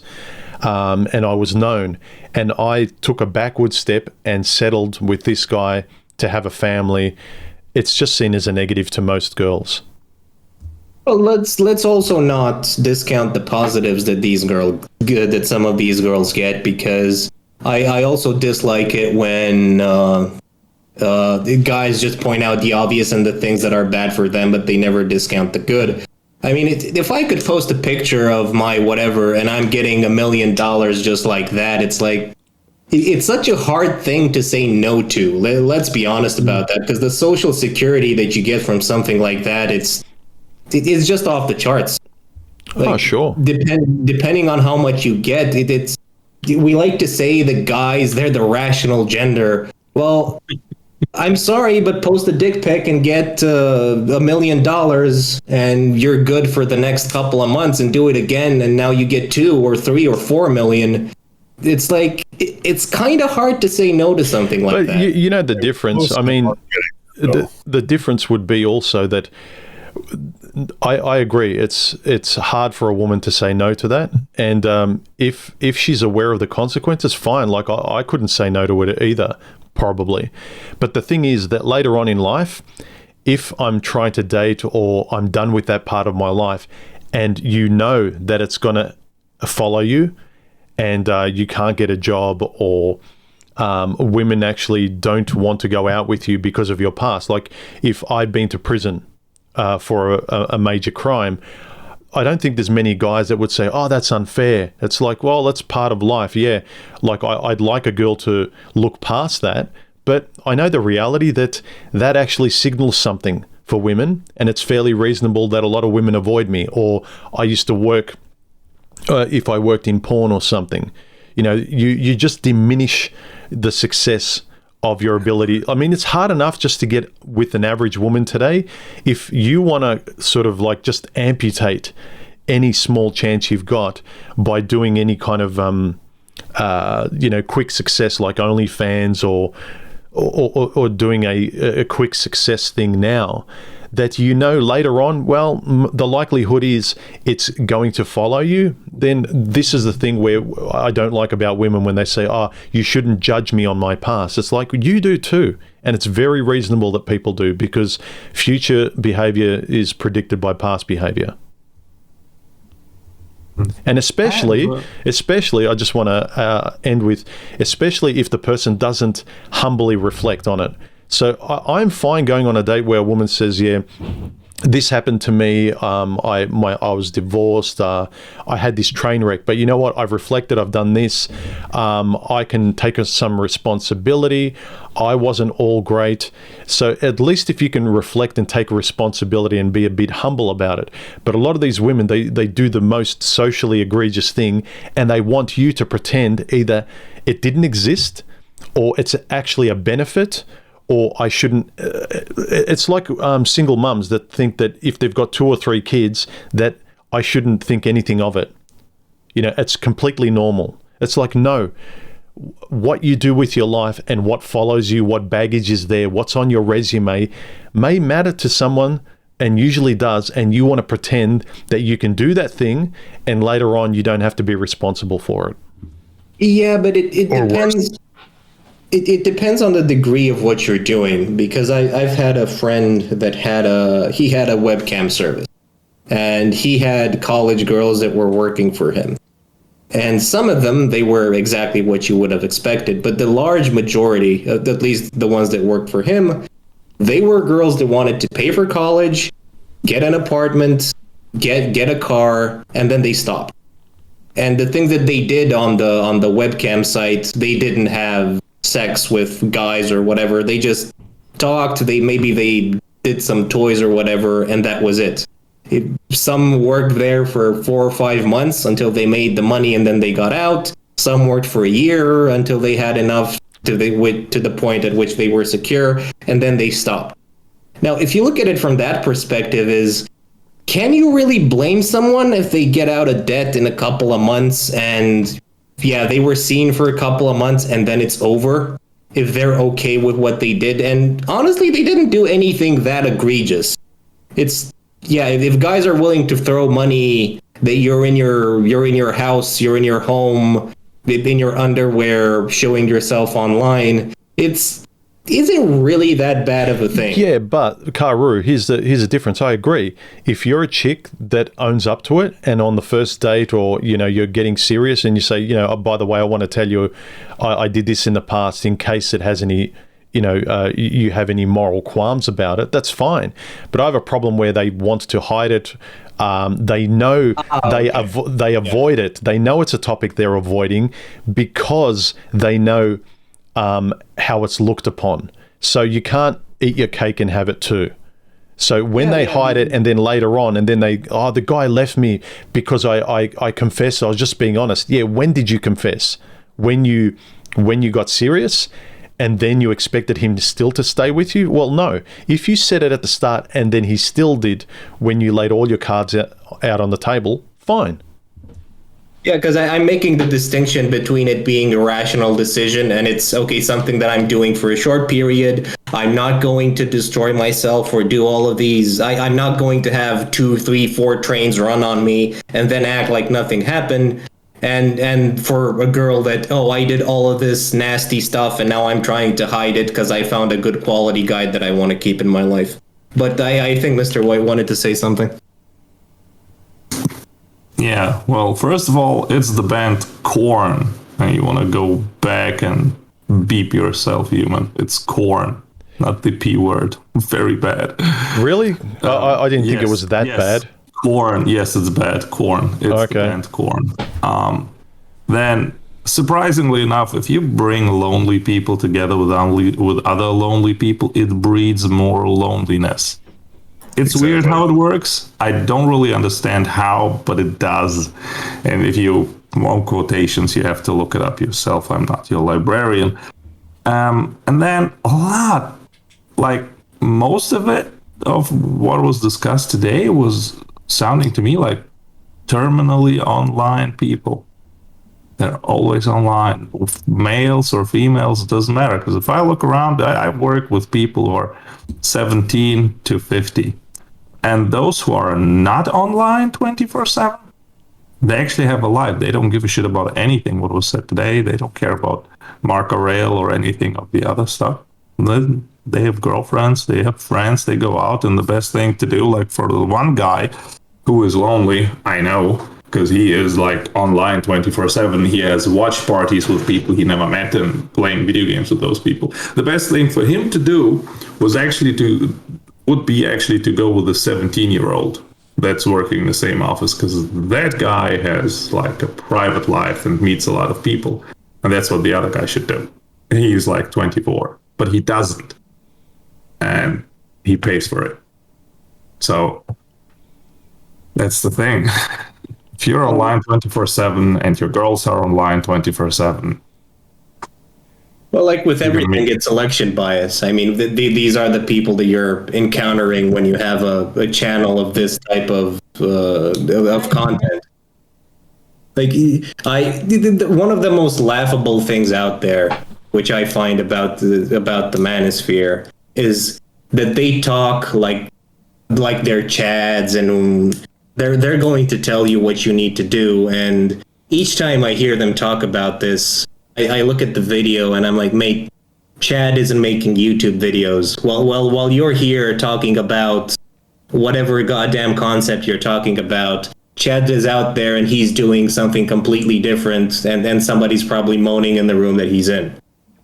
and I was known. And I took a backward step and settled with this guy to have a family. It's just seen as a negative to most girls.
Well, let's also not discount the positives that some of these girls get, because I also dislike it when the guys just point out the obvious and the things that are bad for them, but they never discount the good. I mean, if I could post a picture of my whatever and I'm getting $1 million just like that, it's like, it's such a hard thing to say no to. Let's be honest about that, because the social security that you get from something like that, it's just off the charts. Like,
sure.
Depending on how much you get, we like to say the guys, they're the rational gender. Well, I'm sorry, but post a dick pic and get $1 million, and you're good for the next couple of months, and do it again, and now you get 2 or 3 or 4 million. It's like, it's kind of hard to say no to something like that.
You know the difference. I mean, the difference would be also that I agree. It's hard for a woman to say no to that, and if she's aware of the consequences, fine. Like I couldn't say no to it either, probably. But the thing is that later on in life, if I'm trying to date or I'm done with that part of my life, and you know that it's gonna follow you, and you can't get a job, or women actually don't want to go out with you because of your past. Like if I'd been to prison for a major crime, I don't think there's many guys that would say, oh, that's unfair. It's like, well, that's part of life. Yeah, like I'd like a girl to look past that, but I know the reality that actually signals something for women, and it's fairly reasonable that a lot of women avoid me. Or I used to work, if I worked in porn or something, you just diminish the success of your ability. I mean, it's hard enough just to get with an average woman today. If you want to sort of like just amputate any small chance you've got by doing any kind of, quick success like OnlyFans or doing a quick success thing now, that later on, well, the likelihood is it's going to follow you, then this is the thing where I don't like about women when they say, oh, you shouldn't judge me on my past. It's like, you do too. And it's very reasonable that people do, because future behavior is predicted by past behavior. And especially, I just want to end with, especially if the person doesn't humbly reflect on it. So I'm fine going on a date where a woman says, yeah, this happened to me. I was divorced. I had this train wreck. But you know what? I've reflected. I've done this. I can take some responsibility. I wasn't all great. So at least if you can reflect and take responsibility and be a bit humble about it. But a lot of these women, they do the most socially egregious thing, and they want you to pretend either it didn't exist or it's actually a benefit, or I shouldn't. It's like single mums that think that if they've got 2 or 3 kids, that I shouldn't think anything of it. You know, it's completely normal. It's like, no, what you do with your life and what follows you, what baggage is there, what's on your resume may matter to someone, and usually does, and you want to pretend that you can do that thing, and later on you don't have to be responsible for it.
Yeah, but it depends. It depends on the degree of what you're doing, because I've had a friend that had a webcam service, and he had college girls that were working for him. And some of them, they were exactly what you would have expected, but the large majority, at least the ones that worked for him, they were girls that wanted to pay for college, get an apartment, get a car, and then they stopped. And the thing that they did on the webcam site, they didn't have sex with guys or whatever. They just talked. Maybe they did some toys or whatever, and that was it. Some worked there for 4 or 5 months until they made the money, and then they got out. Some worked for a year until they had enough to the point at which they were secure, and then they stopped. Now, if you look at it from that perspective, can you really blame someone if they get out of debt in a couple of months and, yeah, they were seen for a couple of months and then it's over, if they're okay with what they did? And honestly, they didn't do anything that egregious. If guys are willing to throw money, that you're in your house, you're in your home, in your underwear, showing yourself online, isn't really that bad of a thing.
Yeah, but Khaoru, here's the difference. I agree. If you're a chick that owns up to it, and on the first date, or you're getting serious, and you say, oh, by the way, I want to tell you, I did this in the past in case it has any, you have any moral qualms about it. That's fine. But I have a problem where they want to hide it. They know they avoid it. They know it's a topic they're avoiding because they know how it's looked upon. So you can't eat your cake and have it too. So when they hide it, and then later on, and then the guy left me because I confessed, I was just being honest. Yeah, when did you confess? When you got serious, and then you expected him still to stay with you? Well, no. If you said it at the start and then he still did when you laid all your cards out on the table, fine.
Yeah, because I'm making the distinction between it being a rational decision and it's, okay, something that I'm doing for a short period. I'm not going to destroy myself or do all of these. I'm not going to have 2, 3, 4 trains run on me and then act like nothing happened. And for a girl that, I did all of this nasty stuff and now I'm trying to hide it because I found a good quality guy that I want to keep in my life. But I think Mr. White wanted to say something.
Yeah, well, first of all, it's the band Korn, and you want to go back and beep yourself, human. It's Korn, not the P word. Very bad.
Really? I didn't think it was that bad.
Korn, yes, it's bad. Korn. It's the band Korn. Then, surprisingly enough, if you bring lonely people together with other lonely people, it breeds more loneliness. It's weird how it works. I don't really understand how, but it does. And if you want quotations, you have to look it up yourself. I'm not your librarian. And then a lot, like most of what was discussed today was sounding to me like terminally online people. They're always online, males or females, it doesn't matter. Because if I look around, I work with people who are 17 to 50. And those who are not online 24/7, they actually have a life. They don't give a shit about anything what was said today. They don't care about Mark Aurel or anything of the other stuff. They have girlfriends, they have friends, they go out, and the best thing to do, like for the one guy who is lonely, I know, because he is like online 24/7. He has watch parties with people he never met and playing video games with those people. The best thing for him to do was actually to would be actually to go with a 17-year-old that's working in the same office, because that guy has like a private life and meets a lot of people, and that's what the other guy should do. He's like 24, but he doesn't, and he pays for it. So that's the thing. If you're online 24/7 and your girls are online 24/7.
Well, like with everything, it's selection bias. I mean, these are the people that you're encountering when you have a channel of this type of content. Like, one of the most laughable things out there, which I find about the manosphere, is that they talk like they're chads, and they're going to tell you what you need to do. And each time I hear them talk about this, I look at the video and I'm like, mate, Chad isn't making YouTube videos. Well, while you're here talking about whatever goddamn concept you're talking about, Chad is out there and he's doing something completely different, and then somebody's probably moaning in the room that he's in.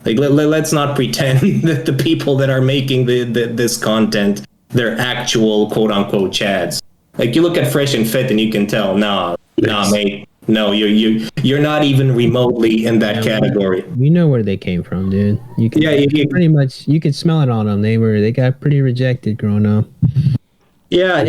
Like, let's not pretend that the people that are making this content, they're actual quote-unquote Chads. Like, you look at Fresh and Fit and you can tell, nah, mate. No, you're not even remotely in that category.
We know where they came from, dude. You can pretty much, you can smell it on them. They got pretty rejected growing up.
Yeah, and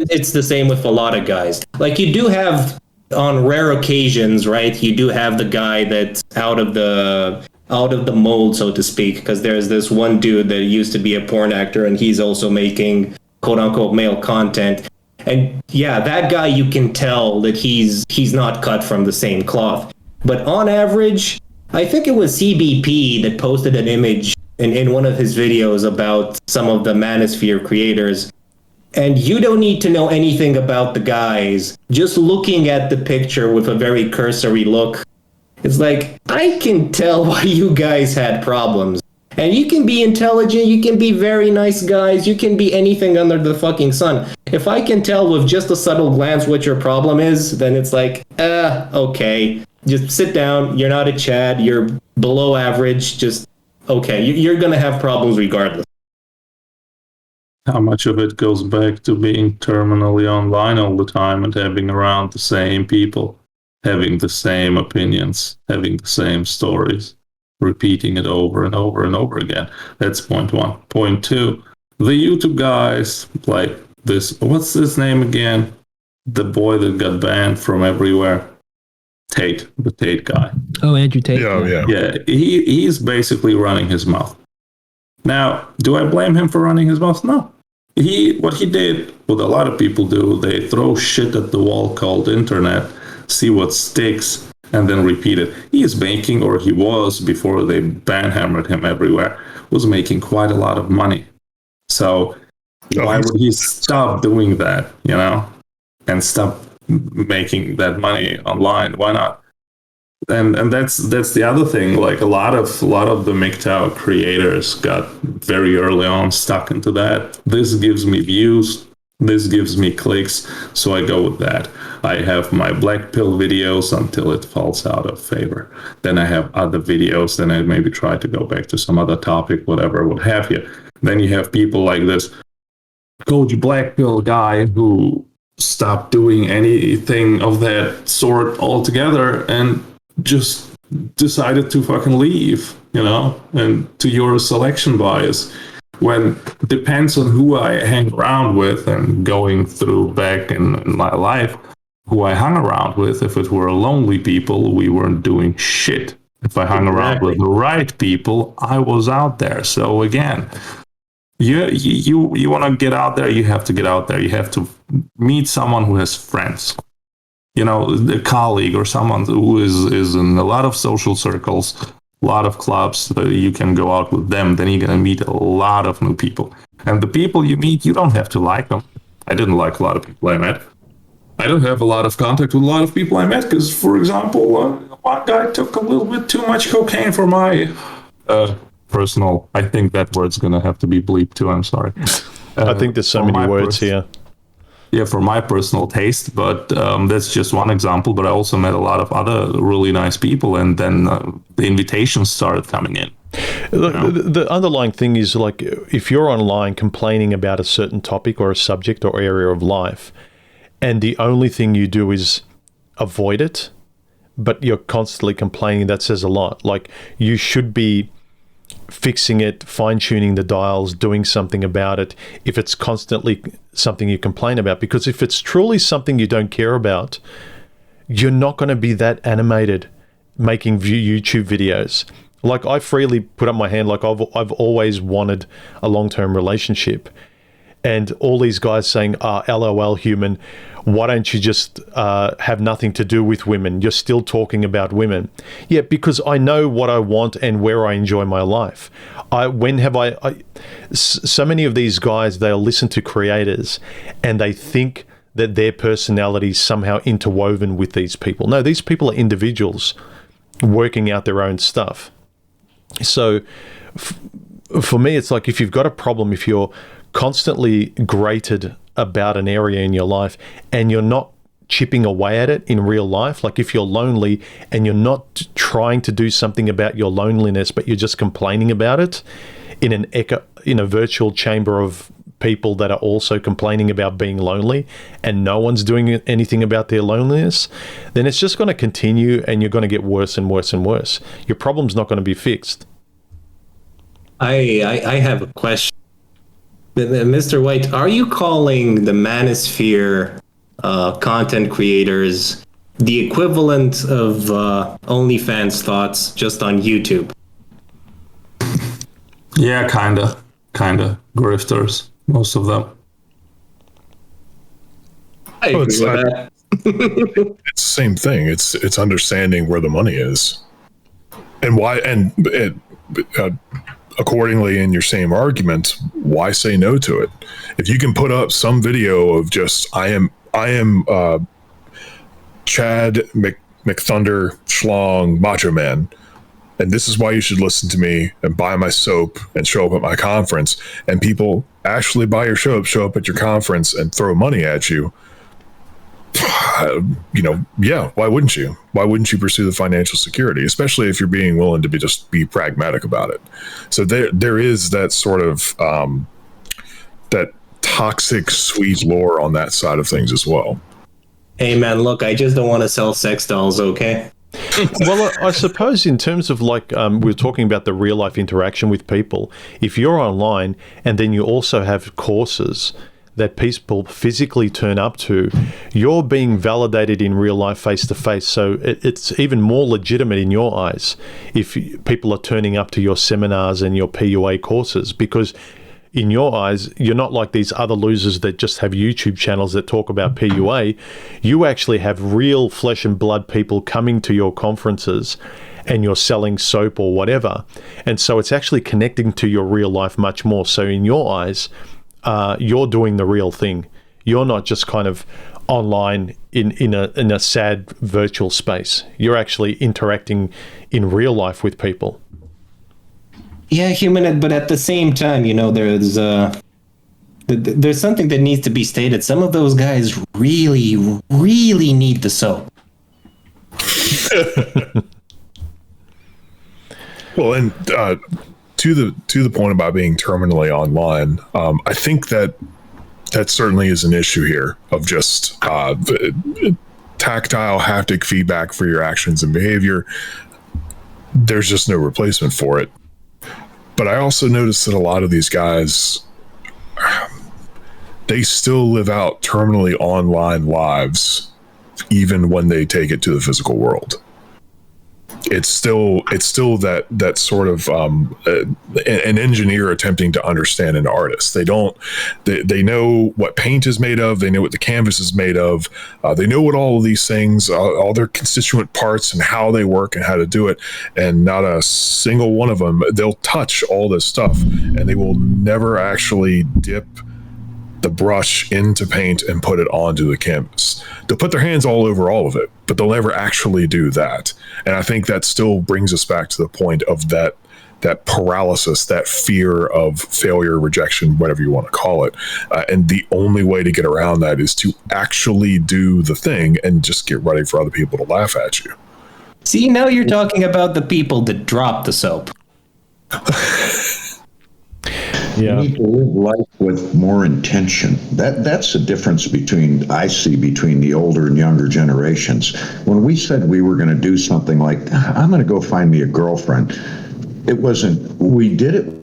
it's the same with a lot of guys. Like, you do have, on rare occasions, right? You do have the guy that's out of the mold, so to speak, because there's this one dude that used to be a porn actor, and he's also making quote unquote male content. And yeah, that guy, you can tell that he's not cut from the same cloth. But on average, I think it was CBP that posted an image in one of his videos about some of the manosphere creators. And you don't need to know anything about the guys. Just looking at the picture with a very cursory look, it's like, I can tell why you guys had problems. And you can be intelligent, you can be very nice guys, you can be anything under the fucking sun. If I can tell with just a subtle glance what your problem is, then it's like, okay. Just sit down, you're not a Chad, you're below average, just, okay, you're gonna have problems regardless.
How much of it goes back to being terminally online all the time and having around the same people, having the same opinions, having the same stories, repeating it over and over and over again. That's point one. Point two, the YouTube guys, like this, what's his name again? The boy that got banned from everywhere. Tate, the Tate guy.
Oh, Andrew Tate.
Yeah, he's basically running his mouth. Now, do I blame him for running his mouth? No. What he did, what a lot of people do, they throw shit at the wall called internet, see what sticks, and then repeat it. He is making, or he was, before they ban-hammered him everywhere, was making quite a lot of money. So why would he stop doing that, and stop making that money online? Why not? And that's the other thing. Like, a lot of the MGTOW creators got very early on stuck into that. This gives me views. This gives me clicks, so I go with that. I have my black pill videos until it falls out of favor. Then I have other videos, then I maybe try to go back to some other topic, whatever, what have you. Then you have people like this Koji black pill guy who stopped doing anything of that sort altogether and just decided to fucking leave, and to your selection bias. When it depends on who I hang around with, and going through back in my life, who I hung around with, if it were lonely people, we weren't doing shit. If I hung around with the right people, I was out there. So again, you want to get out there, you have to get out there. You have to meet someone who has friends. A colleague or someone who is in a lot of social circles, a lot of clubs, you can go out with them, then you're going to meet a lot of new people. And the people you meet, you don't have to like them. I didn't like a lot of people I met. I don't have a lot of contact with a lot of people I met because, for example, one guy took a little bit too much cocaine for my personal... I think that word's going to have to be bleeped too, I'm sorry.
I think there's so many words here.
Yeah, for my personal taste, but that's just one example. But I also met a lot of other really nice people, and then the invitations started coming in.
The underlying thing is, like, if you're online complaining about a certain topic or a subject or area of life, and the only thing you do is avoid it, but you're constantly complaining, that says a lot. Like, you should be fixing it, fine-tuning the dials, doing something about it if it's constantly something you complain about. Because if it's truly something you don't care about, you're not going to be that animated making YouTube videos. Like, I freely put up my hand, like, I've always wanted a long-term relationship. And all these guys saying, LOL human, why don't you just have nothing to do with women? You're still talking about women. Yeah, because I know what I want and where I enjoy my life. So many of these guys, they'll listen to creators and they think that their personality is somehow interwoven with these people. No, these people are individuals working out their own stuff. So for me, it's like, if you've got a problem, if you're constantly grated about an area in your life and you're not chipping away at it in real life, like if you're lonely and you're not trying to do something about your loneliness, but you're just complaining about it in a virtual chamber of people that are also complaining about being lonely, and no one's doing anything about their loneliness, then it's just going to continue and you're going to get worse and worse and worse. Your problem's not going to be fixed.
I have a question. Mr. White, are you calling the manosphere content creators the equivalent of OnlyFans thoughts just on YouTube?
Yeah, kinda. Grifters, most of them.
I agree with that.
It's the same thing. It's understanding where the money is, and why, and accordingly, in your same argument, why say no to it? If you can put up some video of just I am Chad McThunder Schlong Macho Man, and this is why you should listen to me and buy my soap and show up at my conference, and people actually buy your soap, show up at your conference and throw money at you, yeah, why wouldn't you? Why wouldn't you pursue the financial security, especially if you're being willing to be pragmatic about it? So there is that sort of that toxic sweet lore on that side of things as well.
Hey man, look, I just don't want to sell sex dolls, okay?
Well, I suppose in terms of, like, we're talking about the real life interaction with people. If you're online and then you also have courses that people physically turn up to, you're being validated in real life face to face. So it's even more legitimate in your eyes if people are turning up to your seminars and your PUA courses, because in your eyes, you're not like these other losers that just have YouTube channels that talk about PUA. You actually have real flesh and blood people coming to your conferences and you're selling soap or whatever. And so it's actually connecting to your real life much more. So in your eyes, you're doing the real thing. You're not just kind of online in a sad virtual space. You're actually interacting in real life with people.
Yeah, human, but at the same time, there's something that needs to be stated. Some of those guys really, really need the soap.
Well, and to the point about being terminally online, I think that certainly is an issue here of just tactile, haptic feedback for your actions and behavior. There's just no replacement for it. But I also noticed that a lot of these guys, they still live out terminally online lives, even when they take it to the physical world. It's still that sort of an engineer attempting to understand an artist. They know what paint is made of. They know what the canvas is made of. They know what all of these things, all their constituent parts and how they work and how to do it. And not a single one of them, they'll touch all this stuff and they will never actually dip the brush into paint and put it onto the canvas. They'll put their hands all over all of it, but they'll never actually do that. And I think that still brings us back to the point of that paralysis, that fear of failure, rejection, whatever you want to call it. And the only way to get around that is to actually do the thing and just get ready for other people to laugh at you.
See, now you're talking about the people that drop the soap.
Yeah.
We need to live life with more intention. That's the difference I see between the older and younger generations. When we said we were going to do something like, I'm going to go find me a girlfriend, we did it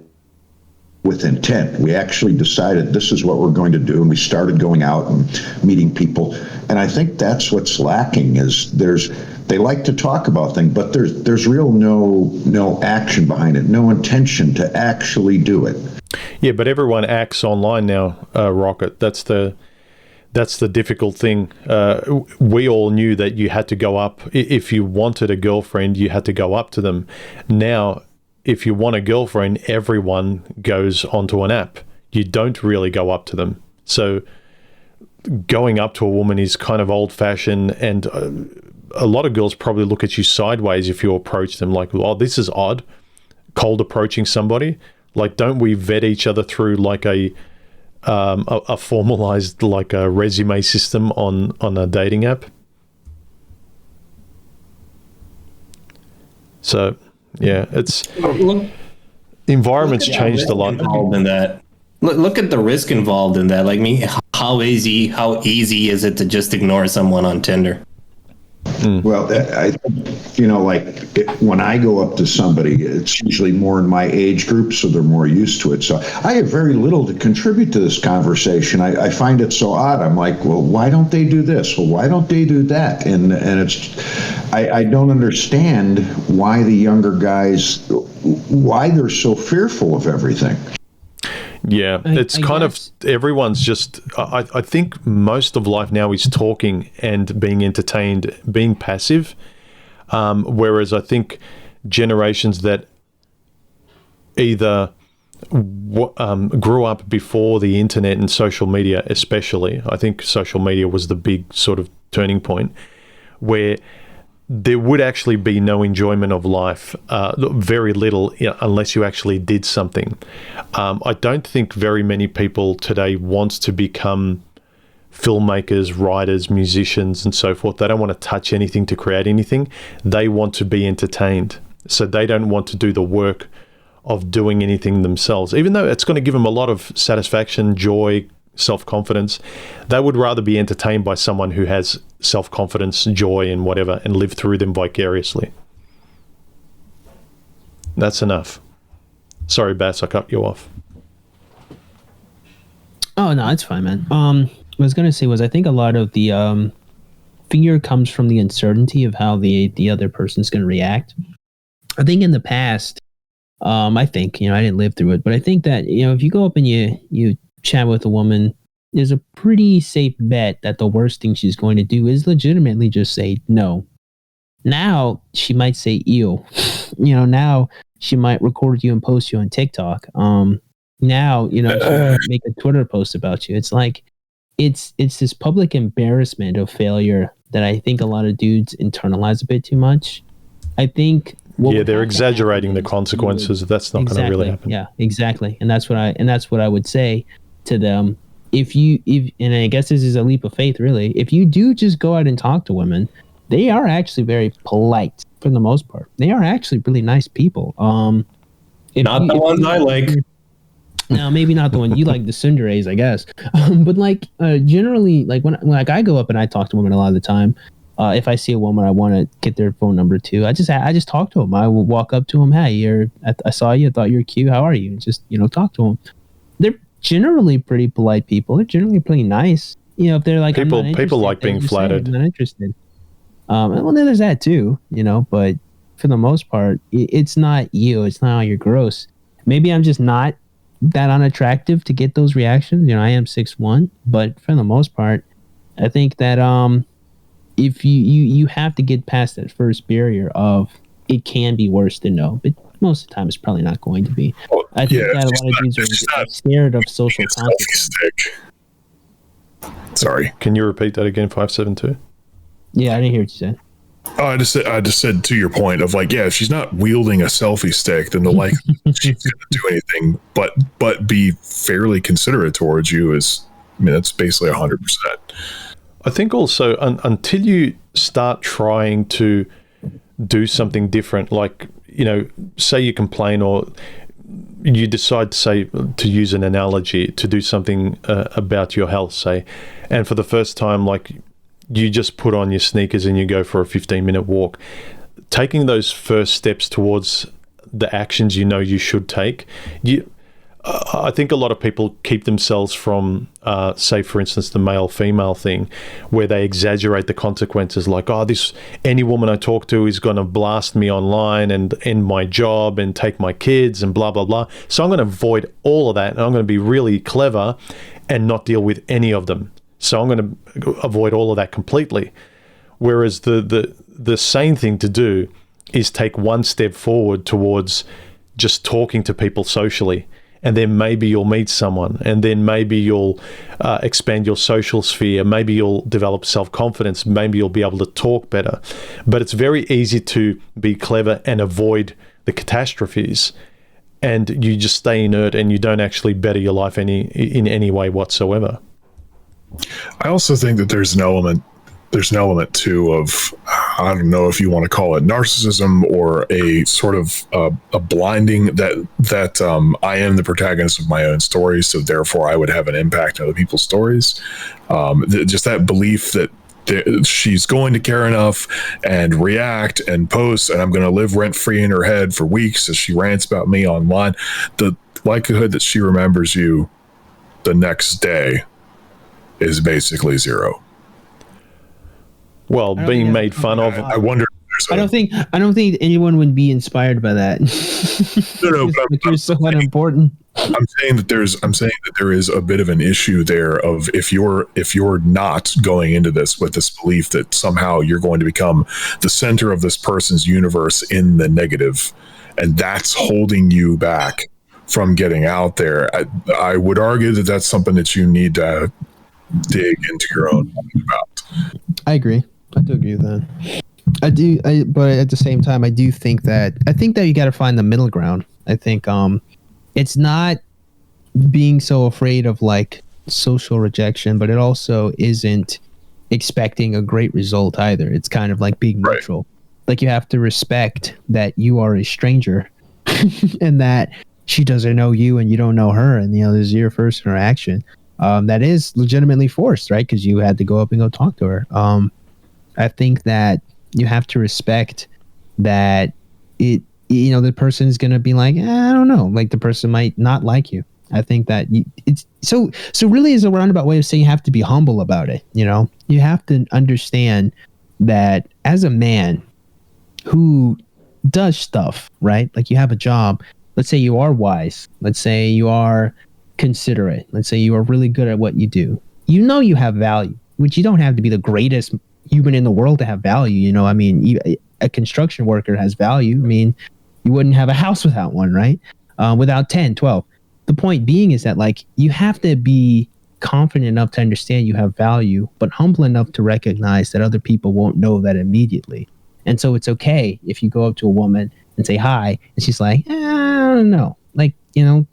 with intent. We actually decided this is what we're going to do, and we started going out and meeting people. And I think that's what's lacking is they like to talk about things, but there's real no action behind it, no intention to actually do it.
Yeah, but everyone acts online now, Rocket. That's the difficult thing. We all knew that you had to go up. If you wanted a girlfriend, you had to go up to them. Now, if you want a girlfriend, everyone goes onto an app. You don't really go up to them. So going up to a woman is kind of old-fashioned, and a lot of girls probably look at you sideways if you approach them like, oh, this is odd, cold approaching somebody. Like, don't we vet each other through like a formalized like a resume system on a dating app? So yeah, environment's changed a lot.
Involved in that. Look at the risk involved in that. Like, how easy is it to just ignore someone on Tinder?
Well, when I go up to somebody, it's usually more in my age group, so they're more used to it. So I have very little to contribute to this conversation. I find it so odd. I'm like, well, why don't they do this? Well, why don't they do that? And I don't understand why the younger guys, why they're so fearful of everything.
Yeah, it's kind of everyone's just, I think most of life now is talking and being entertained, being passive. Whereas I think generations that either grew up before the internet and social media, especially, I think social media was the big sort of turning point where there would actually be no enjoyment of life, very little, unless you actually did something. I don't think very many people today want to become filmmakers, writers, musicians, and so forth. They don't want to touch anything to create anything. They want to be entertained. So they don't want to do the work of doing anything themselves, even though it's going to give them a lot of satisfaction, joy, self-confidence. They would rather be entertained by someone who has self-confidence, joy, and whatever, and live through them vicariously. That's enough. Sorry, Bass, I cut you off.
Oh, no, it's fine, man. What I was going to say was I think a lot of the fear comes from the uncertainty of how the other person's going to react. I think in the past, I think, I didn't live through it, but I think that, if you go up and you chat with a woman, there's a pretty safe bet that the worst thing she's going to do is legitimately just say no. Now she might say ew. Now she might record you and post you on TikTok. Now, she might make a Twitter post about you. It's like it's this public embarrassment of failure that I think a lot of dudes internalize a bit too much. I think
they're exaggerating the consequences. That's not going to really happen.
Yeah, exactly. And that's what I would say to them. And I guess this is a leap of faith, really. If you do just go out and talk to women, they are actually very polite for the most part. They are actually really nice people.
Not the ones I like.
No, maybe not the one you like, the tsunderes, I guess. But generally, when I go up and I talk to women a lot of the time, if I see a woman I want to get their phone number too, I just talk to them. I will walk up to them. Hey, I saw you. I thought you were cute. How are you? And just talk to them. They're generally pretty polite people. They're generally pretty nice. If they're like
people like being flattered.
I'm not interested. Well, then there's that too. But for the most part, it's not you. It's not how you're gross. Maybe I'm just not that unattractive to get those reactions. I am 6'1", but for the most part, I think that if you have to get past that first barrier of it can be worse than no, but most of the time it's probably not going to be. I think that a lot of dudes are scared of social consequences.
Sorry.
Can you repeat that again, 572?
Yeah, I didn't hear what you said.
Oh, I just said to your point of if she's not wielding a selfie stick, then the she's going to do anything but be fairly considerate towards you that's basically 100%.
I think also until you start trying to do something different, you know, say you complain or you decide to use an analogy, to do something about your health, say, and for the first time, like, you just put on your sneakers and you go for a 15-minute walk. Taking those first steps towards the actions you know you should take, I think a lot of people keep themselves from, say, for instance, the male-female thing, where they exaggerate the consequences, like, oh, any woman I talk to is going to blast me online and end my job and take my kids and blah, blah, blah. So I'm going to avoid all of that, and I'm going to be really clever and not deal with any of them. So I'm going to avoid all of that completely. Whereas the sane thing to do is take one step forward towards just talking to people socially. And then maybe you'll meet someone, and then maybe you'll expand your social sphere. Maybe you'll develop self-confidence. Maybe you'll be able to talk better. But it's very easy to be clever and avoid the catastrophes, and you just stay inert and you don't actually better your life in any way whatsoever.
I also think that there's an element too of, I don't know if you want to call it narcissism or a sort of a blinding that I am the protagonist of my own story, so therefore I would have an impact on other people's stories. Just that belief that she's going to care enough and react and post, and I'm going to live rent-free in her head for weeks as she rants about me online. The likelihood that she remembers you the next day is basically zero.
Well, being made fun of.
I wonder.
I don't think anyone would be inspired by that.
No, but
you're so unimportant.
I'm saying that there is a bit of an issue there of if you're not going into this with this belief that somehow you're going to become the center of this person's universe in the negative, and that's holding you back from getting out there. I would argue that that's something that you need to dig into your own mind about.
I agree. I do agree with that. But at the same time, I think that you got to find the middle ground. I think it's not being so afraid of like social rejection, but it also isn't expecting a great result either. It's kind of like being neutral. Like, you have to respect that you are a stranger and that she doesn't know you and you don't know her, and this is your first interaction. That is legitimately forced, right? Because you had to go up and go talk to her. I think that you have to respect that the person's going to be like, I don't know, like the person might not like you. I think that it's so really is a roundabout way of saying you have to be humble about it. You have to understand that as a man who does stuff, right? Like, you have a job. Let's say you are wise. Let's say you are considerate. Let's say you are really good at what you do. You have value, which you don't have to be the greatest human in the world to have value. A construction worker has value. You wouldn't have a house without one, right? Without 10, 12. The point being is that, like, you have to be confident enough to understand you have value, but humble enough to recognize that other people won't know that immediately. And so it's okay if you go up to a woman and say hi, and she's like, I don't know. Like,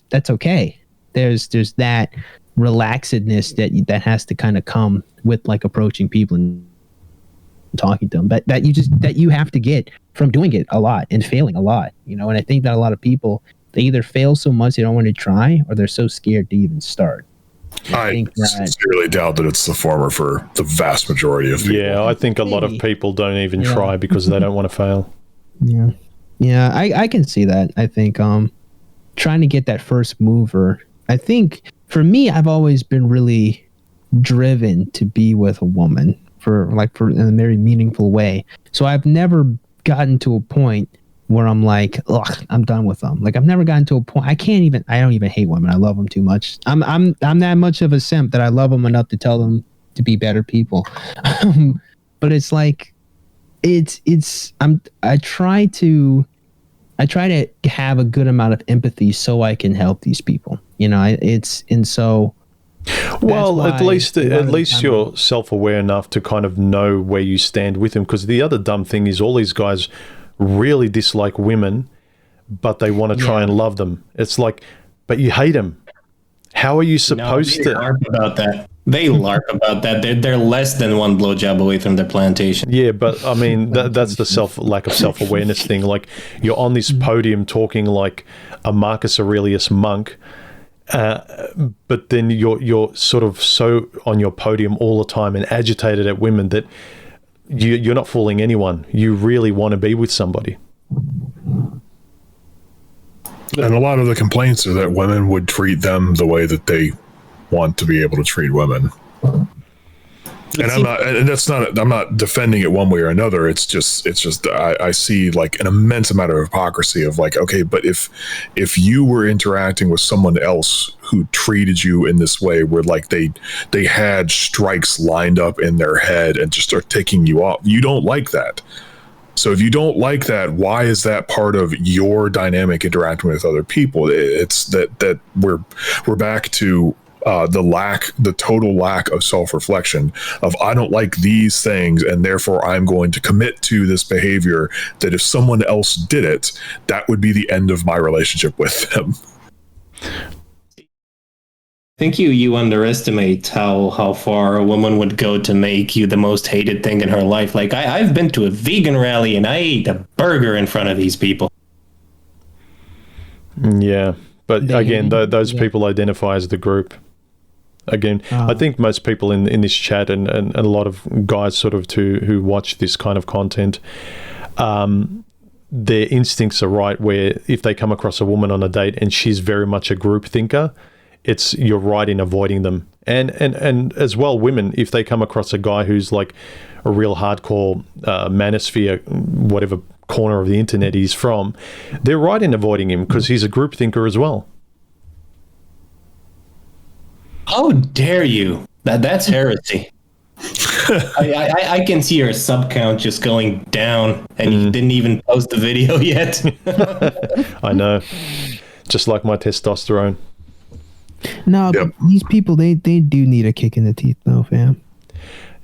that's okay. There's that relaxedness that has to kind of come with, like, approaching people and talking to them, but that you have to get from doing it a lot and failing a lot, and I think that a lot of people, they either fail so much they don't want to try, or they're so scared to even start.
I sincerely doubt that it's the former for the vast majority of people.
Yeah, I think a lot of people don't even try because they don't want to fail.
Yeah, I can see that. I think trying to get that first mover, I think for me, I've always been really driven to be with a woman for in a very meaningful way. So I've never gotten to a point where I'm like, ugh, I'm done with them. Like, I've never gotten to a point. I don't even hate women. I love them too much. I'm that much of a simp that I love them enough to tell them to be better people. But it's like, I try to have a good amount of empathy so I can help these people.
Well, at least you're self-aware enough to kind of know where you stand with them. Because the other dumb thing is all these guys really dislike women, but they want to try and love them. It's like, but you hate them. How are you supposed to?
Harp about that. They LARP about that. They're less than one blowjob away from their plantation.
Yeah, but I mean that's the lack of self-awareness thing. Like, you're on this podium talking like a Marcus Aurelius monk, but then you're sort of so on your podium all the time and agitated at women that you're not fooling anyone. You really want to be with somebody.
And a lot of the complaints are that women would treat them the way that they want to be able to treat women. And I'm not defending it one way or another. It's just I see like an immense amount of hypocrisy of like, okay, but if you were interacting with someone else who treated you in this way, where like they had strikes lined up in their head and just are ticking you off, you don't like that. So if you don't like that, why is that part of your dynamic interacting with other people? It's that we're back to the total lack of self-reflection of, I don't like these things, and therefore I'm going to commit to this behavior that if someone else did it, that would be the end of my relationship with them.
I think you underestimate how far a woman would go to make you the most hated thing in her life. Like, I've been to a vegan rally and I ate a burger in front of these people.
Yeah, but again, those people identify as the group. Again, I think most people in this chat and a lot of guys sort of who watch this kind of content, their instincts are right, where if they come across a woman on a date and she's very much a group thinker, you're right in avoiding them. And as well, women, if they come across a guy who's like a real hardcore manosphere, whatever corner of the internet he's from, they're right in avoiding him because he's a group thinker as well.
How dare you? That's heresy. I can see your sub count just going down, and you didn't even post the video yet.
I know. Just like my testosterone.
No, but these people, they do need a kick in the teeth, though, fam.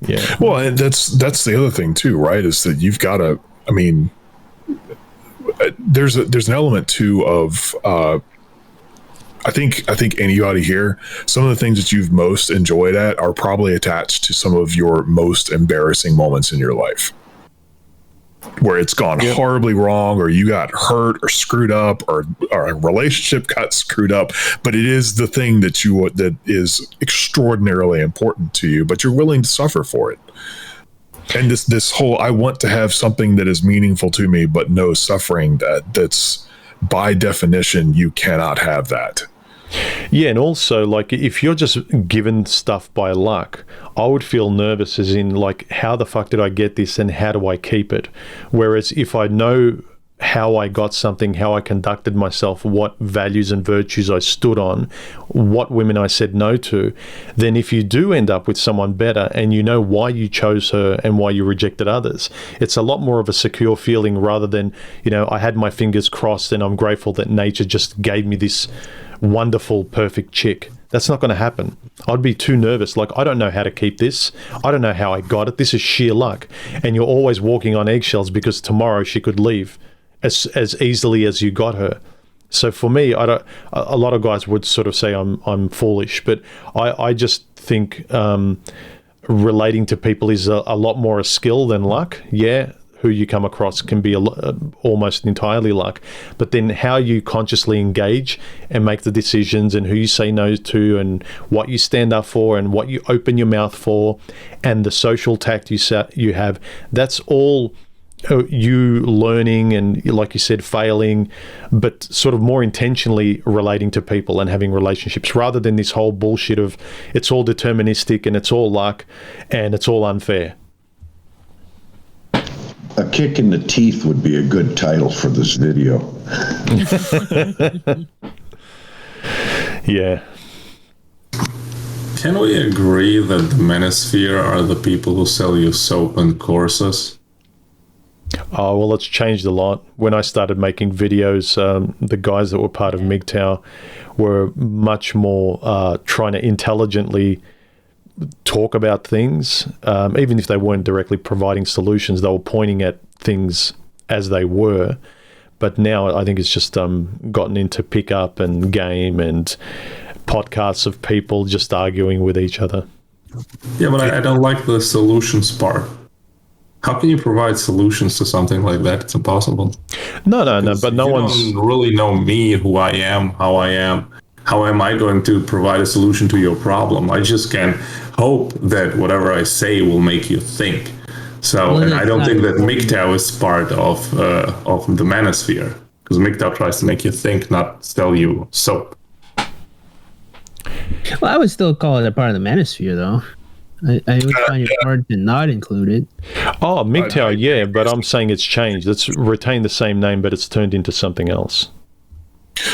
Yeah. Well, and that's the other thing too, right? Is that you've got to. I mean, there's an element too of. I think anybody here, some of the things that you've most enjoyed at are probably attached to some of your most embarrassing moments in your life, where it's gone horribly wrong, or you got hurt or screwed up, or a relationship got screwed up. But it is the thing that is extraordinarily important to you, but you're willing to suffer for it. And this whole, I want to have something that is meaningful to me, but no suffering, that's by definition, you cannot have that.
Yeah, and also, like, if you're just given stuff by luck, I would feel nervous, as in, like, how the fuck did I get this and how do I keep it? Whereas if I know how I got something, how I conducted myself, what values and virtues I stood on, what women I said no to, then if you do end up with someone better and you know why you chose her and why you rejected others, it's a lot more of a secure feeling rather than, I had my fingers crossed and I'm grateful that nature just gave me this wonderful, perfect chick. That's not going to happen. I'd be too nervous. Like, I don't know how to keep this. I don't know how I got it. This is sheer luck. And you're always walking on eggshells because tomorrow she could leave as easily as you got her. So for me, a lot of guys would sort of say I'm foolish, but I just think relating to people is a lot more a skill than luck. Yeah, who you come across can be almost entirely luck, but then how you consciously engage and make the decisions and who you say no to and what you stand up for and what you open your mouth for and the social tact you have, that's all you learning and, like you said, failing, but sort of more intentionally relating to people and having relationships rather than this whole bullshit of it's all deterministic and it's all luck and it's all unfair.
A kick in the teeth would be a good title for this video.
Yeah.
Can we agree that the manosphere are the people who sell you soap and courses?
Oh, well, it's changed a lot. When I started making videos, the guys that were part of MGTOW were much more trying to intelligently talk about things. Even if they weren't directly providing solutions, they were pointing at things as they were. But now I think it's just gotten into pickup and game and podcasts of people just arguing with each other.
Yeah, but I don't like the solutions part. How can you provide solutions to something like that? It's impossible.
No, but no one's...
You don't really know me, who I am, how I am. How am I going to provide a solution to your problem? I just can hope that whatever I say will make you think. So, and I don't think that MGTOW is part of the manosphere, because MGTOW tries to make you think, not sell you soap.
Well, I would still call it a part of the manosphere, though. I would find it hard to not include it.
Oh, MGTOW, yeah, but I'm saying it's changed. It's retained the same name, but it's turned into something else.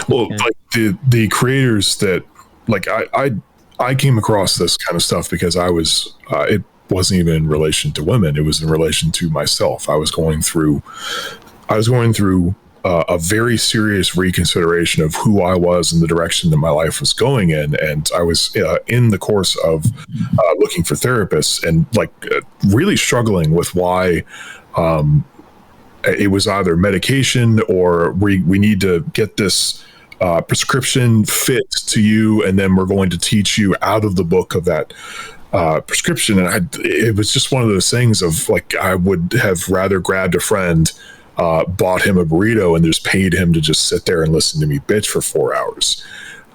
Well, like the creators that, like, I came across this kind of stuff because I was, it wasn't even in relation to women. It was in relation to myself. I was going through a very serious reconsideration of who I was and the direction that my life was going in. And I was in the course of looking for therapists and really struggling with why it was either medication or we need to get this prescription fit to you, and then we're going to teach you out of the book of that prescription. And it was just one of those things of like, I would have rather grabbed a friend, bought him a burrito, and just paid him to just sit there and listen to me bitch for 4 hours.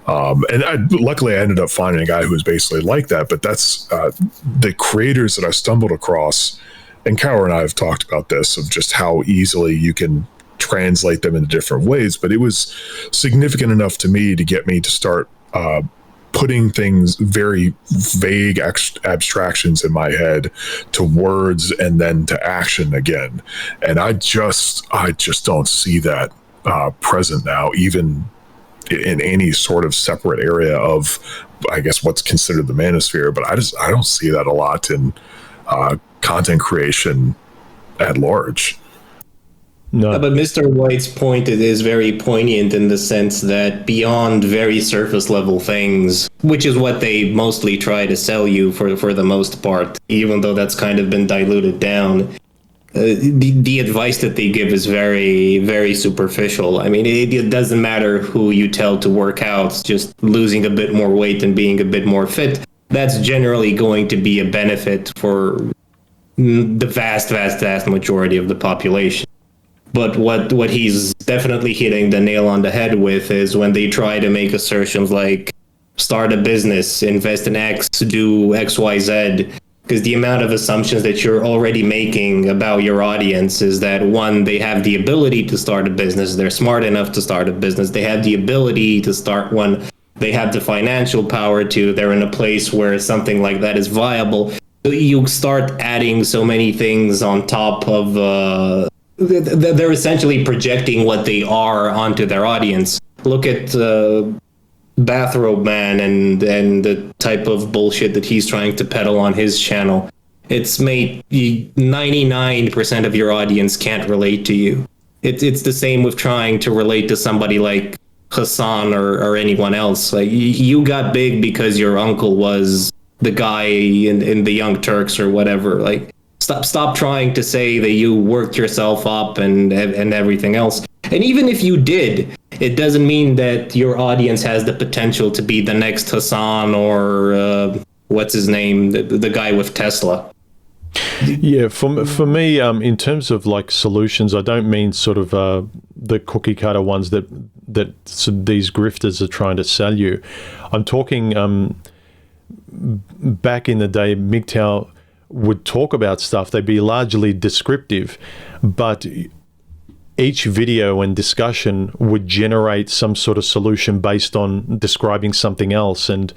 And luckily I ended up finding a guy who was basically like that. But that's the creators that I stumbled across, and Khaoru and I have talked about this, of just how easily you can translate them into different ways. But it was significant enough to me to get me to start putting things, very vague abstractions in my head, to words and then to action again. And I just don't see that present now, even in any sort of separate area of, I guess, what's considered the manosphere. But I don't see that a lot in content creation at large.
No.
But Mr. White's point is very poignant in the sense that beyond very surface level things, which is what they mostly try to sell you for the most part, even though that's kind of been diluted down, the advice that they give is very, very superficial. I mean, it doesn't matter who you tell to work out, just losing a bit more weight and being a bit more fit. That's generally going to be a benefit for the vast majority of the population. But what he's definitely hitting the nail on the head with is when they try to make assertions like start a business, invest in X, do X, Y, Z, because the amount of assumptions that you're already making about your audience is that, one, they have the ability to start a business, they're smart enough to start a business, they have the ability to start one, they have the financial power to, they're in a place where something like that is viable. So you start adding so many things on top of... they're essentially projecting what they are onto their audience. Look at Bathrobe Man and the type of bullshit that he's trying to peddle on his channel. It's made 99% of your audience can't relate to you. It's the same with trying to relate to somebody like Hassan or anyone else. Like, you got big because your uncle was the guy in the Young Turks or whatever. Like, Stop trying to say that you worked yourself up and everything else. And even if you did, it doesn't mean that your audience has the potential to be the next Hassan or what's his name, the guy with Tesla.
Yeah, for me, in terms of like solutions, I don't mean sort of the cookie cutter ones that these grifters are trying to sell you. I'm talking back in the day, MGTOW would talk about stuff. They'd be largely descriptive, but each video and discussion would generate some sort of solution based on describing something else and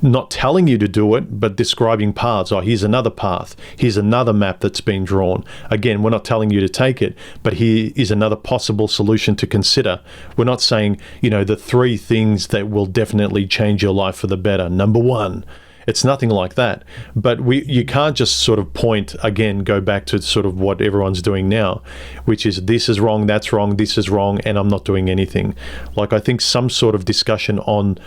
not telling you to do it, but describing paths. Oh, here's another path. Here's another map that's been drawn. Again, we're not telling you to take it, but here is another possible solution to consider. We're not saying, the 3 things that will definitely change your life for the better. Number 1. It's nothing like that. But you can't just sort of point, again, go back to sort of what everyone's doing now, which is this is wrong, that's wrong, this is wrong, and I'm not doing anything. Like, I think some sort of discussion on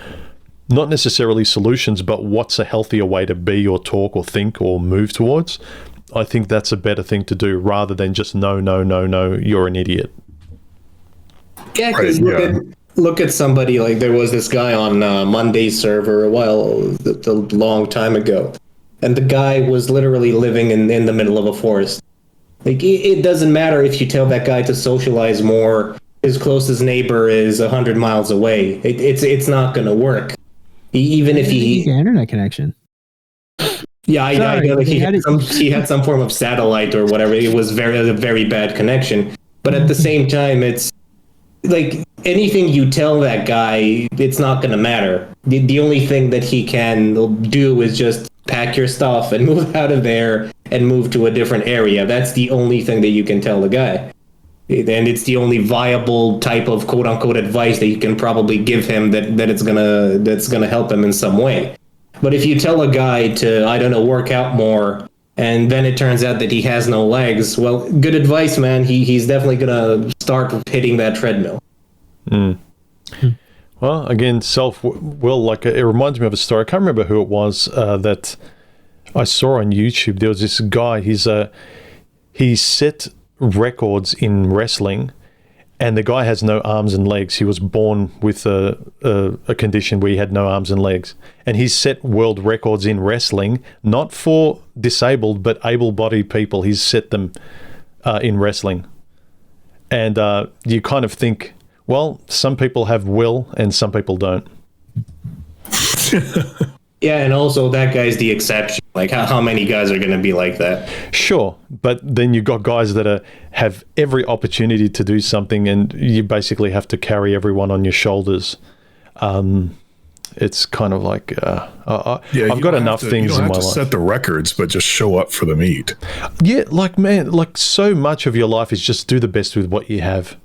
not necessarily solutions, but what's a healthier way to be or talk or think or move towards, I think that's a better thing to do rather than just no, you're an idiot.
Yeah, because look at somebody like there was this guy on Monday's server a long time ago, and the guy was literally living in the middle of a forest. Like, it doesn't matter if you tell that guy to socialize more. His closest neighbor is 100 miles away. It's not going to work. Even if he...
an internet connection.
Yeah, I know. He had some form of satellite or whatever. It was a very bad connection. But at the same time, it's like anything you tell that guy, it's not going to matter. The only thing that he can do is just pack your stuff and move out of there and move to a different area. That's the only thing that you can tell the guy. And it's the only viable type of quote unquote advice that you can probably give him that's gonna help him in some way. But if you tell a guy to, I don't know, work out more, and then it turns out that he has no legs, well, good advice, man. He's definitely gonna start hitting that treadmill.
Well, again, self-will, like it reminds me of a story. I can't remember who it was that I saw on YouTube. There was this guy, he set records in wrestling, and the guy has no arms and legs. He was born with a condition where he had no arms and legs. And he's set world records in wrestling, not for disabled, but able-bodied people. He's set them in wrestling. And you kind of think, well, some people have will and some people don't.
Yeah, and also that guy's the exception. Like, how many guys are going to be like that?
Sure, but then you've got guys that have every opportunity to do something, and you basically have to carry everyone on your shoulders. It's kind of like, I've got enough things in my life. You don't have to
set the records, but just show up for the meat.
Yeah, like, man, like so much of your life is just do the best with what you have.